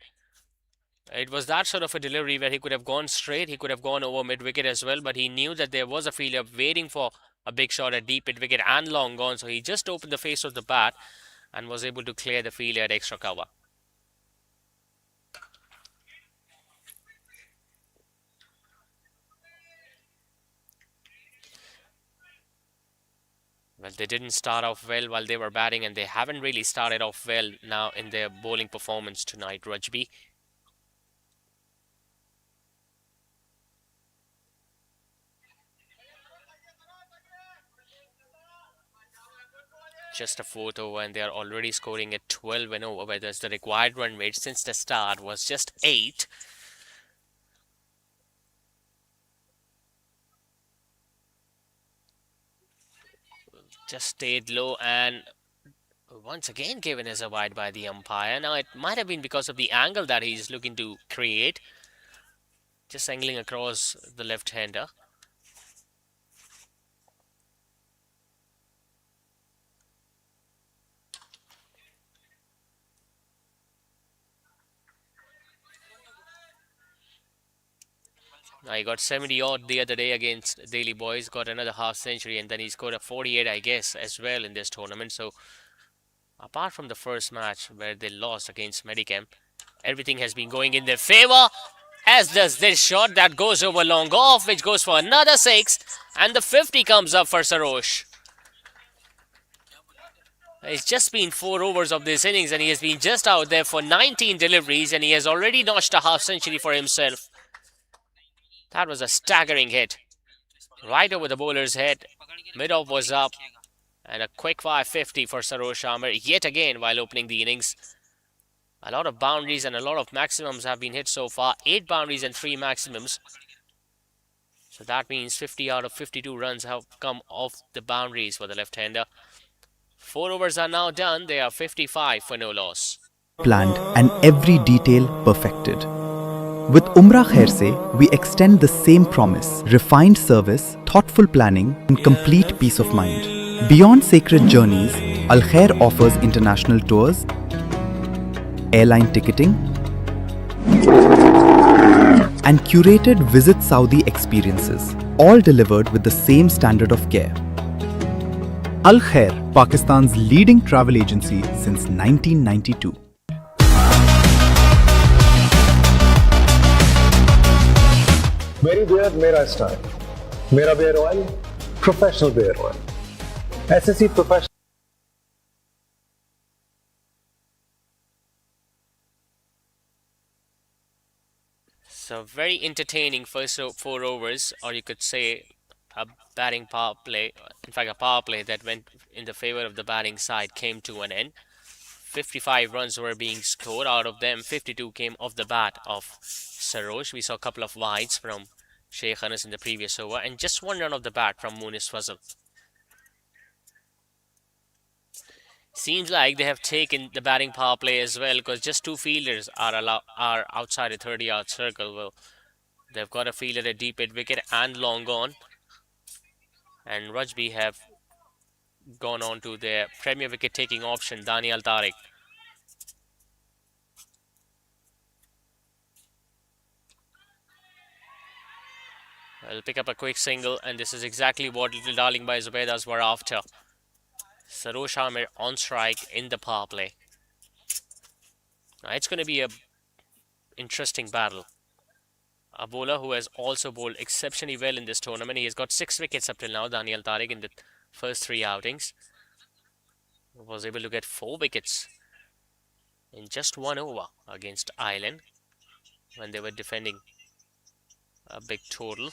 It was that sort of a delivery where he could have gone straight, he could have gone over mid-wicket as well, but he knew that there was a fielder waiting for a big shot at deep mid-wicket and long gone, so he just opened the face of the bat and was able to clear the fielder at extra cover. Well, they didn't start off well while they were batting, and they haven't really started off well now in their bowling performance tonight, Rajby. Just a 4th over, and they are already scoring at 12 and over, whereas the required run rate since the start was just 8. Just stayed low and once again given as a wide by the umpire. Now it might have been because of the angle that he's looking to create. Just angling across the left-hander. Now he got 70 odd the other day against Daily Boys, got another half century, and then he scored a 48, I guess, as well in this tournament. So apart from the first match where they lost against Medicam, everything has been going in their favor, as does this shot that goes over long off, which goes for another 6, and the 50 comes up for Sarosh. It's just been 4 overs of this innings, and he has been just out there for 19 deliveries, and he has already notched a half century for himself. That was a staggering hit. Right over the bowler's head. Mid-off was up. And a quick 550 for Sarosh Amir yet again while opening the innings. A lot of boundaries and a lot of maximums have been hit so far. 8 boundaries and 3 maximums. So that means 50 out of 52 runs have come off the boundaries for the left-hander. 4 overs are now done. They are 55 for no loss. Planned and every detail perfected. With Umrah Khair Se, we extend the same promise: refined service, thoughtful planning, and complete peace of mind. Beyond sacred journeys, Al Khair offers international tours, airline ticketing, and curated Visit Saudi experiences, all delivered with the same standard of care. Al Khair, Pakistan's leading travel agency since 1992. मेरी beer मेरा style, मेरा beard oil professional beard oil, SSC professional. So very entertaining first 4 overs, or you could say a batting power play. In fact, a power play that went in the favor of the batting side came to an end. 55 runs were being scored. Out of them, 52 came off the bat of Sarosh. We saw a couple of wides from Sheikh Anas in the previous over, and just 1 run off the bat from Munis Fazal. Seems like they have taken the batting power play as well, because just 2 fielders are outside a 30-yard circle. Well, they've got a fielder at deep mid-wicket and long gone, and Rajby have gone on to their premier wicket-taking option, Daniel Tariq. I'll pick up a quick single, and this is exactly what Little Darling by Zubaidas were after. Sarosh Amir on strike in the power play. Now it's going to be a interesting battle. a bowler who has also bowled exceptionally well in this tournament. He has got 6 wickets up till now, Daniel Tariq, in the first 3 outings. Was able to get 4 wickets in just 1 over against Ireland when they were defending a big total.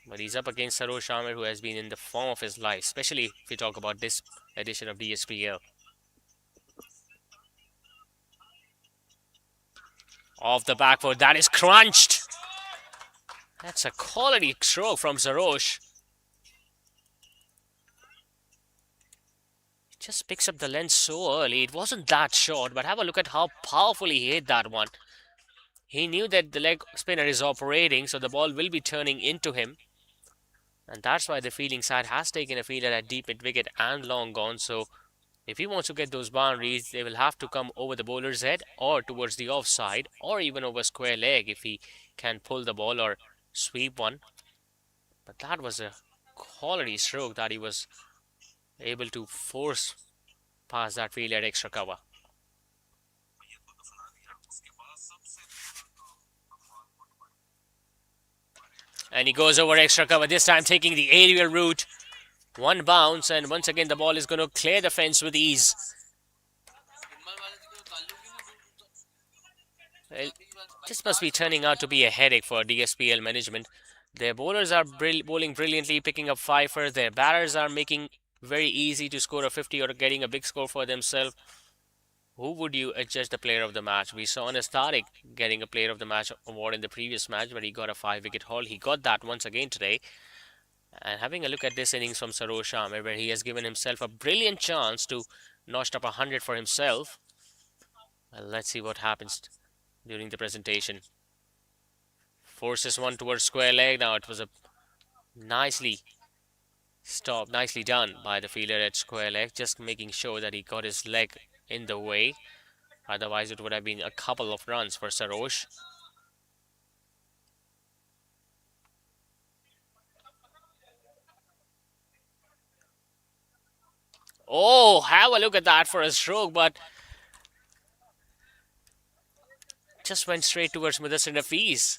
But he's up against Sarosh Amir, who has been in the form of his life, especially if we talk about this edition of DSPL. Off the back foot, that is crunched. That's a quality stroke from Sarosh. Just picks up the length so early. It wasn't that short, but have a look at how powerfully he hit that one. He knew that the leg spinner is operating, so the ball will be turning into him. And that's why the fielding side has taken a fielder at deep mid wicket and long gone. So if he wants to get those boundaries, they will have to come over the bowler's head or towards the offside or even over square leg if he can pull the ball or sweep one. But that was a quality stroke that he was able to force past that fielder at extra cover. And he goes over extra cover, this time taking the aerial route. One bounce, and once again the ball is going to clear the fence with ease. Well, this must be turning out to be a headache for DSPL management. Their bowlers are bowling brilliantly, picking up fifers. Their batters are making very easy to score a 50 or getting a big score for themselves. Who would you adjudge the player of the match? We saw Anas Tariq getting a player of the match award in the previous match where he got a 5-wicket haul. He got that once again today. And having a look at this innings from Sarosh Amir, where he has given himself a brilliant chance to notch up 100 for himself. Well, let's see what happens during the presentation. Forces one towards square leg. Now it was a nicely stopped, nicely done by the fielder at square leg, just making sure that he got his leg in the way. Otherwise it would have been a couple of runs for Sarosh. Oh, have a look at that for a stroke, but just went straight towards Mudassir Nafiz.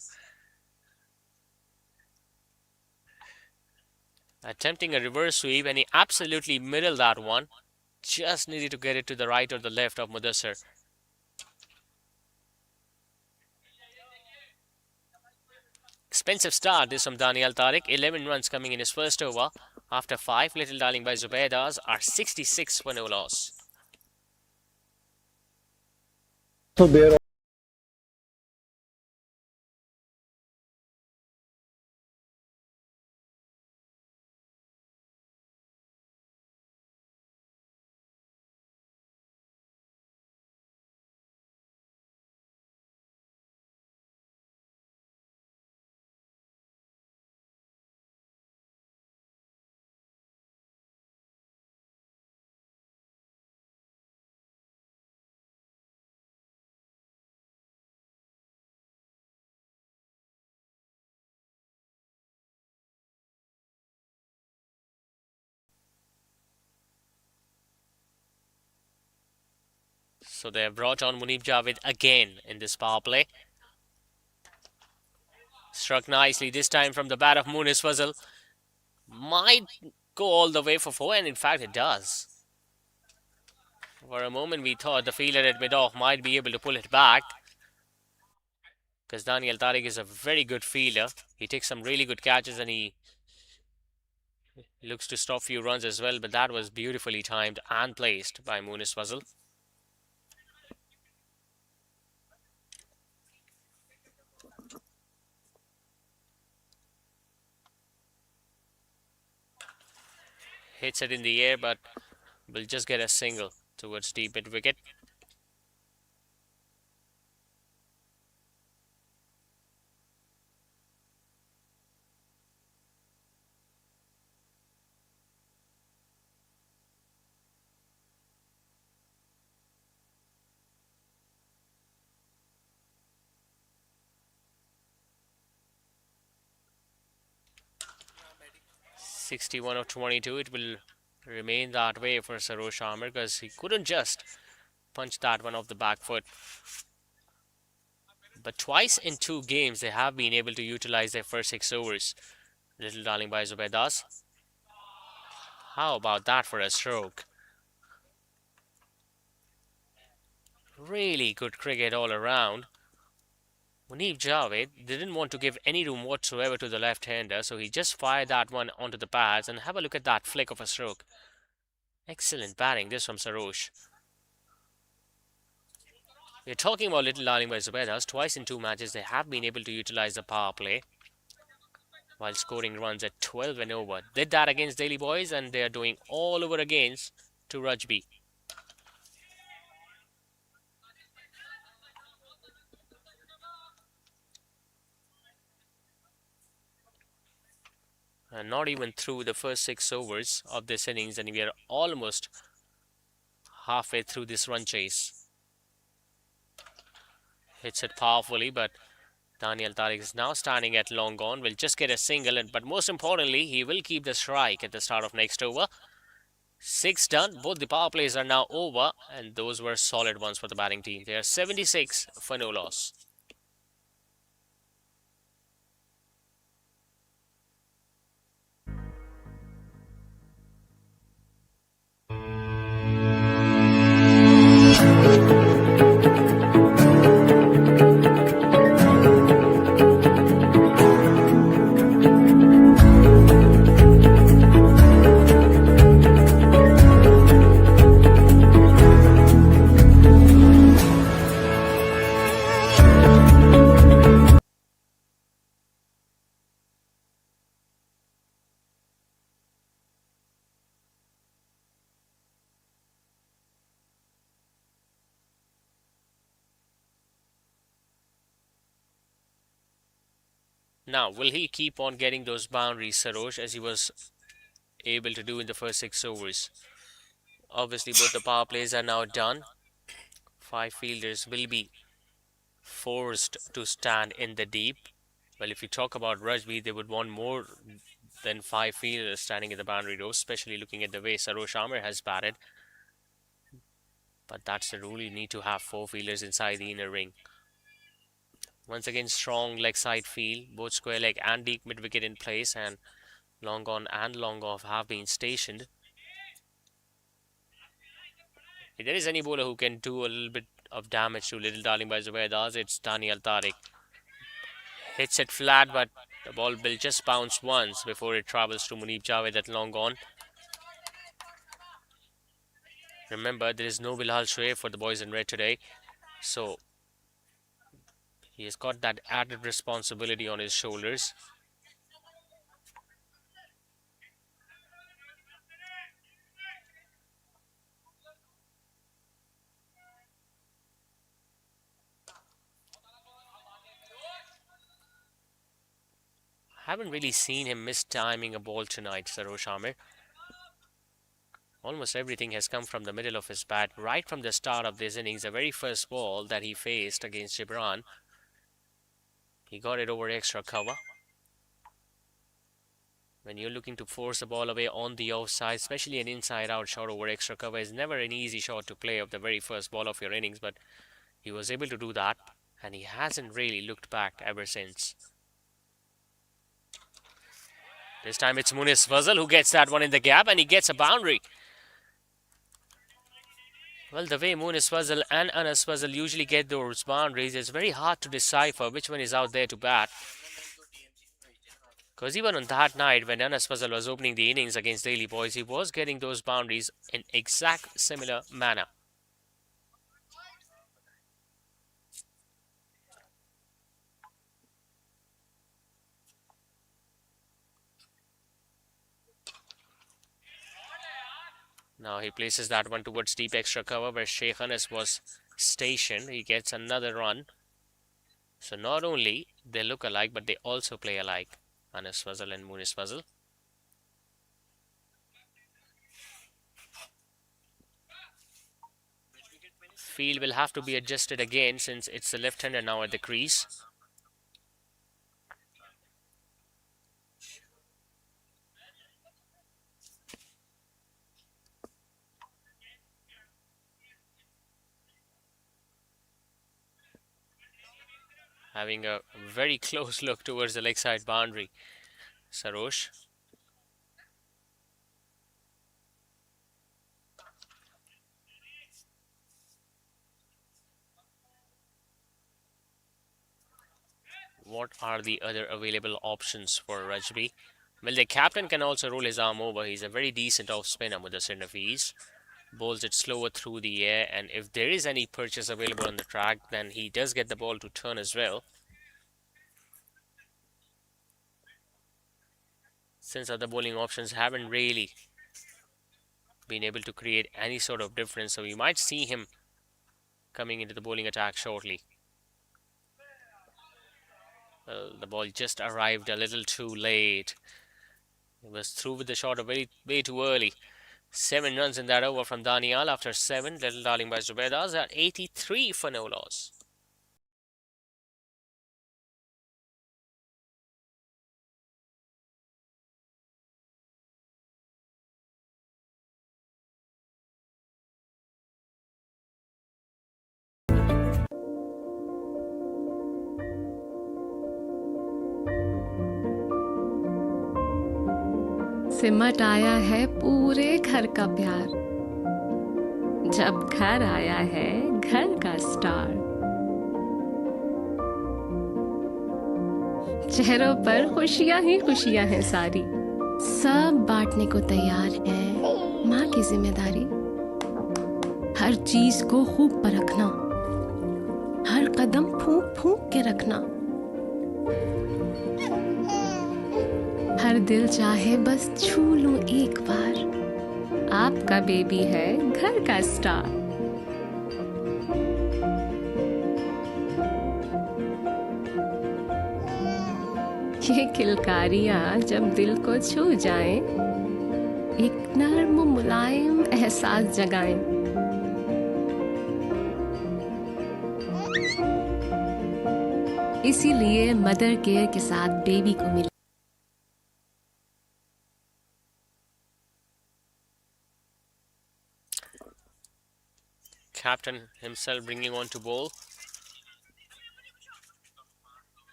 Attempting a reverse sweep, and he absolutely middled that one. Just needed to get it to the right or the left of Mudassir. Expensive start this from Daniel Tariq. 11 runs coming in his first over. After 5, Little Darling by Zubaidas are 66 for no loss. So there So they have brought on Munib Javed again in this power play. Struck nicely this time from the bat of Munis Fazal. Might go all the way for 4, and in fact it does. For a moment we thought the fielder at mid-off might be able to pull it back, because Daniel Tariq is a very good fielder. He takes some really good catches and he looks to stop few runs as well, but that was beautifully timed and placed by Munis Fazal. Hits it in the air, but will just get a single towards deep mid wicket. "61 of 22. It will remain that way for Sarosh Amir because he couldn't just punch that one off the back foot. but twice in 2 games they have been able to utilize their first 6 overs. Little darling by Zubaidas. How about that for a stroke? Really good cricket all around. Munib Javed didn't want to give any room whatsoever to the left-hander, so he just fired that one onto the pads, and have a look at that flick of a stroke. Excellent batting this from Sarosh. We're talking about little darling by Zubaidas. Twice in 2 matches they have been able to utilize the power play while scoring runs at 12 and over. Did that against Daily Boys, and they are doing all over against to Rajby. And not even through the first 6 overs of this innings, and we are almost halfway through this run chase. Hits it powerfully, but Daniel Tariq is now standing at long on. Will just get a single, but most importantly, he will keep the strike at the start of next over. 6 done. Both the power plays are now over, and those were solid ones for the batting team. They are 76 for no loss. Now, will he keep on getting those boundaries, Sarosh, as he was able to do in the first 6 overs? Obviously, both the power plays are now done. 5 fielders will be forced to stand in the deep. Well, if you talk about Rajby, they would want more than 5 fielders standing in the boundary row, especially looking at the way Sarosh Amir has batted. But that's the rule, you need to have 4 fielders inside the inner ring. Once again, strong leg side field, both square leg and deep mid wicket in place, and long on and long off have been stationed. If there is any bowler who can do a little bit of damage to little darling by Zubaidas, it's Daniel Tariq. Hits it flat, but the ball will just bounce once before it travels to Munib Javed at long on. Remember, there is no Bilal Shoaib for the boys in red today, so he has got that added responsibility on his shoulders. Haven't really seen him mistiming a ball tonight, Sarosh Amir. Almost everything has come from the middle of his bat. Right from the start of this innings, the very first ball that he faced against Gibran, he got it over extra cover. When you're looking to force the ball away on the offside, especially an inside-out shot over extra cover, is never an easy shot to play of the very first ball of your innings, but he was able to do that, and he hasn't really looked back ever since. This time it's Munis Fazal who gets that one in the gap, and he gets a boundary. Well, the way Munis Fazal and Anas Fazal usually get those boundaries, it's very hard to decipher which one is out there to bat. Because even on that night when Anas Fazal was opening the innings against Daily Boys, he was getting those boundaries in exact similar manner. Now he places that one towards deep extra cover where Sheikh Anas was stationed. He gets another run. So not only they look alike, but they also play alike, Anas Fazal and Munis Fazal. Field will have to be adjusted again since it's the left-hander now at the crease. having a very close look towards the leg side boundary. Sarosh. What are the other available options for Rajby? Well, the captain can also roll his arm over. He's a very decent off spinner with the center ease. Bowls it slower through the air, and if there is any purchase available on the track, then he does get the ball to turn as well. Since other bowling options haven't really been able to create any sort of difference, so we might see him coming into the bowling attack shortly. The ball just arrived a little too late. It was through with the shot way too early. 7 runs in that over from Daniel after 7. Little Darling by Zubaidas at 83 for no loss. सिमट आया है पूरे घर का प्यार, जब घर आया है घर का स्टार। चेहरों पर खुशियां ही खुशियां हैं सारी, सब बांटने को तैयार है माँ की जिम्मेदारी। हर चीज को खूब परखना, हर कदम फूंक फूंक के रखना। हर दिल चाहे बस छू लूं एक बार, आपका बेबी है घर का स्टार। ये किलकारियां जब दिल को छू जाएं, एक नर्म मुलायम एहसास जगाएं। इसीलिए मदर केयर के साथ बेबी को मिले। Captain himself bringing on to bowl.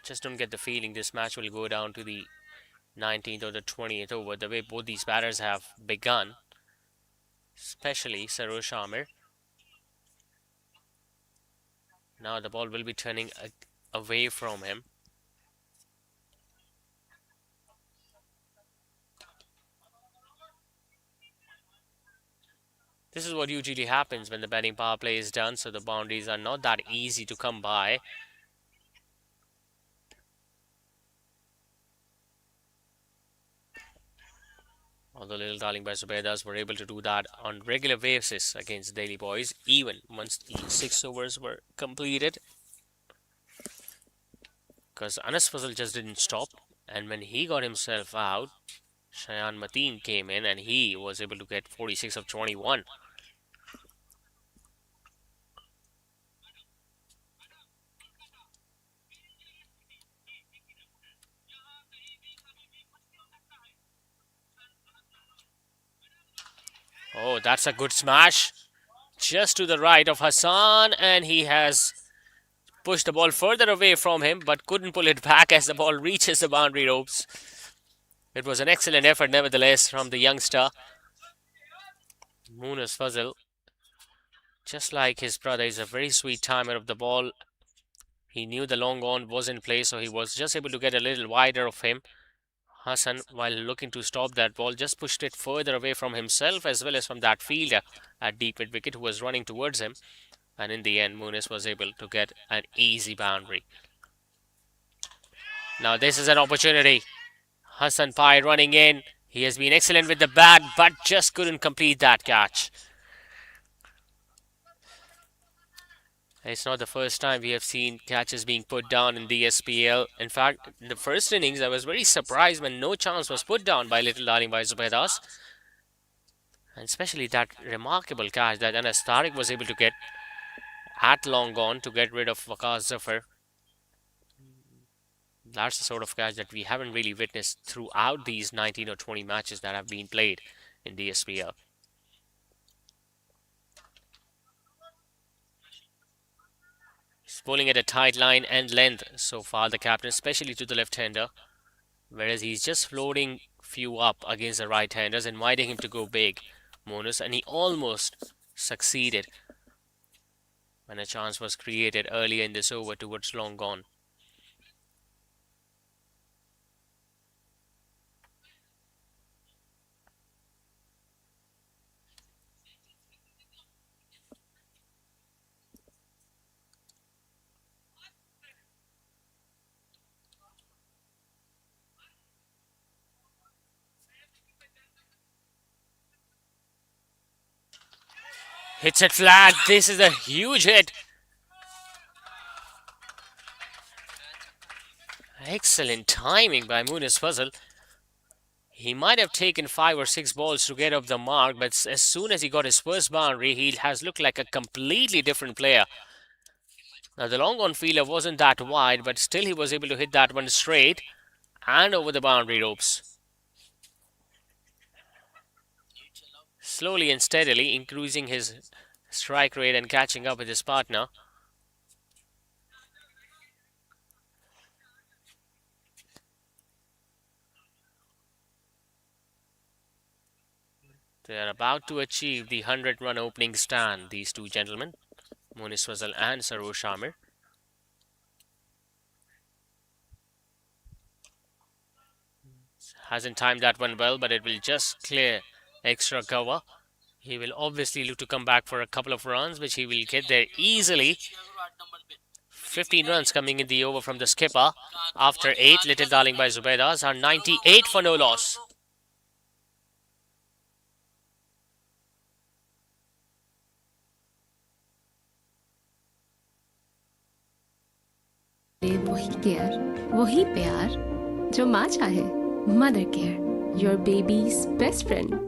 Just don't get the feeling this match will go down to the 19th or the 20th over, the way both these batters have begun, especially Sarosh Amir. Now the ball will be turning away from him. This is what usually happens when the batting power play is done, so the boundaries are not that easy to come by. Although Little Darling by Zubaidas were able to do that on regular basis against Delhi boys, even once the 6 overs were completed. Because Anas Fazal just didn't stop, and when he got himself out, Shayan Mateen came in and he was able to get 46 of 21. Oh, that's a good smash. Just to the right of Hassan, and he has pushed the ball further away from him, but couldn't pull it back as the ball reaches the boundary ropes. It was an excellent effort, nevertheless, from the youngster. Munas Fazal, just like his brother, is a very sweet timer of the ball. He knew the long on was in place, so he was just able to get a little wider of him. Hassan, while looking to stop that ball, just pushed it further away from himself as well as from that fielder at deep mid wicket who was running towards him. And in the end, Munis was able to get an easy boundary. Now this is an opportunity. Hassan Pai running in. He has been excellent with the bat, but just couldn't complete that catch. It's not the first time we have seen catches being put down in the SPL. In fact, in the first innings, I was very surprised when no chance was put down by Little Darling by Zubaidas. And especially that remarkable catch that Anas Tariq was able to get at long on to get rid of Waqas Zafar. That's the sort of catch that we haven't really witnessed throughout these 19 or 20 matches that have been played in the SPL. bowling at a tight line and length so far, the captain, especially to the left-hander, whereas he's just floating few up against the right-handers, inviting him to go big, Monas, and he almost succeeded when a chance was created earlier in this over towards long gone. Hits it flat. This is a huge hit. Excellent timing by Munis Fazal. He might have taken 5 or 6 balls to get up the mark, but as soon as he got his first boundary, he has looked like a completely different player. Now, the long on fielder wasn't that wide, but still he was able to hit that one straight and over the boundary ropes. Slowly and steadily increasing his strike rate and catching up with his partner. They are about to achieve the 100-run opening stand, these two gentlemen, Monis Fazal and Sarosh Shamir. Hasn't timed that one well, but it will just clear extra cover. He will obviously look to come back for a couple of runs, which he will get there easily. 15 runs coming in the over from the skipper. After 8, Little Darling by Zubaidas are 98 for no loss. वही care, वही प्यार जो माँ चाहे. Mother care, your baby's best friend.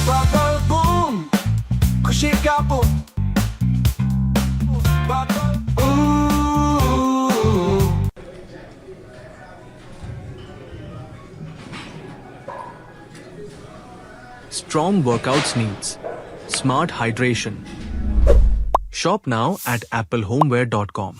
Bubble boom, खुशी का boom. Bubble ooh. Strong workouts needs smart hydration. Shop now at applehomeware.com.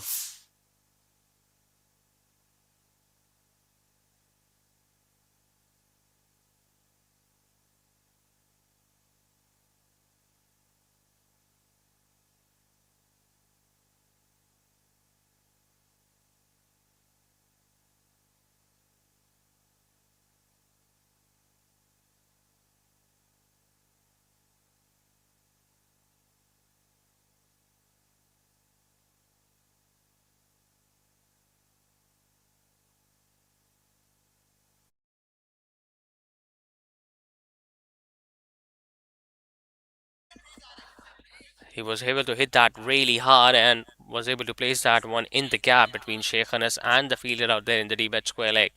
He was able to hit that really hard and was able to place that one in the gap between Sheikh Anas and the fielder out there in the deep edge square leg.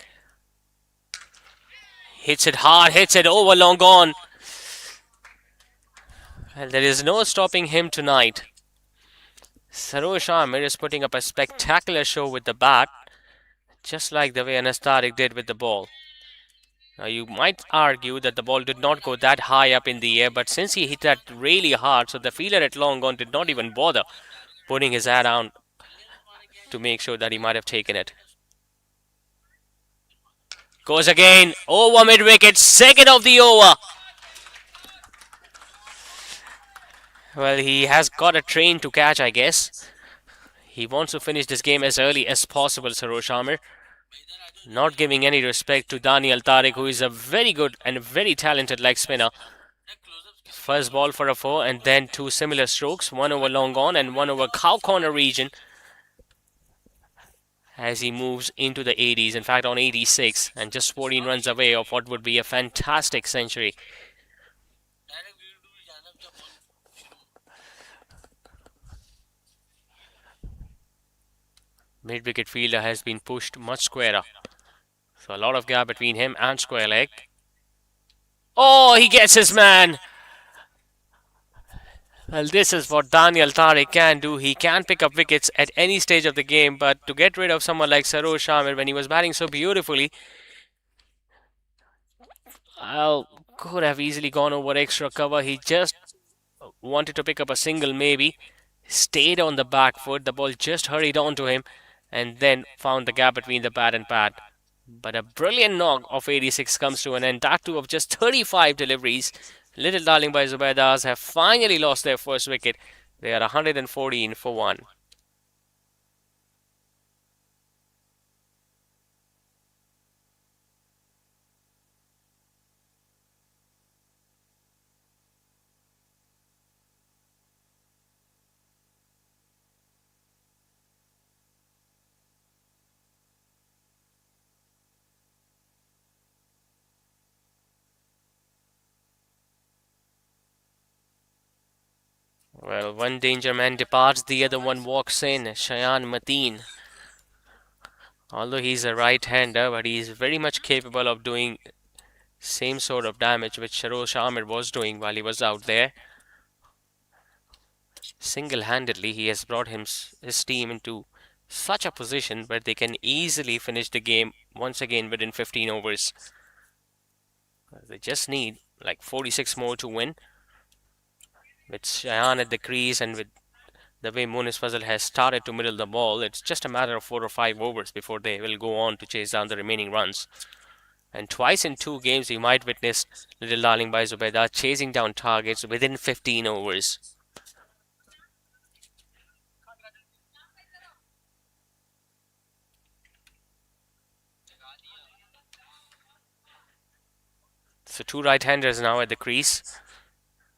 Hits it hard, hits it over, long gone. And there is no stopping him tonight. Sarosh Amir is putting up a spectacular show with the bat, just like the way Anas Tariq did with the ball. Now, you might argue that the ball did not go that high up in the air, but since he hit that really hard, so the fielder at long on did not even bother putting his hat down to make sure that he might have taken it. Goes again, over mid-wicket, second of the over. Well, he has got a train to catch, I guess. He wants to finish this game as early as possible, Sarosh Amir. Not giving any respect to Daniel Tariq, who is a very good and very talented leg spinner. First ball for a 4 and then 2 similar strokes, one over long on and one over cow corner region as he moves into the 80s, in fact on 86, and just 14 runs away of what would be a fantastic century. Mid-wicket fielder has been pushed much squarer. So a lot of gap between him and square leg. Oh, he gets his man. Well, this is what Daniel Tariq can do. He can pick up wickets at any stage of the game, but to get rid of someone like Sarosh Amir when he was batting so beautifully, Could have easily gone over extra cover. He just wanted to pick up a single, maybe. Stayed on the back foot. The ball just hurried on to him and then found the gap between the pad and pad. But a brilliant knock of 86 comes to an end. That too of just 35 deliveries. Little Darling by Zubaidas have finally lost their first wicket. They are 114 for 1. Well, one danger man departs, the other one walks in. Shayan Mateen. Although he's a right-hander, but he's very much capable of doing same sort of damage which Sharosh Amir was doing while he was out there. Single-handedly, he has brought his team into such a position where they can easily finish the game once again within 15 overs. They just need like 46 more to win. With Shayan at the crease and with the way Munis Fazal has started to middle the ball, it's just a matter of 4 or 5 overs before they will go on to chase down the remaining runs. And twice in 2 games, we might witness Little Darling by Zubaidah chasing down targets within 15 overs. So 2 right-handers now at the crease.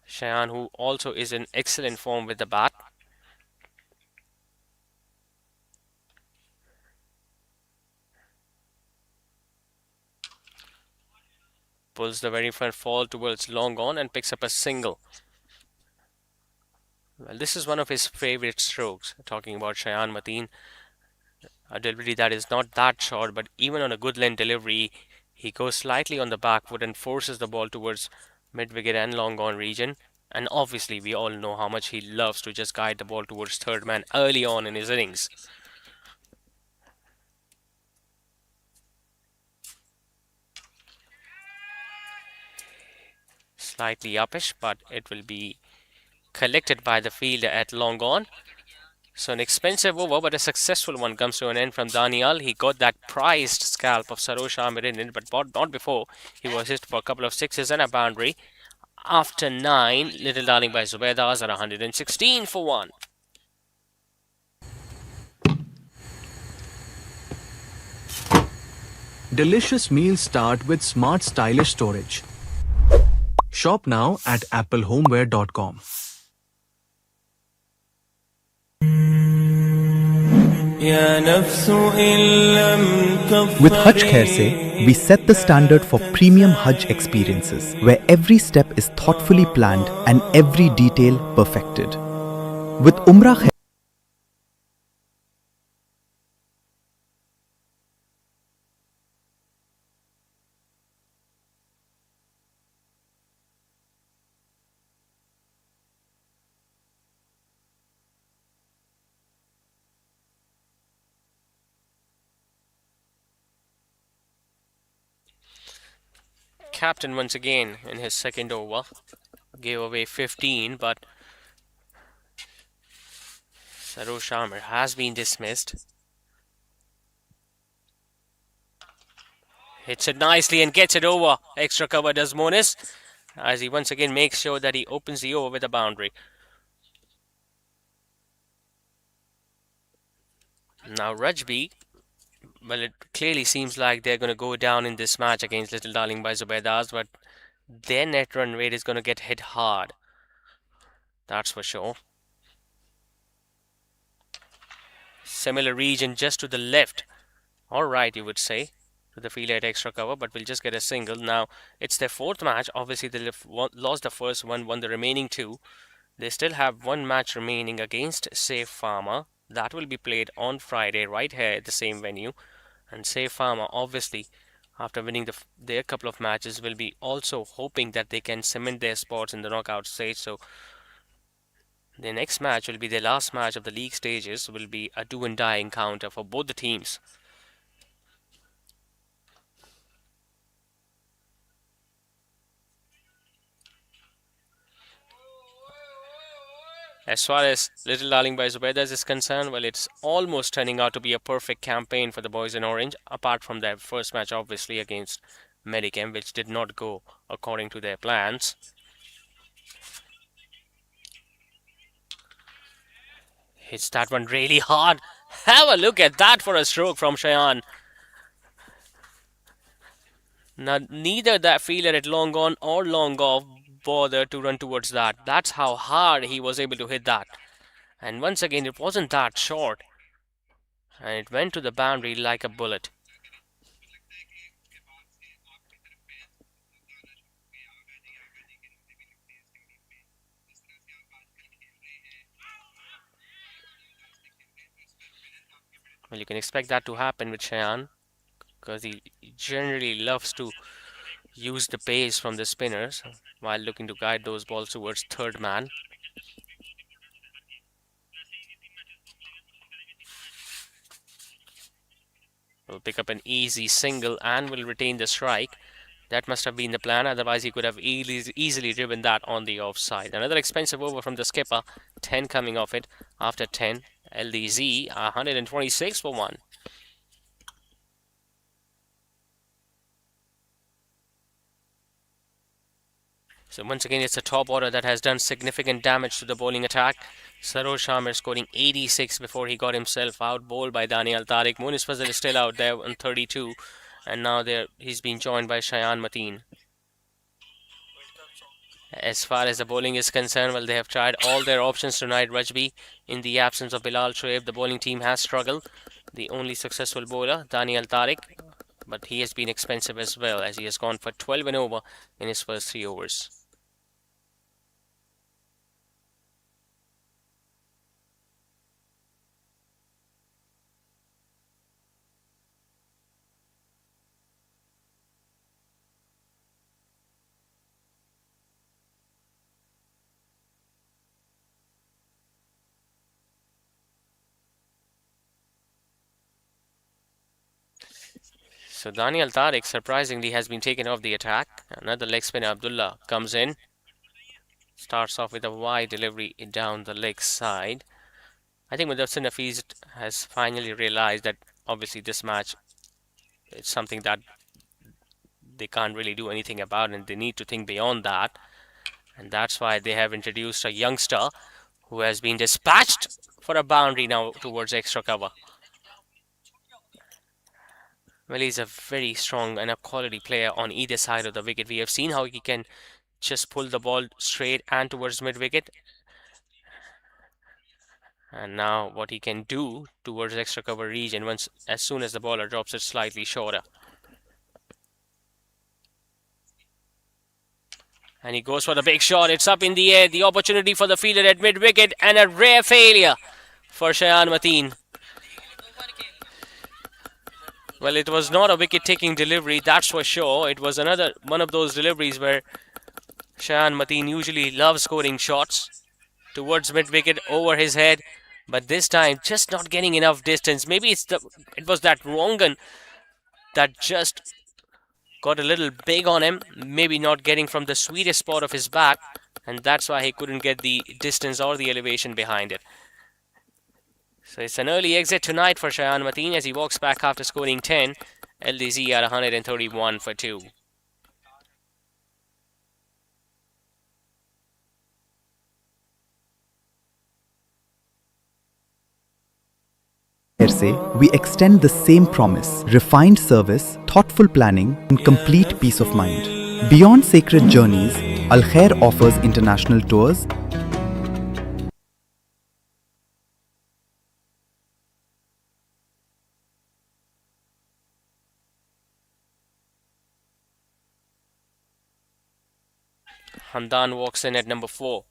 Shayan, who also is in excellent form with the bat. Pulls the very front fall towards long on and picks up a single. Well, this is one of his favorite strokes. Talking about Shayan Mateen, a delivery that is not that short, but even on a good length delivery, he goes slightly on the back foot and forces the ball towards mid-wicket and long on region. And obviously, we all know how much he loves to just guide the ball towards third man early on in his innings. Slightly uppish, but it will be collected by the fielder at long on. So an expensive over, but a successful one comes to an end from Daniel. He got that prized scalp of Sarosh Amir in it, but not before. He was hit for a couple of sixes and a boundary. After 9, Little Darling by Zubaidas are 116 for 1. Delicious meals start with smart stylish storage. Shop now at applehomeware.com. With Hajj Khair se, we set the standard for premium Hajj experiences, where every step is thoughtfully planned and every detail perfected. With Umrah Khair, Captain once again in his second over. Gave away 15, but Sarosh Amir has been dismissed. Hits it nicely and gets it over. Extra cover does Munis, as he once again makes sure that he opens the over with a boundary. Now Rajby, well, it clearly seems like they're going to go down in this match against Little Darling by Zubaidas, but their net run rate is going to get hit hard. That's for sure. Similar region just to the left. All right, you would say, to the field at extra cover, but we'll just get a single. Now, it's their 4th match. Obviously, they lost the first one, won the remaining 2. They still have 1 match remaining against Safe Farmer. That will be played on Friday right here at the same venue. And Safe Farmer, obviously, after winning their couple of matches, will be also hoping that they can cement their spots in the knockout stage. So the next match will be their last match of the league stages, will be a do and die encounter for both the teams. As far as Little Darling by Zubaidas is concerned, well, it's almost turning out to be a perfect campaign for the boys in orange, apart from their first match, obviously, against Medicam, which did not go according to their plans. Hits that one really hard. Have a look at that for a stroke from Shayan. Now, neither that fielder at long on or long off bothered to run towards that. That's how hard he was able to hit that. And once again, it wasn't that short. And it went to the boundary like a bullet. Well, you can expect that to happen with Shayan, because he generally loves to use the pace from the spinners while looking to guide those balls towards third man. Will pick up an easy single and will retain the strike. That must have been the plan, otherwise he could have easily driven that on the offside. Another expensive over from the skipper, 10 coming off it after 10. LDZ 126 for 1. So once again, it's a top order that has done significant damage to the bowling attack. Saroj Shamir scoring 86 before he got himself out bowled by Daniel Tariq. Munis Fazal is still out there on 32, and now he's been joined by Shayan Mateen. As far as the bowling is concerned, well, they have tried all their options tonight. Rajby, in the absence of Bilal Shoaib, the bowling team has struggled. The only successful bowler, Daniel Tariq, but he has been expensive as well, as he has gone for 12 and over in his first 3 overs. So Daniel Tariq surprisingly has been taken off the attack. Another leg spinner, Abdullah, comes in. Starts off with a wide delivery down the leg side. I think Mudassir Nafees has finally realized that obviously this match, it's something that they can't really do anything about, and they need to think beyond that. And that's why they have introduced a youngster who has been dispatched for a boundary now towards extra cover. Well, he's a very strong and a quality player on either side of the wicket. We have seen how he can just pull the ball straight and towards mid-wicket. And now what he can do towards extra cover region as soon as the bowler drops it slightly shorter. And he goes for the big shot. It's up in the air. The opportunity for the fielder at mid-wicket, and a rare failure for Shayan Mateen. Well, it was not a wicket-taking delivery, that's for sure. It was another one of those deliveries where Shayan Mateen usually loves scoring shots towards mid-wicket over his head, but this time just not getting enough distance. Maybe it was that wrong gun that just got a little big on him, maybe not getting from the sweetest spot of his back, and that's why he couldn't get the distance or the elevation behind it. So it's an early exit tonight for Shayan Mateen as he walks back after scoring 10. LDZ at 131 for 2. Here say, we extend the same promise, refined service, thoughtful planning, and complete peace of mind. Beyond sacred journeys, Al Khair offers international tours, Hamdan walks in at number 4.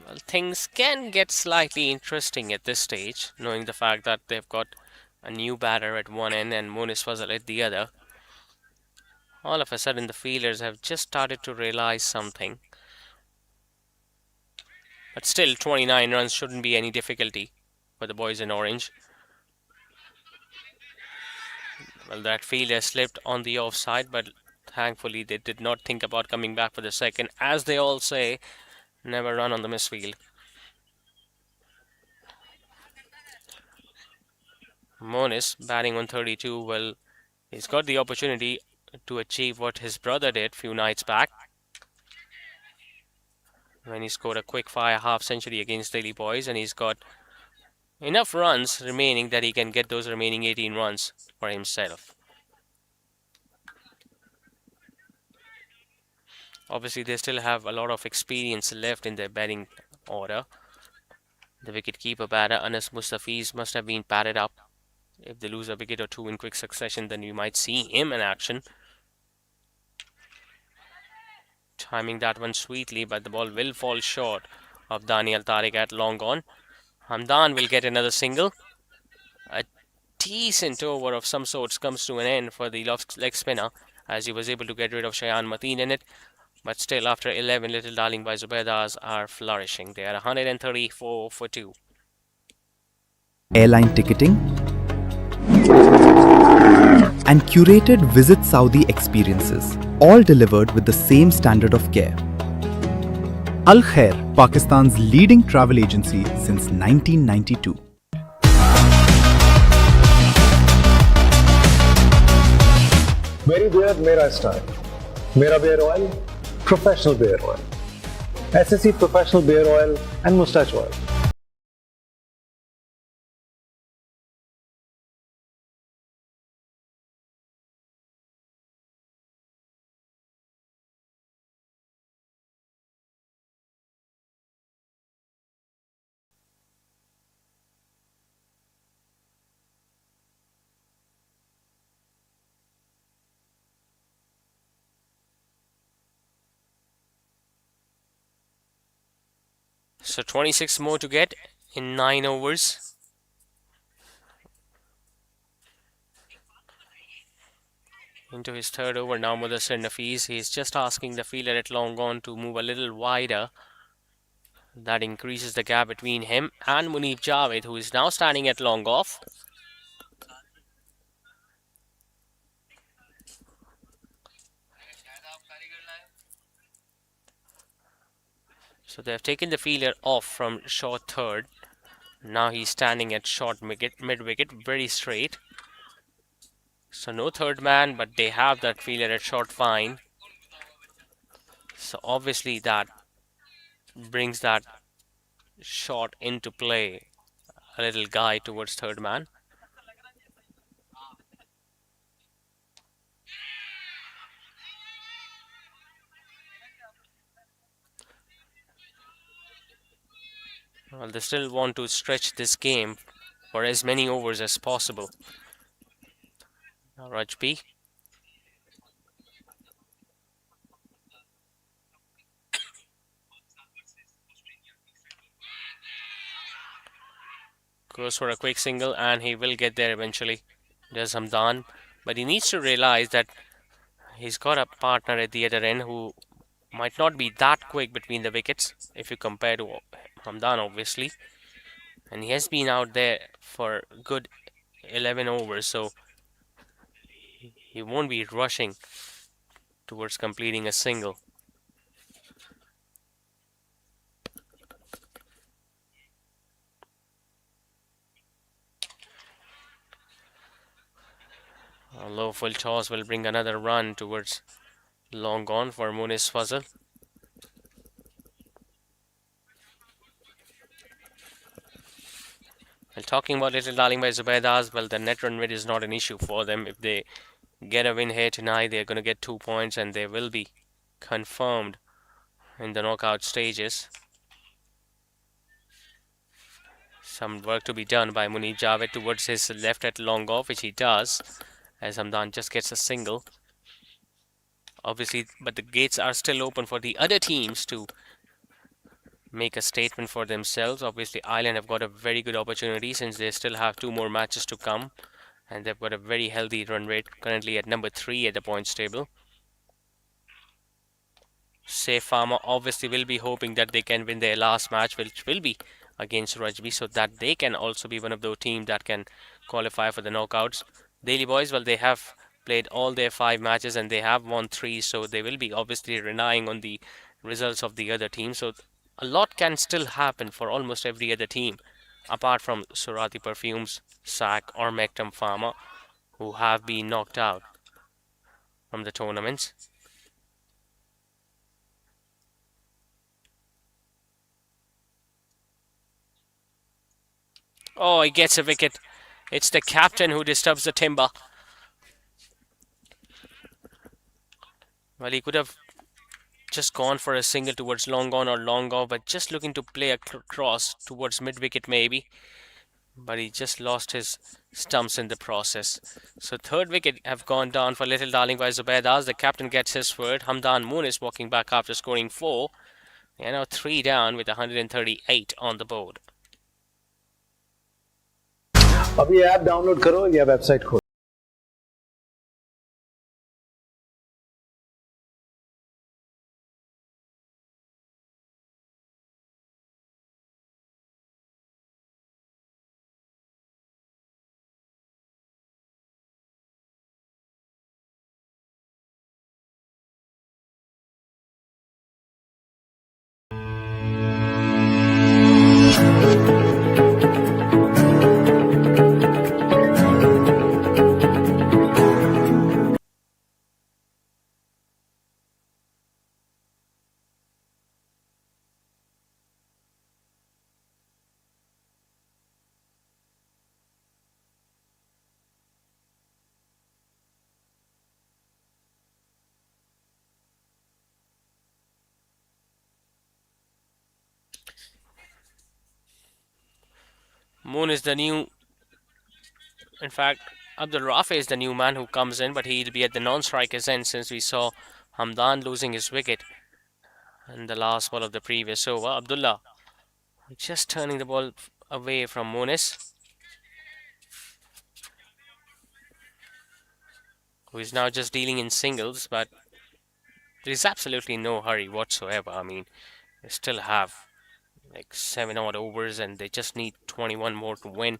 Well, things can get slightly interesting at this stage, knowing the fact that they've got a new batter at one end and Munis Fazal at the other. All of a sudden, the fielders have just started to realize something. But still, 29 runs shouldn't be any difficulty for the boys in orange. Well, that fielder slipped on the offside, but thankfully they did not think about coming back for the second. As they all say, never run on the misfield. Monis batting on 32. Well, he's got the opportunity to achieve what his brother did few nights back when he scored a quick fire half century against Daily Boys, and he's got enough runs remaining that he can get those remaining 18 runs for himself. Obviously, they still have a lot of experience left in their batting order. The wicket-keeper batter Anas Mustafiz must have been padded up. If they lose a wicket or two in quick succession, then we might see him in action. Timing that one sweetly, but the ball will fall short of Daniel Tariq at long on. Hamdan will get another single. A decent over of some sorts comes to an end for the leg spinner, as he was able to get rid of Shayan Mateen in it. But still, after 11, Little Darling by Zubaidas are flourishing. They are 134 for 2. Airline ticketing, and curated Visit Saudi experiences, all delivered with the same standard of care. Al Khair, Pakistan's leading travel agency since 1992. मेरी bear मेरा style, मेरा beard oil professional beard oil, SSC professional beard oil and moustache oil. So 26 more to get in 9 overs. Into his third over now, Mudassir Nafiz. He's just asking the fielder at long on to move a little wider. That increases the gap between him and Munib Javed, who is now standing at long off. So they've taken the fielder off from short third. Now he's standing at short mid-wicket, very straight. So no third man, but they have that fielder at short fine. So obviously that brings that shot into play. A little guy towards third man. Well, they still want to stretch this game for as many overs as possible. Now Rajby. Goes for a quick single, and he will get there eventually. There's Hamdan. But he needs to realize that he's got a partner at the other end who might not be that quick between the wickets if you compare to Hamdan, obviously. And he has been out there for good 11 overs, so he won't be rushing towards completing a single. A low full toss will bring another run towards long gone for Munis Fazal. And talking about Little Darling by Zubaidas, well, the net run rate is not an issue for them. If they get a win here tonight, they're going to get 2 points and they will be confirmed in the knockout stages. Some work to be done by Munib Javed towards his left at long off, which he does, as Hamdan just gets a single. Obviously, but the gates are still open for the other teams to make a statement for themselves. Obviously, Ireland have got a very good opportunity since they still have 2 more matches to come, and they've got a very healthy run rate, currently at number 3 at the points table. Safe Farmer obviously will be hoping that they can win their last match, which will be against Rajby, so that they can also be one of those teams that can qualify for the knockouts. Daily Boys, well, they have played all their 5 matches and they have won 3, so they will be obviously relying on the results of the other team. So a lot can still happen for almost every other team, apart from Surati Perfumes, SAC, or Mektam Pharma, who have been knocked out from the tournaments. Oh, he gets a wicket. It's the captain who disturbs the timber. Well, he could have just gone for a single towards long on or long off, but just looking to play a cross towards mid wicket maybe. But he just lost his stumps in the process. So third wicket have gone down for Little Darling by Zubaidas. The captain gets his word. Hamdan Moon is walking back after scoring 4. They are now 3 down with 138 on the board. अब ये app download करो या website खोलो. Moon is the new. In fact, Abdul Rafi is the new man who comes in, but he'll be at the non-striker's end since we saw Hamdan losing his wicket in the last ball of the previous over. Abdullah just turning the ball away from Monis, who is now just dealing in singles, but there is absolutely no hurry whatsoever. I mean, they still have like 7 odd overs and they just need 21 more to win.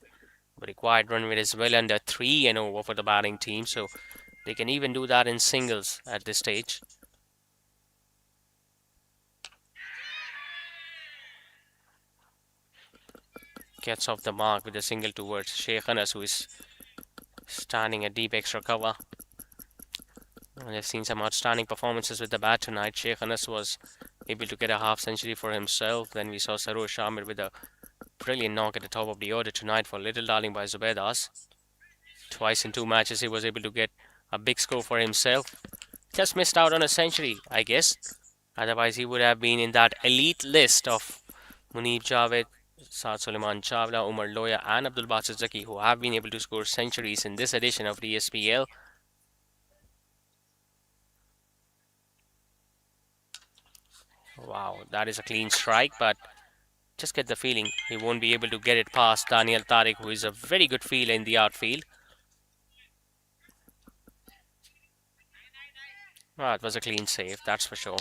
The required run rate is well under 3 and over for the batting team, so they can even do that in singles at this stage. Gets off the mark with a single towards Sheikh Anas, who is standing a deep extra cover. And they've seen some outstanding performances with the bat tonight. Sheikh Anas was able to get a half century for himself. Then we saw Saroj Shamir with a brilliant knock at the top of the order tonight for Little Darling by Zubaidas. Twice in 2 matches he was able to get a big score for himself. Just missed out on a century, I guess. Otherwise he would have been in that elite list of Munib Javed, Saad Suleiman Chawla, Umar Loya and Abdul Basit Zaki, who have been able to score centuries in this edition of the SPL. Wow, that is a clean strike, but just get the feeling he won't be able to get it past Daniel Tariq, who is a very good fielder in the outfield. Well, it was a clean save, that's for sure.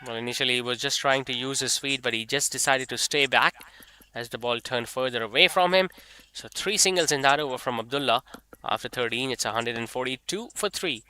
Well, initially he was just trying to use his feet, but he just decided to stay back as the ball turned further away from him. So 3 singles in that over from Abdullah. After 13, it's 142 for 3.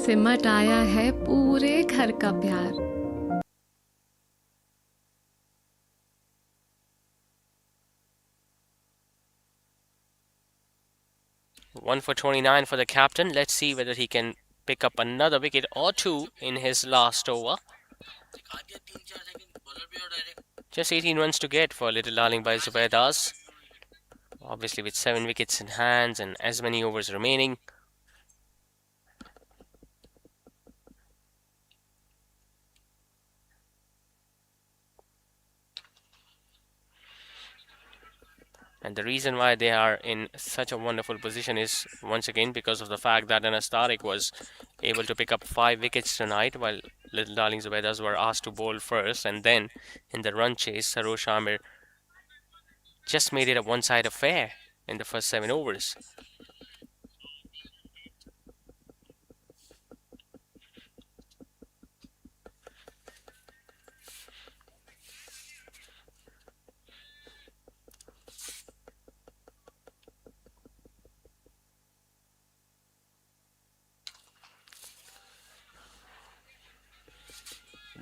सिमट आया है पूरे घर का प्यार. One for 29 for the captain. Let's see whether he can pick up another wicket or 2 in his last over. Just 18 runs to get for Little Darling by Zubaidas. Obviously, with 7 wickets in hands and as many overs remaining. And the reason why they are in such a wonderful position is once again because of the fact that Anas Tariq was able to pick up 5 wickets tonight, while Little Darling Zubaidas were asked to bowl first, and then in the run chase, Sarosh Amir just made it a one-side affair in the first 7 overs.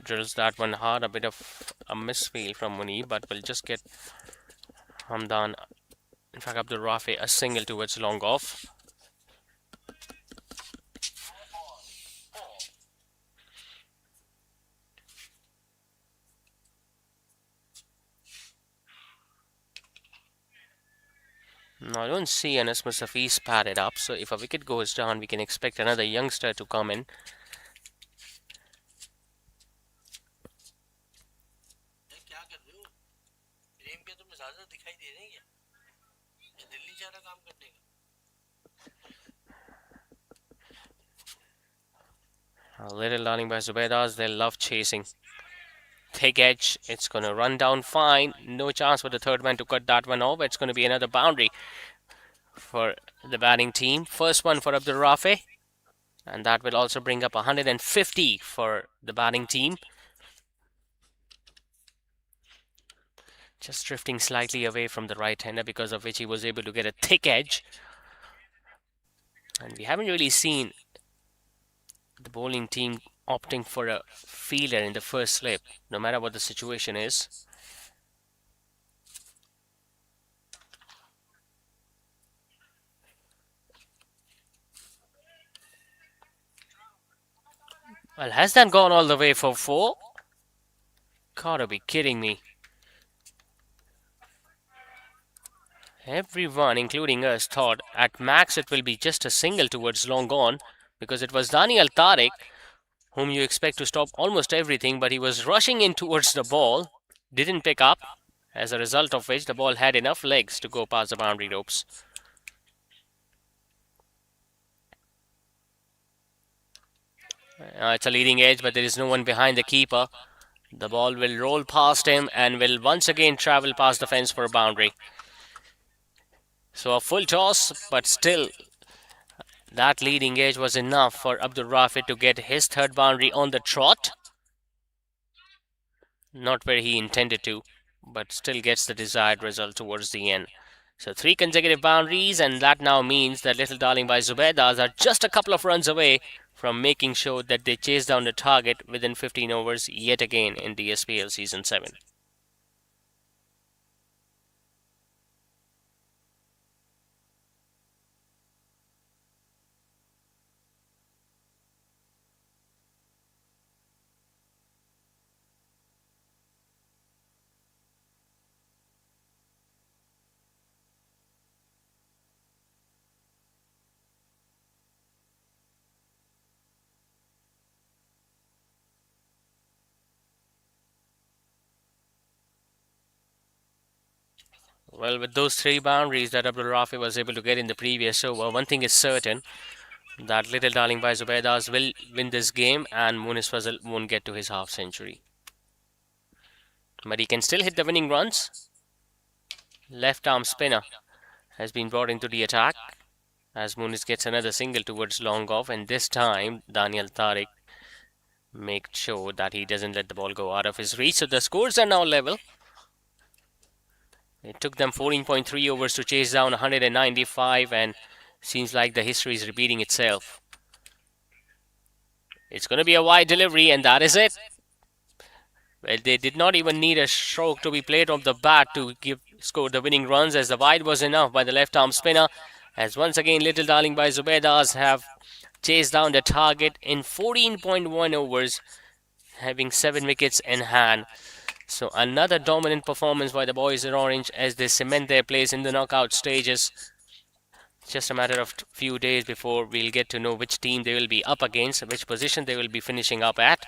Drills that one hard, a bit of a misfield from Munir, but will just get Hamdan, in fact Abdul Rafi, a single towards long off. Now I don't see Anas Mustafiz padded up, so if a wicket goes down, we can expect another youngster to come in. A little darling by Zubaidas, they love chasing. Thick edge, it's going to run down fine. No chance for the third man to cut that one off. It's going to be another boundary for the batting team. First one for Abdul Rafi, and that will also bring up 150 for the batting team. Just drifting slightly away from the right-hander, because of which he was able to get a thick edge. And we haven't really seen the bowling team opting for a fielder in the first slip, no matter what the situation is. Well, has that gone all the way for 4? Gotta be kidding me. Everyone, including us, thought at max it will be just a single towards long on, because it was Daniel Tariq, whom you expect to stop almost everything, but he was rushing in towards the ball, didn't pick up, as a result of which the ball had enough legs to go past the boundary ropes. It's a leading edge, but there is no one behind the keeper. The ball will roll past him and will once again travel past the fence for a boundary. So a full toss, but still that leading edge was enough for Abdul Rafi to get his third boundary on the trot. Not where he intended to, but still gets the desired result towards the end. So 3 consecutive boundaries, and that now means that Little Darling by Zubaidas are just a couple of runs away from making sure that they chase down the target within 15 overs yet again in the SPL Season 7. Well, with those 3 boundaries that Abdul Rafi was able to get in the previous over, one thing is certain, that Little Darling by Zubaidas will win this game and Munis Fazal won't get to his half century. But he can still hit the winning runs. Left arm spinner has been brought into the attack as Munis gets another single towards long off, and this time Daniel Tariq makes sure that he doesn't let the ball go out of his reach. So the scores are now level. It took them 14.3 overs to chase down 195, and seems like the history is repeating itself. It's going to be a wide delivery, and that is it. Well, they did not even need a stroke to be played on the bat to score the winning runs, as the wide was enough by the left arm spinner. As once again Little Darling by Zubaidas have chased down the target in 14.1 overs, having 7 wickets in hand. So another dominant performance by the boys in orange as they cement their place in the knockout stages. Just a matter of few days before we'll get to know which team they will be up against, which position they will be finishing up at.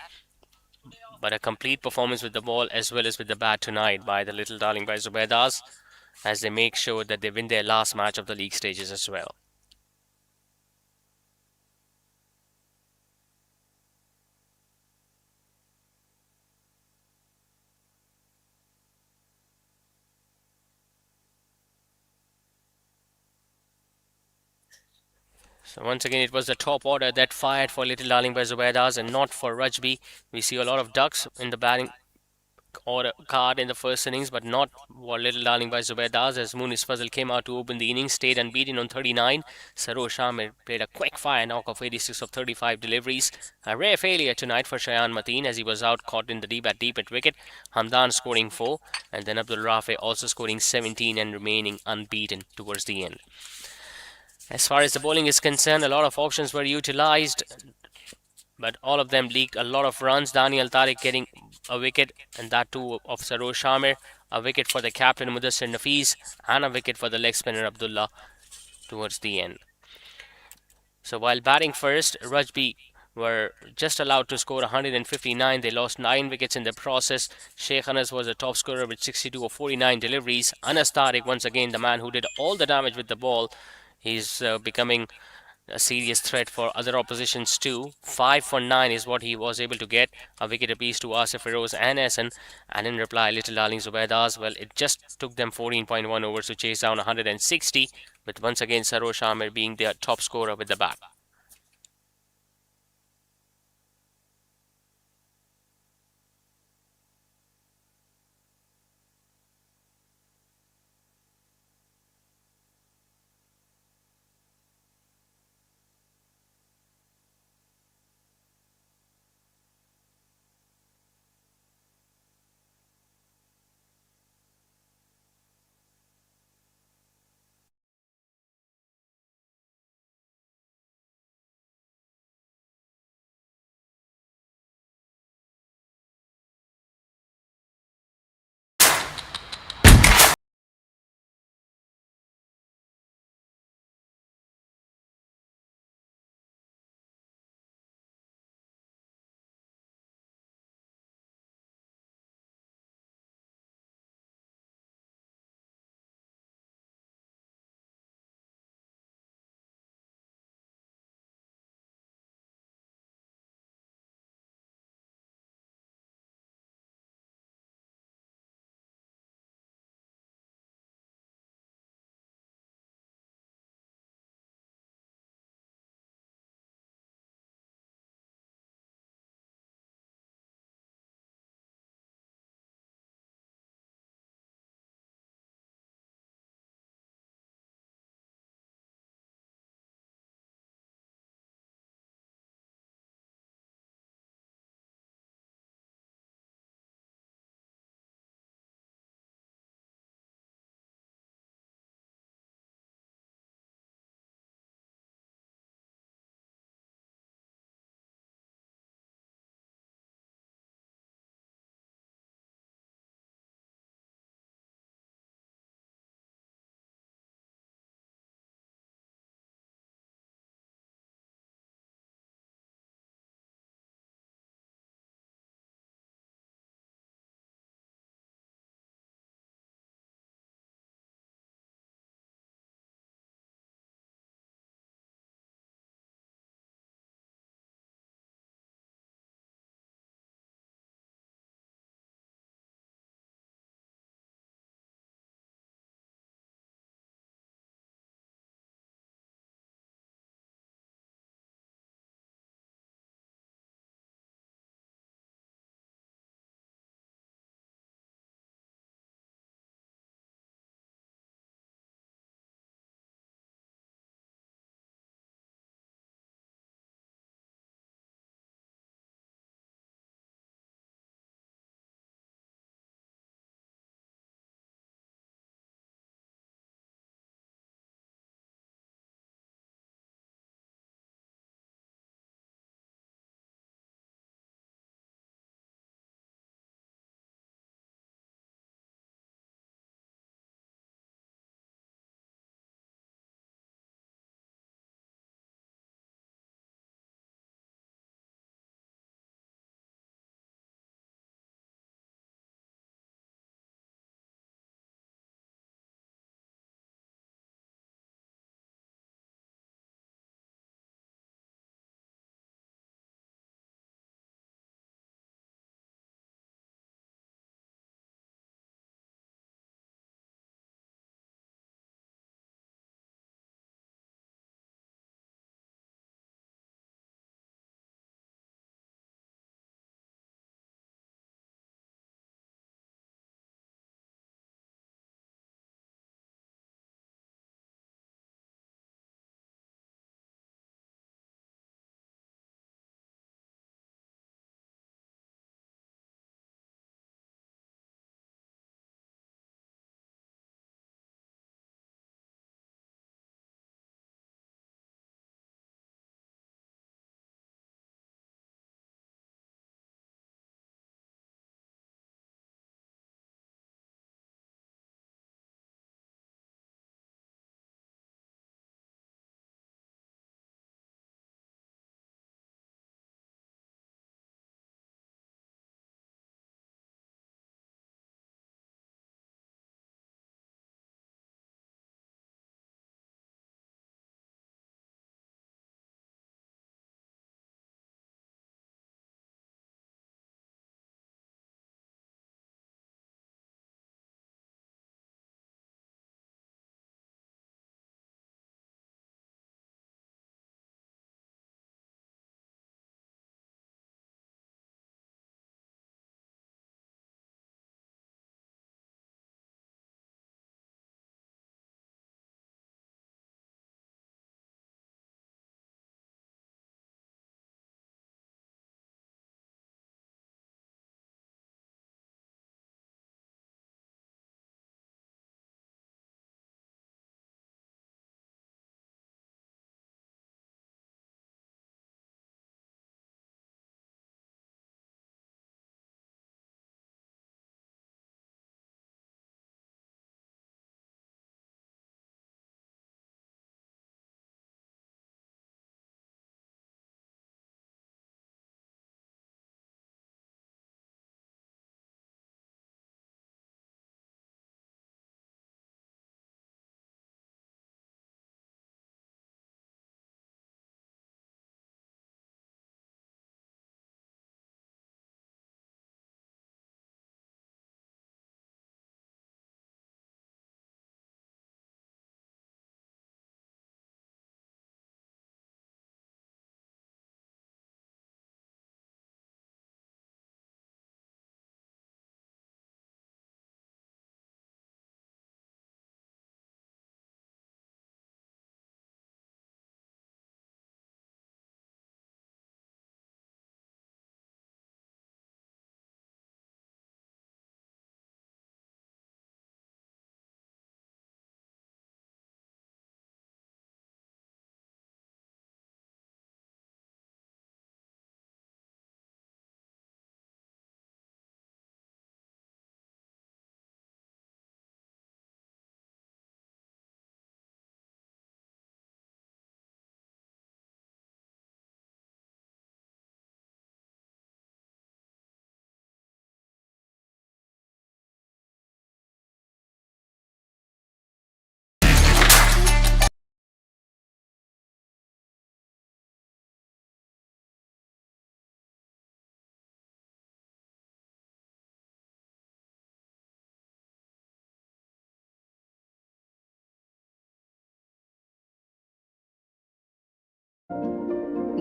But a complete performance with the ball as well as with the bat tonight by the little darling by Zubaidas as they make sure that they win their last match of the league stages as well. So once again, it was the top order that fired for Little Darling by Zubaidas and not for Rajby. We see a lot of ducks in the batting order card in the first innings, but not for Little Darling by Zubaidas as Munis Fazal came out to open the innings, stayed unbeaten on 39. Sarosh Ahmed played a quick fire knock of 86 of 35 deliveries. A rare failure tonight for Shayan Mateen as he was out caught in the deep at wicket. Hamdan scoring 4 and then Abdul Rafi also scoring 17 and remaining unbeaten towards the end. As far as the bowling is concerned, a lot of options were utilized, but all of them leaked a lot of runs. Daniel Tariq getting a wicket, and that too of Sarosh Shamir, a wicket for the captain Mudassir Nafis, and a wicket for the leg spinner Abdullah towards the end. So while batting first, Rajby were just allowed to score 159. They lost 9 wickets in the process. Sheikh Anas was the top scorer with 62 of 49 deliveries. Anas Tariq, once again, the man who did all the damage with the ball. He's becoming a serious threat for other oppositions too. 5 for 9 is what he was able to get. A wicket apiece to Asif Feroz and Hassan. And in reply, Little Darling Zubaidas, well, it just took them 14.1 overs to chase down 160. With once again Sarosh Amir being their top scorer with the bat.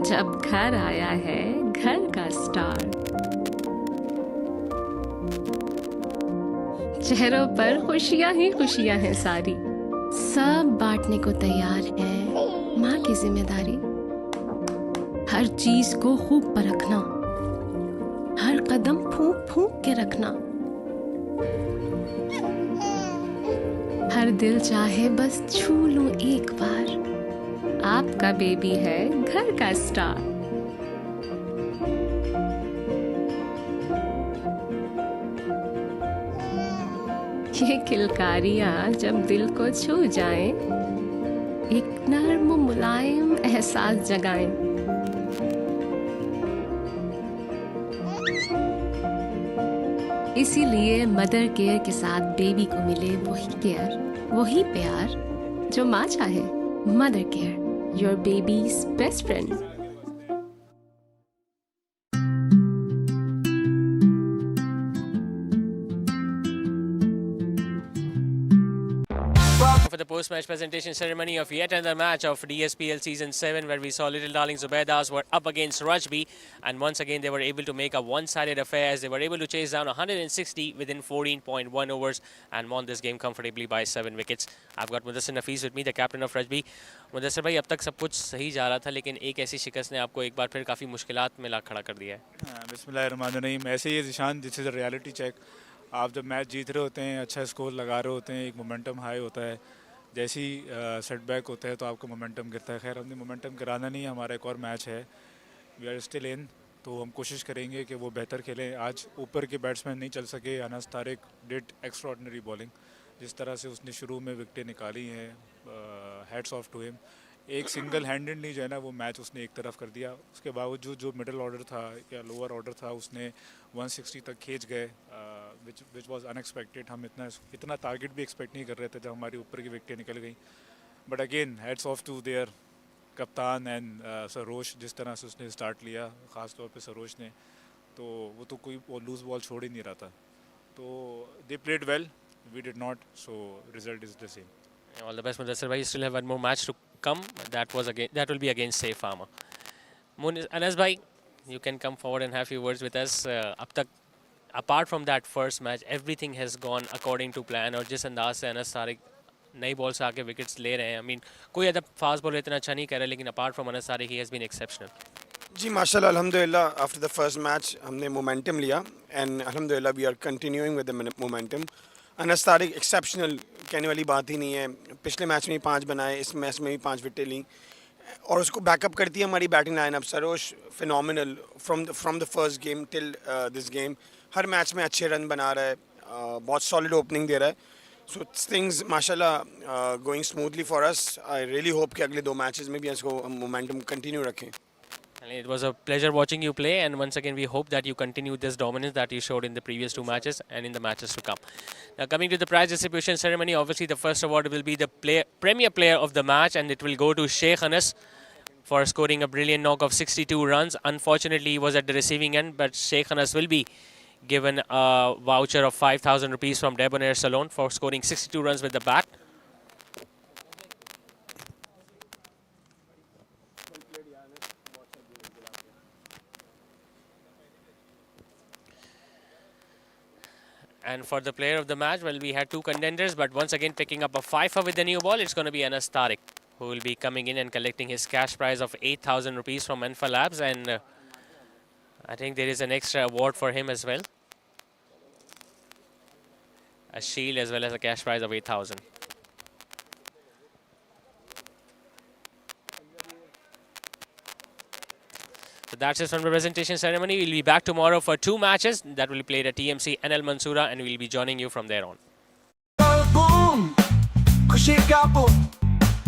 जब घर आया है घर का star, चेहरों पर खुशियां ही खुशियां हैं सारी, सब बांटने को तैयार है माँ की जिम्मेदारी। हर चीज को खूब परखना, हर कदम फूंक फूंक के रखना, हर दिल चाहे बस छू लूं एक बार, आपका बेबी है घर का स्टार। ये किलकारियां जब दिल को छू जाएं, एक नर्म मुलायम एहसास जगाएं। इसीलिए मदर केयर के साथ बेबी को मिले वही केयर, वही प्यार जो माँ चाहे। Mother care, your babies best friend. For the post-match presentation ceremony of yet another match of DSPL Season 7, where we saw Little Darling Zubaidas were up against Rajby, and once again they were able to make a one-sided affair as they were able to chase down 160 within 14.1 overs and won this game comfortably by 7 wickets. I've got Mudassir Nafees with me, the captain of Rajby. Mudassir भाई, अब तक सब कुछ सही जा रहा था, लेकिन एक ऐसी शिकस्त ने आपको एक बार फिर काफ़ी मुश्किलात में ला खड़ा कर दिया है। बिस्मिल्लाहिर्रहमानिर्रहीम। ऐसे ही Zeeshan, this is a reality check. आप जब मैच जीत रहे होते हैं, अच्छा स्कोर लगा रहे होते हैं, एक मोमेंटम हाई होता है, जैसे ही सेटबैक होता है तो आपका मोमेंटम गिरता है। खैर, हमने मोमेंटम गिराना नहीं है, हमारा एक और मैच है, वी आर स्टिल इन, तो हम कोशिश करेंगे कि वो बेहतर खेलें। आज ऊपर के बैट्समैन नहीं चल सके, Anas Tariq did extraordinary bowling, जिस तरह से उसने शुरू में विकेटें निकाली हैं, हैट्स ऑफ टू हिम। एक सिंगल हैंडेडली जो है ना वो मैच उसने एक तरफ कर दिया। उसके बावजूद जो मिडल ऑर्डर था या लोअर ऑर्डर था उसने 160 तक खींच गए, विच वाज अनएक्सपेक्टेड। हम इतना टारगेट भी एक्सपेक्ट नहीं कर रहे थे जब हमारी ऊपर की विकेटें निकल गई। But again hats off to their कप्तान एंड सरोज, जिस तरह से उसने स्टार्ट लिया, ख़ास तौर पे सरोज ने, तो वो तो कोई लूज बॉल छोड़ ही नहीं रहा था। तो they played well, we did not, so result is the same. All the best, Mudassir bhai. You still have one more match to come. That will be against Safe Farmer. Anas bhai, you can come forward and have few words with us. अब तक, apart from that first match, everything has gone according to plan. और जिस अंदाज से अनस तारिक नई ball से आके wickets ले रहे हैं, I mean, कोई अदब फास्ट बॉलर इतना अच्छा नहीं कर रहा, लेकिन apart from Anas Tariq, he has been exceptional. जी माशाल्लाह, अल्हम्दुलिल्लाह, आफ्टर द फर्स्ट मैच हमने मोमेंटम लिया एंड अल्हम्दुलिल्लाह we are continuing with the momentum. Anas Tariq exceptional, कहने वाली बात ही नहीं है। पिछले मैच में ही 5 बनाए, इस मैच में भी 5 विकेटें ली और उसको बैकअप करती है हमारी batting lineup. Saroj phenomenal from the first game till this game, her match में अच्छे रन बना रहा है, बहुत सॉलिड ओपनिंग दे रहा है। सो थिंग्स माशाल्लाह going smoothly for us. I really hope कि अगले 2 मैचेस में भी इसको मोमेंटम कंटिन्यू रखें। It was a pleasure watching you play, and once again we hope that you continue this dominance that you showed in the previous 2 matches and in the matches to come. Now coming to the prize distribution ceremony, obviously the first award will be the premier player of the match, and it will go to Sheikh Anas for scoring a brilliant knock of 62 runs. Unfortunately, he was at the receiving end, but Sheikh Anas will be given a voucher of 5,000 rupees from Debonair Salon for scoring 62 runs with the bat. And for the player of the match, well, we had 2 contenders, but once again picking up a 5 with the new ball, it's going to be Anas Tariq, who will be coming in and collecting his cash prize of 8,000 rupees from Enfa Labs, and I think there is an extra award for him as well, a shield as well as a cash prize of 8,000. So that's it from the presentation ceremony. We'll be back tomorrow for 2 matches that will be played at TMC and El Mansoura, and we'll be joining you from there on. Boom, खुशी का boom.